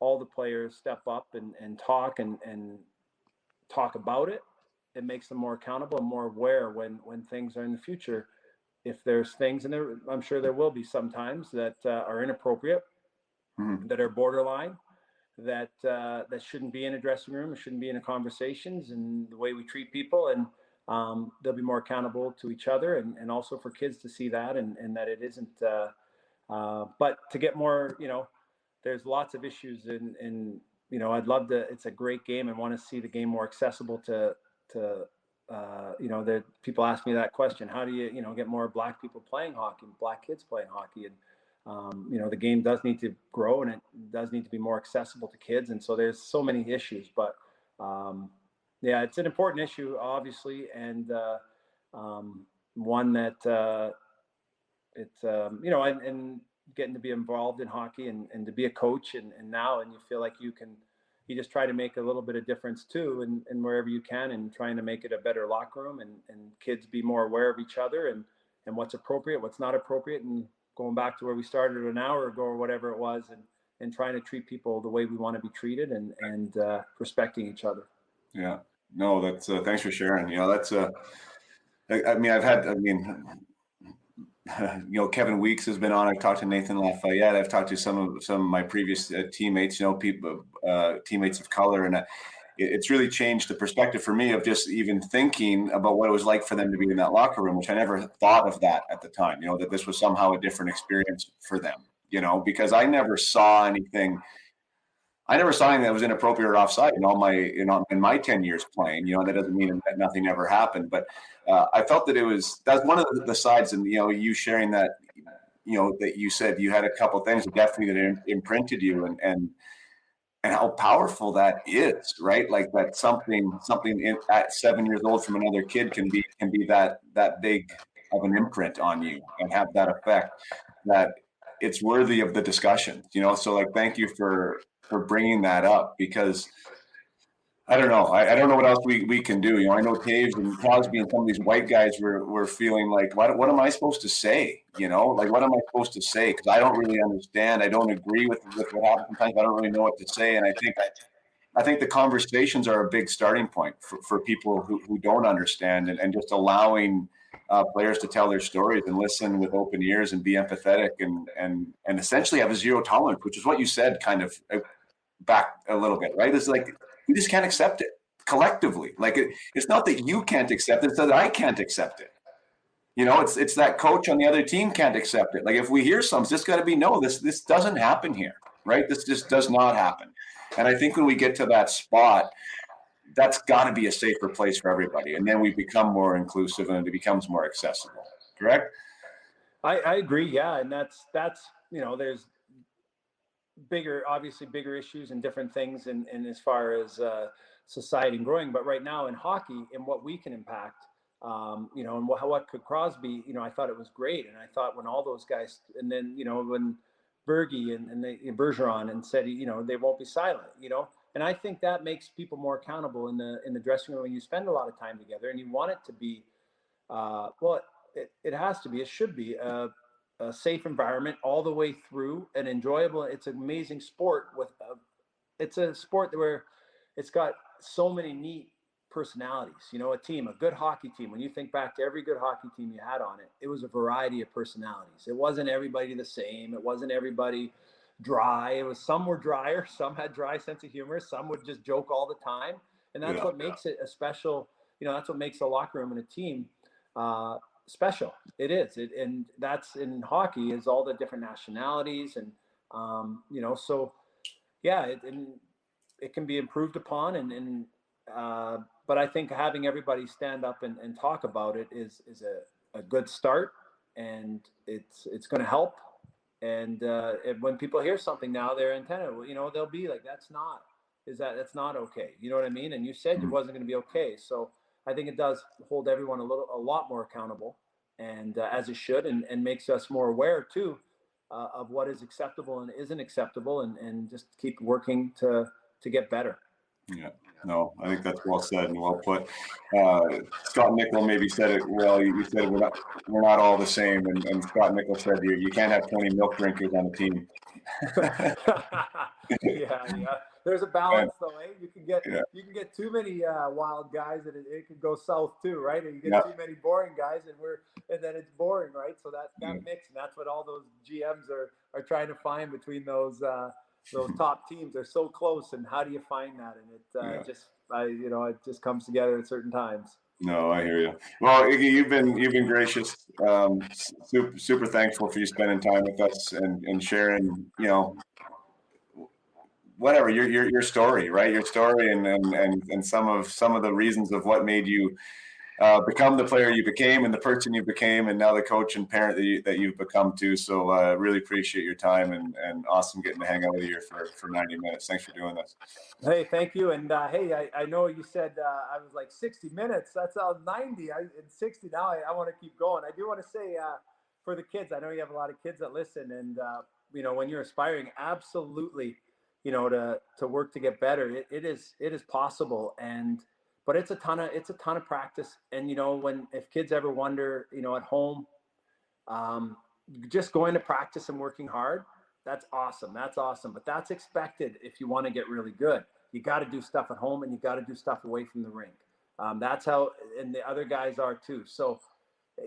Speaker 5: all the players step up and talk and talk about it, it makes them more accountable and more aware when things are in the future. If there's things, and I'm sure there will be sometimes that are inappropriate, that are borderline, that shouldn't be in a dressing room, it shouldn't be in a conversations, and the way we treat people, and they'll be more accountable to each other, and also for kids to see that, and that it isn't. But to get more, there's lots of issues, and I'd love to. It's a great game, and want to see the game more accessible to. That people ask me that question: how do you, get more black people playing hockey, black kids playing hockey? And the game does need to grow, and it does need to be more accessible to kids. And so there's so many issues, but it's an important issue, obviously, and one that it's and getting to be involved in hockey and to be a coach and now, and you feel like you just try to make a little bit of difference too, and wherever you can, and trying to make it a better locker room, and kids be more aware of each other and what's appropriate, what's not appropriate, and going back to where we started an hour ago or whatever it was, and trying to treat people the way we want to be treated, and respecting each other.
Speaker 4: Yeah, no, that's thanks for sharing. That's Kevin Weeks has been on. I've talked to Nathan Lafayette. I've talked to some of my previous teammates, people, teammates of color, and it's really changed the perspective for me of just even thinking about what it was like for them to be in that locker room, which I never thought of that at the time. That this was somehow a different experience for them. Because I never saw anything. That was inappropriate or offside in my 10 years playing. That doesn't mean that nothing ever happened, but I felt that that's one of the sides, and you sharing that, that you said you had a couple of things that definitely that imprinted you, and how powerful that is, right? Like that something at 7 years old from another kid can be that big of an imprint on you and have that effect, that it's worthy of the discussion. So like, thank you for bringing that up, because I don't know. I don't know what else we can do. I know Taves and Crosby and some of these white guys were feeling like, what am I supposed to say? Like, what am I supposed to say? Because I don't really understand. I don't agree with what happens sometimes. I don't really know what to say. And I think the conversations are a big starting point for people who don't understand, and just allowing players to tell their stories and listen with open ears and be empathetic and essentially have a zero tolerance, which is what you said kind of back a little bit, right? It's like, we just can't accept it collectively. Like it's not that you can't accept it, it's that I can't accept it. It's that coach on the other team can't accept it. Like if we hear something, it's just got to be, no, this doesn't happen here, right? This just does not happen. And I think when we get to that spot, that's got to be a safer place for everybody. And then we become more inclusive and it becomes more accessible. Correct?
Speaker 5: I agree. Yeah. And that's, there's obviously bigger issues and different things in as far as society and growing. But right now in hockey, and what we can impact, and what could Crosby, I thought it was great. And I thought when all those guys, and then, when Bergie and Bergeron and said, they won't be silent, and I think that makes people more accountable in the dressing room when you spend a lot of time together, and you want it to be, it has to be, it should be a safe environment all the way through, and enjoyable. It's an amazing sport it's a sport where it's got so many neat personalities. You know, a good hockey team, when you think back to every good hockey team you had on it, it was a variety of personalities. It wasn't everybody the same. It wasn't everybody dry. It was, some were drier, some had dry sense of humor, some would just joke all the time. And that's what makes it a special, you know, that's what makes the locker room and a team special. It is. And that's in hockey, is all the different nationalities. And, you know, so yeah, it can be improved upon. But I think having everybody stand up and talk about it is a good start, and it's going to help. And when people hear something now, their antenna, you know, they'll be like, that's not okay. You know what I mean? And you said it wasn't going to be okay. So I think it does hold everyone a lot more accountable, and as it should, and makes us more aware too of what is acceptable and isn't acceptable, and just keep working to get better.
Speaker 4: Yeah, no, I think that's well said and well put. Scott Nickel maybe said it well. You said we're not all the same, and Scott Nickel said you can't have 20 milk drinkers on a team.
Speaker 5: yeah. There's a balance, though, eh? You can get too many wild guys, and it could go south too, right? And you get too many boring guys, and then it's boring, right? So that mix, and that's what all those GMs are trying to find between those top teams. They're so close, and how do you find that? And it just comes together at certain times.
Speaker 4: No, I hear you. Well, Iggy, you've been gracious. Super thankful for you spending time with us and sharing, you know, whatever your story, right? Your story and some of the reasons of what made you become the player you became and the person you became, and now the coach and parent that you've become too. So really appreciate your time, and awesome getting to hang out with you for 90 minutes. Thanks for doing this.
Speaker 5: Hey, thank you. And hey, I know you said I was like 60 minutes. That's 90. In 60 now. I want to keep going. I do want to say for the kids, I know you have a lot of kids that listen, and you know, when you're aspiring, absolutely, you know, to work to get better, it is possible. But it's a ton of practice. And, you know, if kids ever wonder, you know, at home, just going to practice and working hard, that's awesome. But that's expected if you want to get really good. You got to do stuff at home, and you got to do stuff away from the rink. That's how, and the other guys are too. So,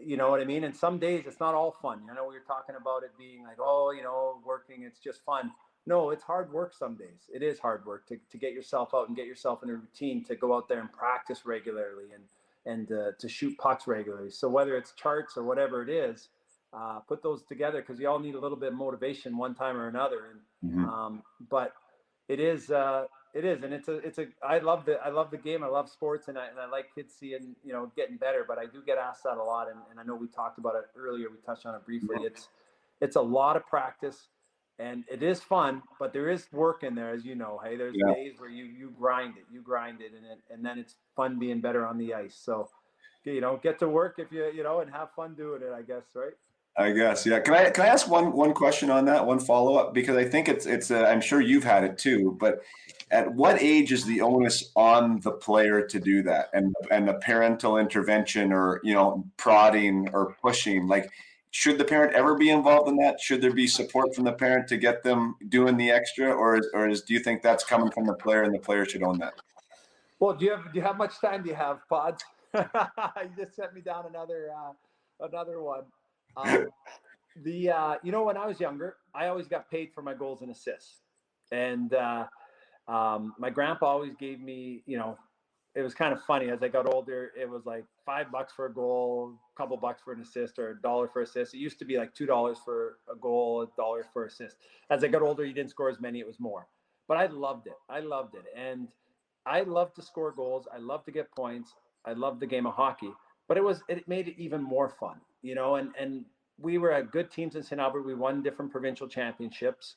Speaker 5: you know what I mean? And some days it's not all fun. I know we were talking about it being like, oh, you know, working, it's just fun. No, it's hard work some days. It is hard work to get yourself out and get yourself in a routine, to go out there and practice regularly and to shoot pucks regularly. So whether it's charts or whatever it is, put those together, because you all need a little bit of motivation one time or another. And but it is, and I love the game. I love sports, and I like kids seeing, you know, getting better. But I do get asked that a lot, and I know we talked about it earlier. We touched on it briefly. It's a lot of practice. And it is fun, but there is work in there, as you know. Hey, there's days where you grind it, and then it's fun being better on the ice. So, you know, get to work if you know, and have fun doing it, I guess, right?
Speaker 4: I guess, yeah. Can I ask one question on that, one follow up, because I think it's I'm sure you've had it too. But at what age is the onus on the player to do that, and the parental intervention, or, you know, prodding or pushing, like? Should the parent ever be involved in that? Should there be support from the parent to get them doing the extra, or do you think that's coming from the player, and the player should own that?
Speaker 5: Well, do you have much time? Do you have, Pods? You just sent me down another one. You know, when I was younger, I always got paid for my goals and assists, and my grandpa always gave me, you know, it was kind of funny. As I got older, it was like $5 for a goal, a couple bucks for an assist, or $1 for assist. It used to be like $2 for a goal, $1 for assist. As I got older, you didn't score as many, it was more. But I loved it. And I love to score goals. I love to get points. I love the game of hockey. But it made it even more fun, you know, and we were at good teams in St. Albert. We won different provincial championships,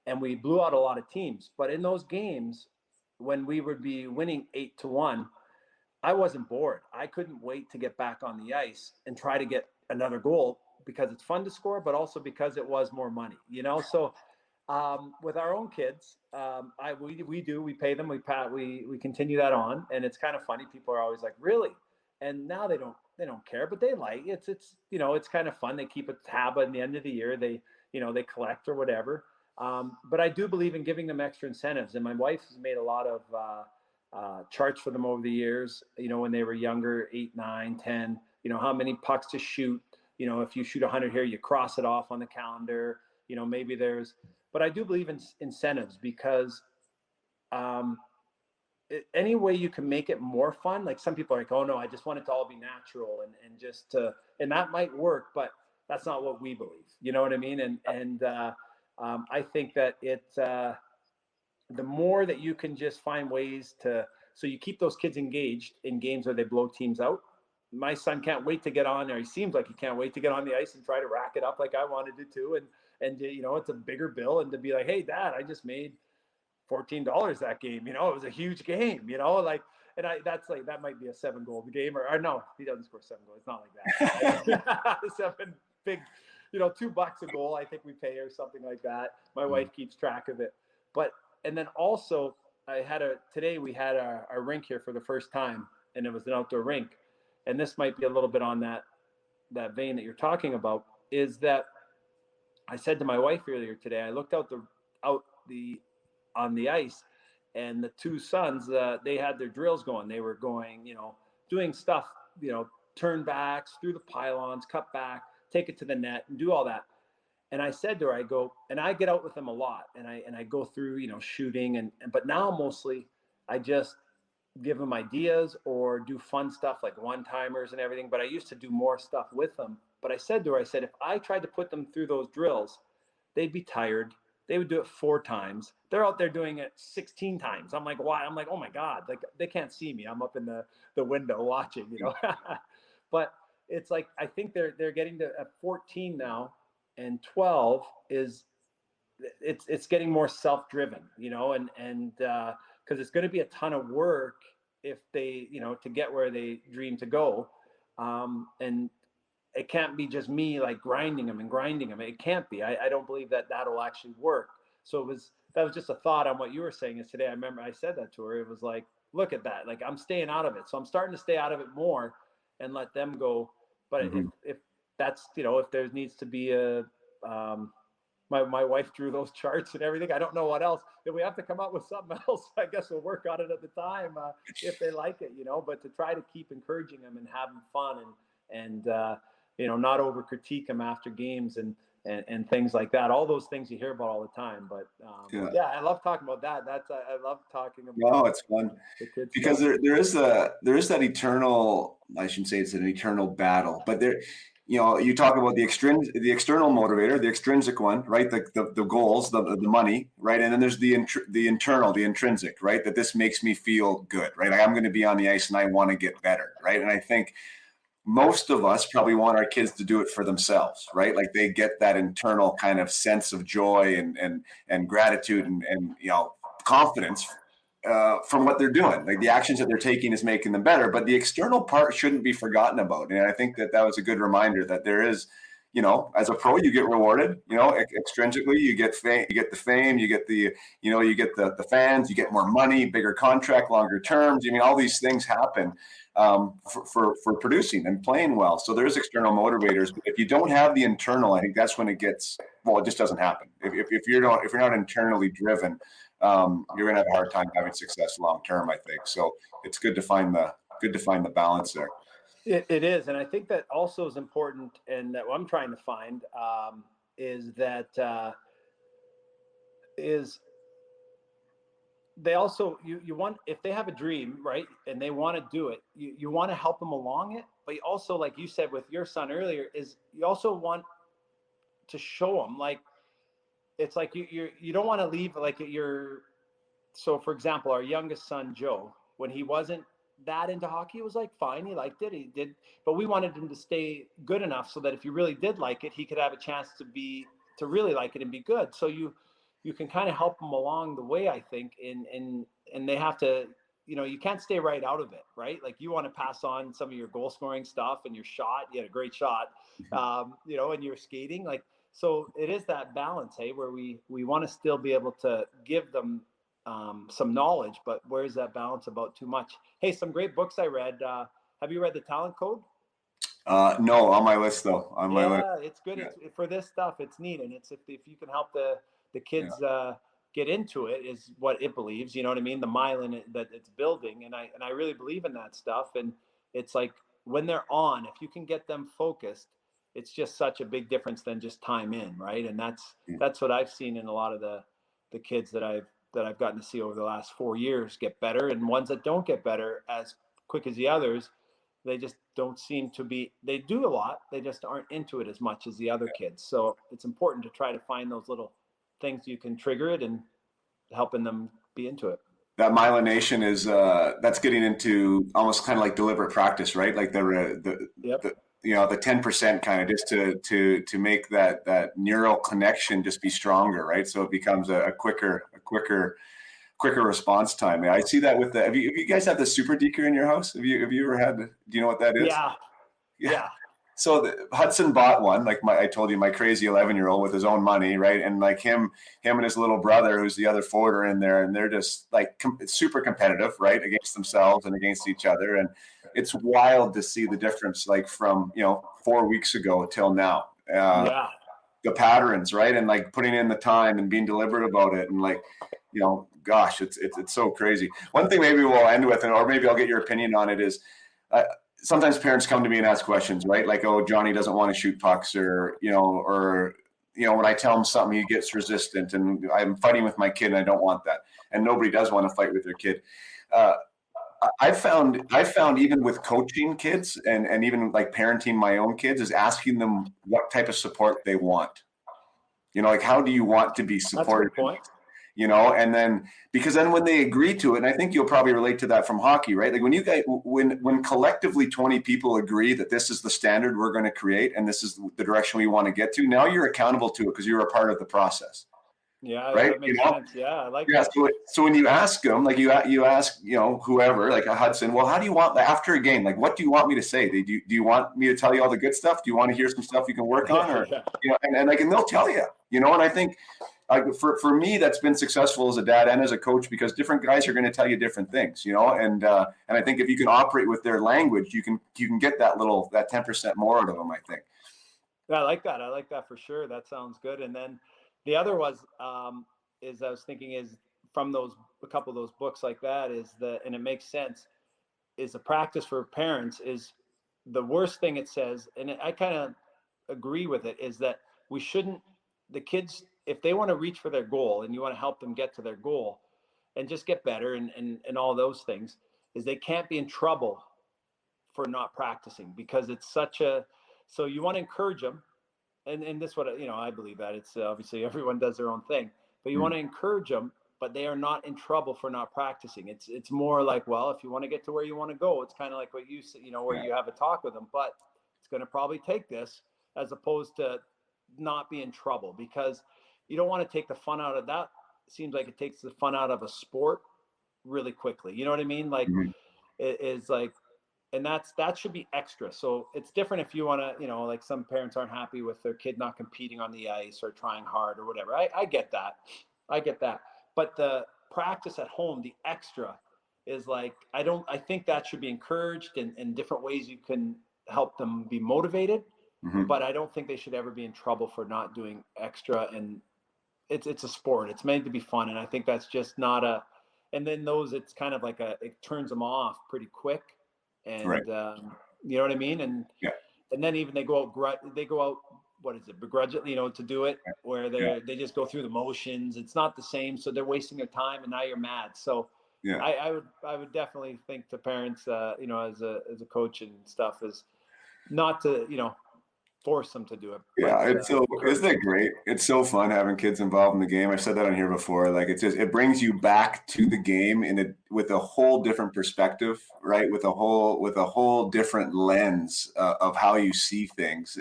Speaker 5: and we blew out a lot of teams. But in those games, when we would be winning 8-1, I wasn't bored. I couldn't wait to get back on the ice and try to get another goal, because it's fun to score, but also because it was more money, you know? So with our own kids, we pay them, we continue that on. And it's kind of funny. People are always like, really? And now they don't care, but they like it's, you know, it's kind of fun. They keep a tab at the end of the year. They collect or whatever. But I do believe in giving them extra incentives. And my wife has made a lot of charts for them over the years, when they were younger, 8, 9, 10, how many pucks to shoot. If you shoot 100 here, you cross it off on the calendar. Maybe but I do believe in incentives, because any way you can make it more fun. Like, some people are like, oh no, I just want it to all be natural and just to, and that might work, but that's not what we believe. You know what I mean? And I think that the more that you can just find ways so you keep those kids engaged in games where they blow teams out. My son can't wait to get on there. He seems like he can't wait to get on the ice and try to rack it up like I wanted to too. And it's a bigger bill, and to be like, hey Dad, I just made $14 that game. It was a huge game, that might be a 7-goal game, or no, he doesn't score 7 goals. It's not like that. 7 big, $2 a goal, I think we pay, or something like that. My wife keeps track of it. And then also today we had our rink here for the first time, and it was an outdoor rink. And this might be a little bit on that vein that you're talking about, is that I said to my wife earlier today, I looked out on the ice, and the two sons, they had their drills going. They were going, doing stuff, turn backs through the pylons, cut back, take it to the net, and do all that. And I said to her, I go, and I get out with them a lot, and I go through, shooting, but now mostly I just give them ideas or do fun stuff like one-timers and everything. But I used to do more stuff with them. But I said to her, if I tried to put them through those drills, they'd be tired. They would do it 4 times. They're out there doing it 16 times. I'm like, why? I'm like, oh my God, like, they can't see me. I'm up in the window watching, But it's like, I think they're getting to 14 now, and 12 it's getting more self-driven, and because it's going to be a ton of work if they, to get where they dream to go. And it can't be just me like grinding them. It can't be. I don't believe that'll actually work. So that was just a thought on what you were saying. Is today, I remember I said that to her. It was like, look at that. Like, I'm staying out of it. So I'm starting to stay out of it more and let them go. But if that's, if there needs to be my wife drew those charts and everything. I don't know what else. If we have to come up with something else, I guess we'll work on it at the time if they like it, But to try to keep encouraging them and having fun and not over critique them after games and things like that. All those things you hear about all the time. But I love talking about that. I love talking about.
Speaker 4: No, it's fun because there is that eternal. I shouldn't say it's an eternal battle, but there. You talk about the external motivator, the extrinsic one, right? The goals, the money, right? And then there's the internal, the intrinsic, right? That this makes me feel good, right? Like, I'm going to be on the ice and I want to get better, right? And I think most of us probably want our kids to do it for themselves, right? Like, they get that internal kind of sense of joy and gratitude and confidence from what they're doing. Like, the actions that they're taking is making them better, but the external part shouldn't be forgotten about. And I think that was a good reminder that there is, as a pro, you get rewarded, extrinsically, you get fame, you get the fame, you get the, you get the fans, you get more money, bigger contract, longer terms. I mean, all these things happen for producing and playing well. So there's external motivators, but if you don't have the internal, I think that's when it just doesn't happen. If you're not internally driven, you're going to have a hard time having success long term, I think. So it's good to find the balance there.
Speaker 5: It is, and I think that also is important, and that what I'm trying to find is that they also you want, if they have a dream, right, and they want to do it, you want to help them along it, but you also, like you said with your son earlier, is you also want to show them, like, it's like you don't want to leave like so for example, our youngest son Joe, when he wasn't that into hockey, it was like fine, he liked it, he did, but we wanted him to stay good enough so that if he really did like it, he could have a chance to really like it and be good. So you can kind of help them along the way, I think, and they have to, you can't stay right out of it, right? Like, you want to pass on some of your goal scoring stuff and your shot. You had a great shot, and your skating, like, so it is that balance, hey, where we want to still be able to give them some knowledge, but where's that balance about too much? Hey, some great books I read. Have you read The Talent Code?
Speaker 4: No, on my list though. My list.
Speaker 5: It's good. Yeah. It's for this stuff. It's neat, and it's if you can help the kids get into it is what it believes, you know what I mean? The myelin that it's building. And I really believe in that stuff. And it's like when they're on, if you can get them focused, it's just such a big difference than just time in. Right. And that's what I've seen in a lot of the kids that I've gotten to see over the last 4 years get better, and ones that don't get better as quick as the others, they just don't seem to be, they do a lot, they just aren't into it as much as the other kids. So it's important to try to find those little things you can trigger it and helping them be into it.
Speaker 4: That myelination is that's getting into almost kind of like deliberate practice, right? Like the 10% kind of just to make that neural connection just be stronger, right? So it becomes a quicker response time. I see that with have you guys have the super deker in your house? Have you ever had? Do you know what that is?
Speaker 5: Yeah.
Speaker 4: So Hudson bought one, like I told you, my crazy 11-year-old with his own money, right? And like him and his little brother, who's the other forward, are in there, and they're just like super competitive, right, against themselves and against each other. And it's wild to see the difference, like from 4 weeks ago till now. The patterns, right, and like putting in the time and being deliberate about it, and like, gosh, it's so crazy. One thing maybe we'll end with, or maybe I'll get your opinion on it, is sometimes parents come to me and ask questions, right? Like, oh, Johnny doesn't want to shoot pucks, or when I tell him something, he gets resistant, and I'm fighting with my kid, and I don't want that. And nobody does want to fight with their kid. I found even with coaching kids and even like parenting my own kids is asking them what type of support they want. Like, how do you want to be supported?
Speaker 5: That's a good point.
Speaker 4: And then, because then when they agree to it, and I think you'll probably relate to that from hockey, right? Like when collectively 20 people agree that this is the standard we're going to create and this is the direction we want to get to, now you're accountable to it because you're a part of the process.
Speaker 5: Yeah,
Speaker 4: right.
Speaker 5: That makes sense. Yeah, I like that.
Speaker 4: So when you ask them, like you ask, whoever, like a Hudson, well, how do you want after a game? Like, what do you want me to say? Do you want me to tell you all the good stuff? Do you want to hear some stuff you can work on, or and they'll tell you, and I think. For me, that's been successful as a dad and as a coach, because different guys are going to tell you different things, and I think if you can operate with their language, you can get that 10% more out of them, I think.
Speaker 5: Yeah, I like that for sure. That sounds good. And then the other was is I was thinking is from a couple of those books like that and it makes sense, is the practice for parents is the worst thing it says, and I kind of agree with it, is that we shouldn't, the kids, if they want to reach for their goal and you want to help them get to their goal and just get better and all those things, is they can't be in trouble for not practicing, because it's so you want to encourage them. And this, I believe that it's obviously everyone does their own thing, but you want to encourage them, but they are not in trouble for not practicing. It's more like, well, if you want to get to where you want to go, it's kind of like what you said, where you have a talk with them, but it's going to probably take this, as opposed to not be in trouble, because you don't want to take the fun out of that. It seems like it takes the fun out of a sport really quickly. You know what I mean? Like it is like, and that should be extra. So it's different if you want to, like some parents aren't happy with their kid not competing on the ice or trying hard or whatever. I get that. But the practice at home, the extra, is like, I think that should be encouraged in different ways you can help them be motivated. But I don't think they should ever be in trouble for not doing extra. And it's a sport. It's made to be fun. And I think that's just not and then it's kind of like it turns them off pretty quick. And, you know what I mean? And, and then even they go out, what is it, begrudgingly, to do it, where they just go through the motions. It's not the same. So they're wasting their time, and now you're mad. So I would definitely think to parents, as a coach and stuff, is not to, force them to do it.
Speaker 4: Isn't it great? It's so fun having kids involved in the game. I've said that on here before. Like, it brings you back to the game with a whole different perspective, right? With a whole different lens of how you see things.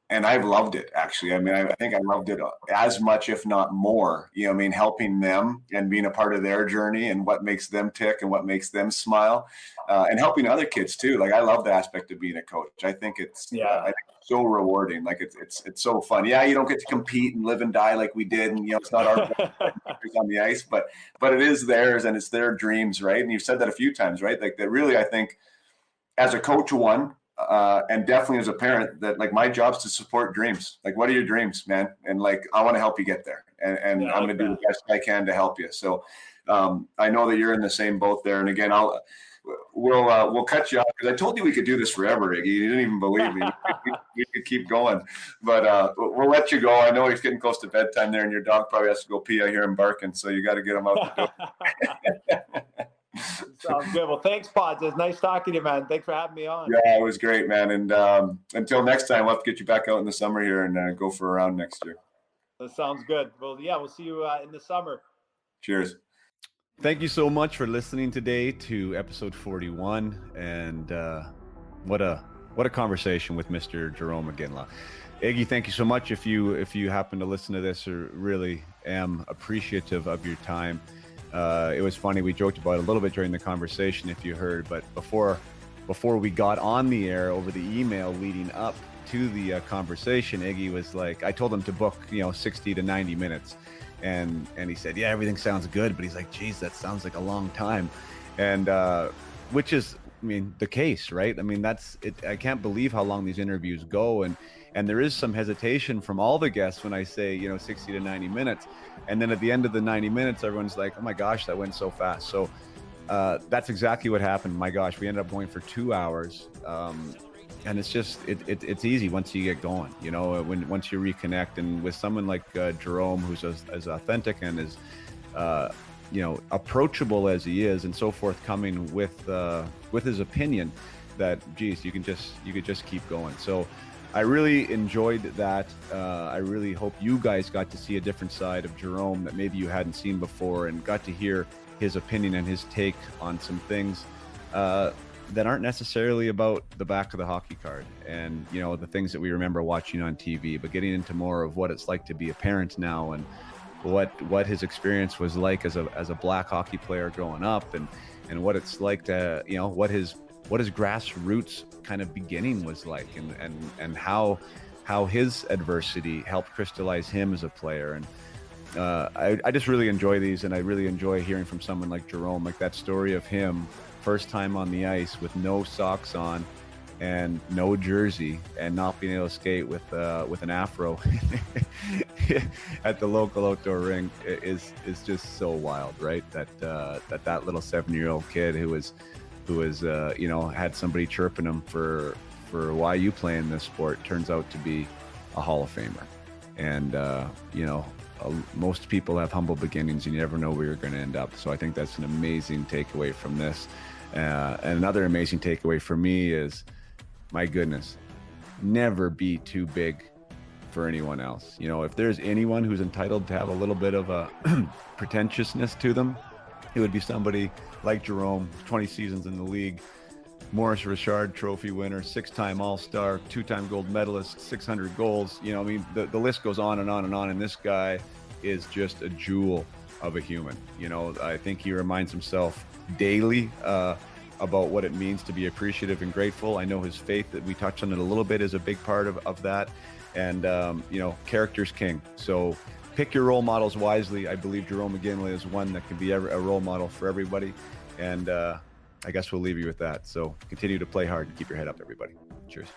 Speaker 4: And I've loved it, actually. I mean, I think I loved it as much, if not more, helping them and being a part of their journey and what makes them tick and what makes them smile, and helping other kids too. Like, I love the aspect of being a coach. I think it's so rewarding. Like, it's so fun. Yeah, you don't get to compete and live and die like we did. And, it's not our on the ice, but it is theirs, and it's their dreams, right? And you've said that a few times, right? Like, that really, I think, as a coach, and definitely as a parent, that like my job's to support dreams. Like, what are your dreams, man? And like, I want to help you get there, and I'm going to do the best I can to help you. So I know that you're in the same boat there. And again, we'll cut you off because I told you we could do this forever, Iggy. You didn't even believe me. We could keep going, but we'll let you go. I know it's getting close to bedtime there, and your dog probably has to go pee. I hear him barking, so you got to get him out the door.
Speaker 5: Sounds good. Well, thanks, Pods. It's nice talking to you, man. Thanks for having me on.
Speaker 4: Yeah, it was great, man. And until next time, we'll have to get you back out in the summer here and go for a round next year.
Speaker 5: That sounds good. Well, yeah, we'll see you in the summer.
Speaker 4: Cheers.
Speaker 2: Thank you so much for listening today to episode 41. And what a conversation with Mr. Jarome Iginla. Iggy, thank you so much. If you happen to listen to this, I really am appreciative of your time. It was funny. We joked about it a little bit during the conversation, if you heard, but before we got on the air over the email leading up to the conversation, Iggy was like, I told him to book, 60 to 90 minutes. And he said, yeah, everything sounds good. But he's like, geez, that sounds like a long time. And which is, the case, right? That's it. I can't believe how long these interviews go. And there is some hesitation from all the guests when I say, 60 to 90 minutes. And then at the end of the 90 minutes, everyone's like, oh my gosh, that went so fast. So that's exactly what happened. My gosh, we ended up going for 2 hours. And it's just, it's easy once you get going, once you reconnect. And with someone like Jarome, who's as authentic and as, approachable as he is and so forthcoming with his opinion, that, geez, you could just keep going. So I really enjoyed that. I really hope you guys got to see a different side of Jarome that maybe you hadn't seen before, and got to hear his opinion and his take on some things that aren't necessarily about the back of the hockey card and, the things that we remember watching on TV, but getting into more of what it's like to be a parent now, and what his experience was like as a black hockey player growing up, and what it's like to, what his grassroots kind of beginning was like, and how his adversity helped crystallize him as a player. And I just really enjoy these, and I really enjoy hearing from someone like Jarome, like that story of him first time on the ice with no socks on and no jersey, and not being able to skate with an afro at the local outdoor rink is just so wild, right? That little 7-year-old kid who was had somebody chirping him for why you playing this sport turns out to be a Hall of Famer. And most people have humble beginnings, and you never know where you're going to end up. So I think that's an amazing takeaway from this. And another amazing takeaway for me is, my goodness, never be too big for anyone else. If there's anyone who's entitled to have a little bit of a pretentiousness to them, it would be somebody like Jarome, 20 seasons in the league, Maurice Richard Trophy winner, 6-time All-Star, 2-time gold medalist, 600 goals. The list goes on and on and on. And this guy is just a jewel of a human. I think he reminds himself daily about what it means to be appreciative and grateful. I know his faith, that we touched on it a little bit, is a big part of that. And, character's king. So pick your role models wisely. I believe Jarome Iginla is one that can be a role model for everybody. And I guess we'll leave you with that. So continue to play hard and keep your head up, everybody. Cheers.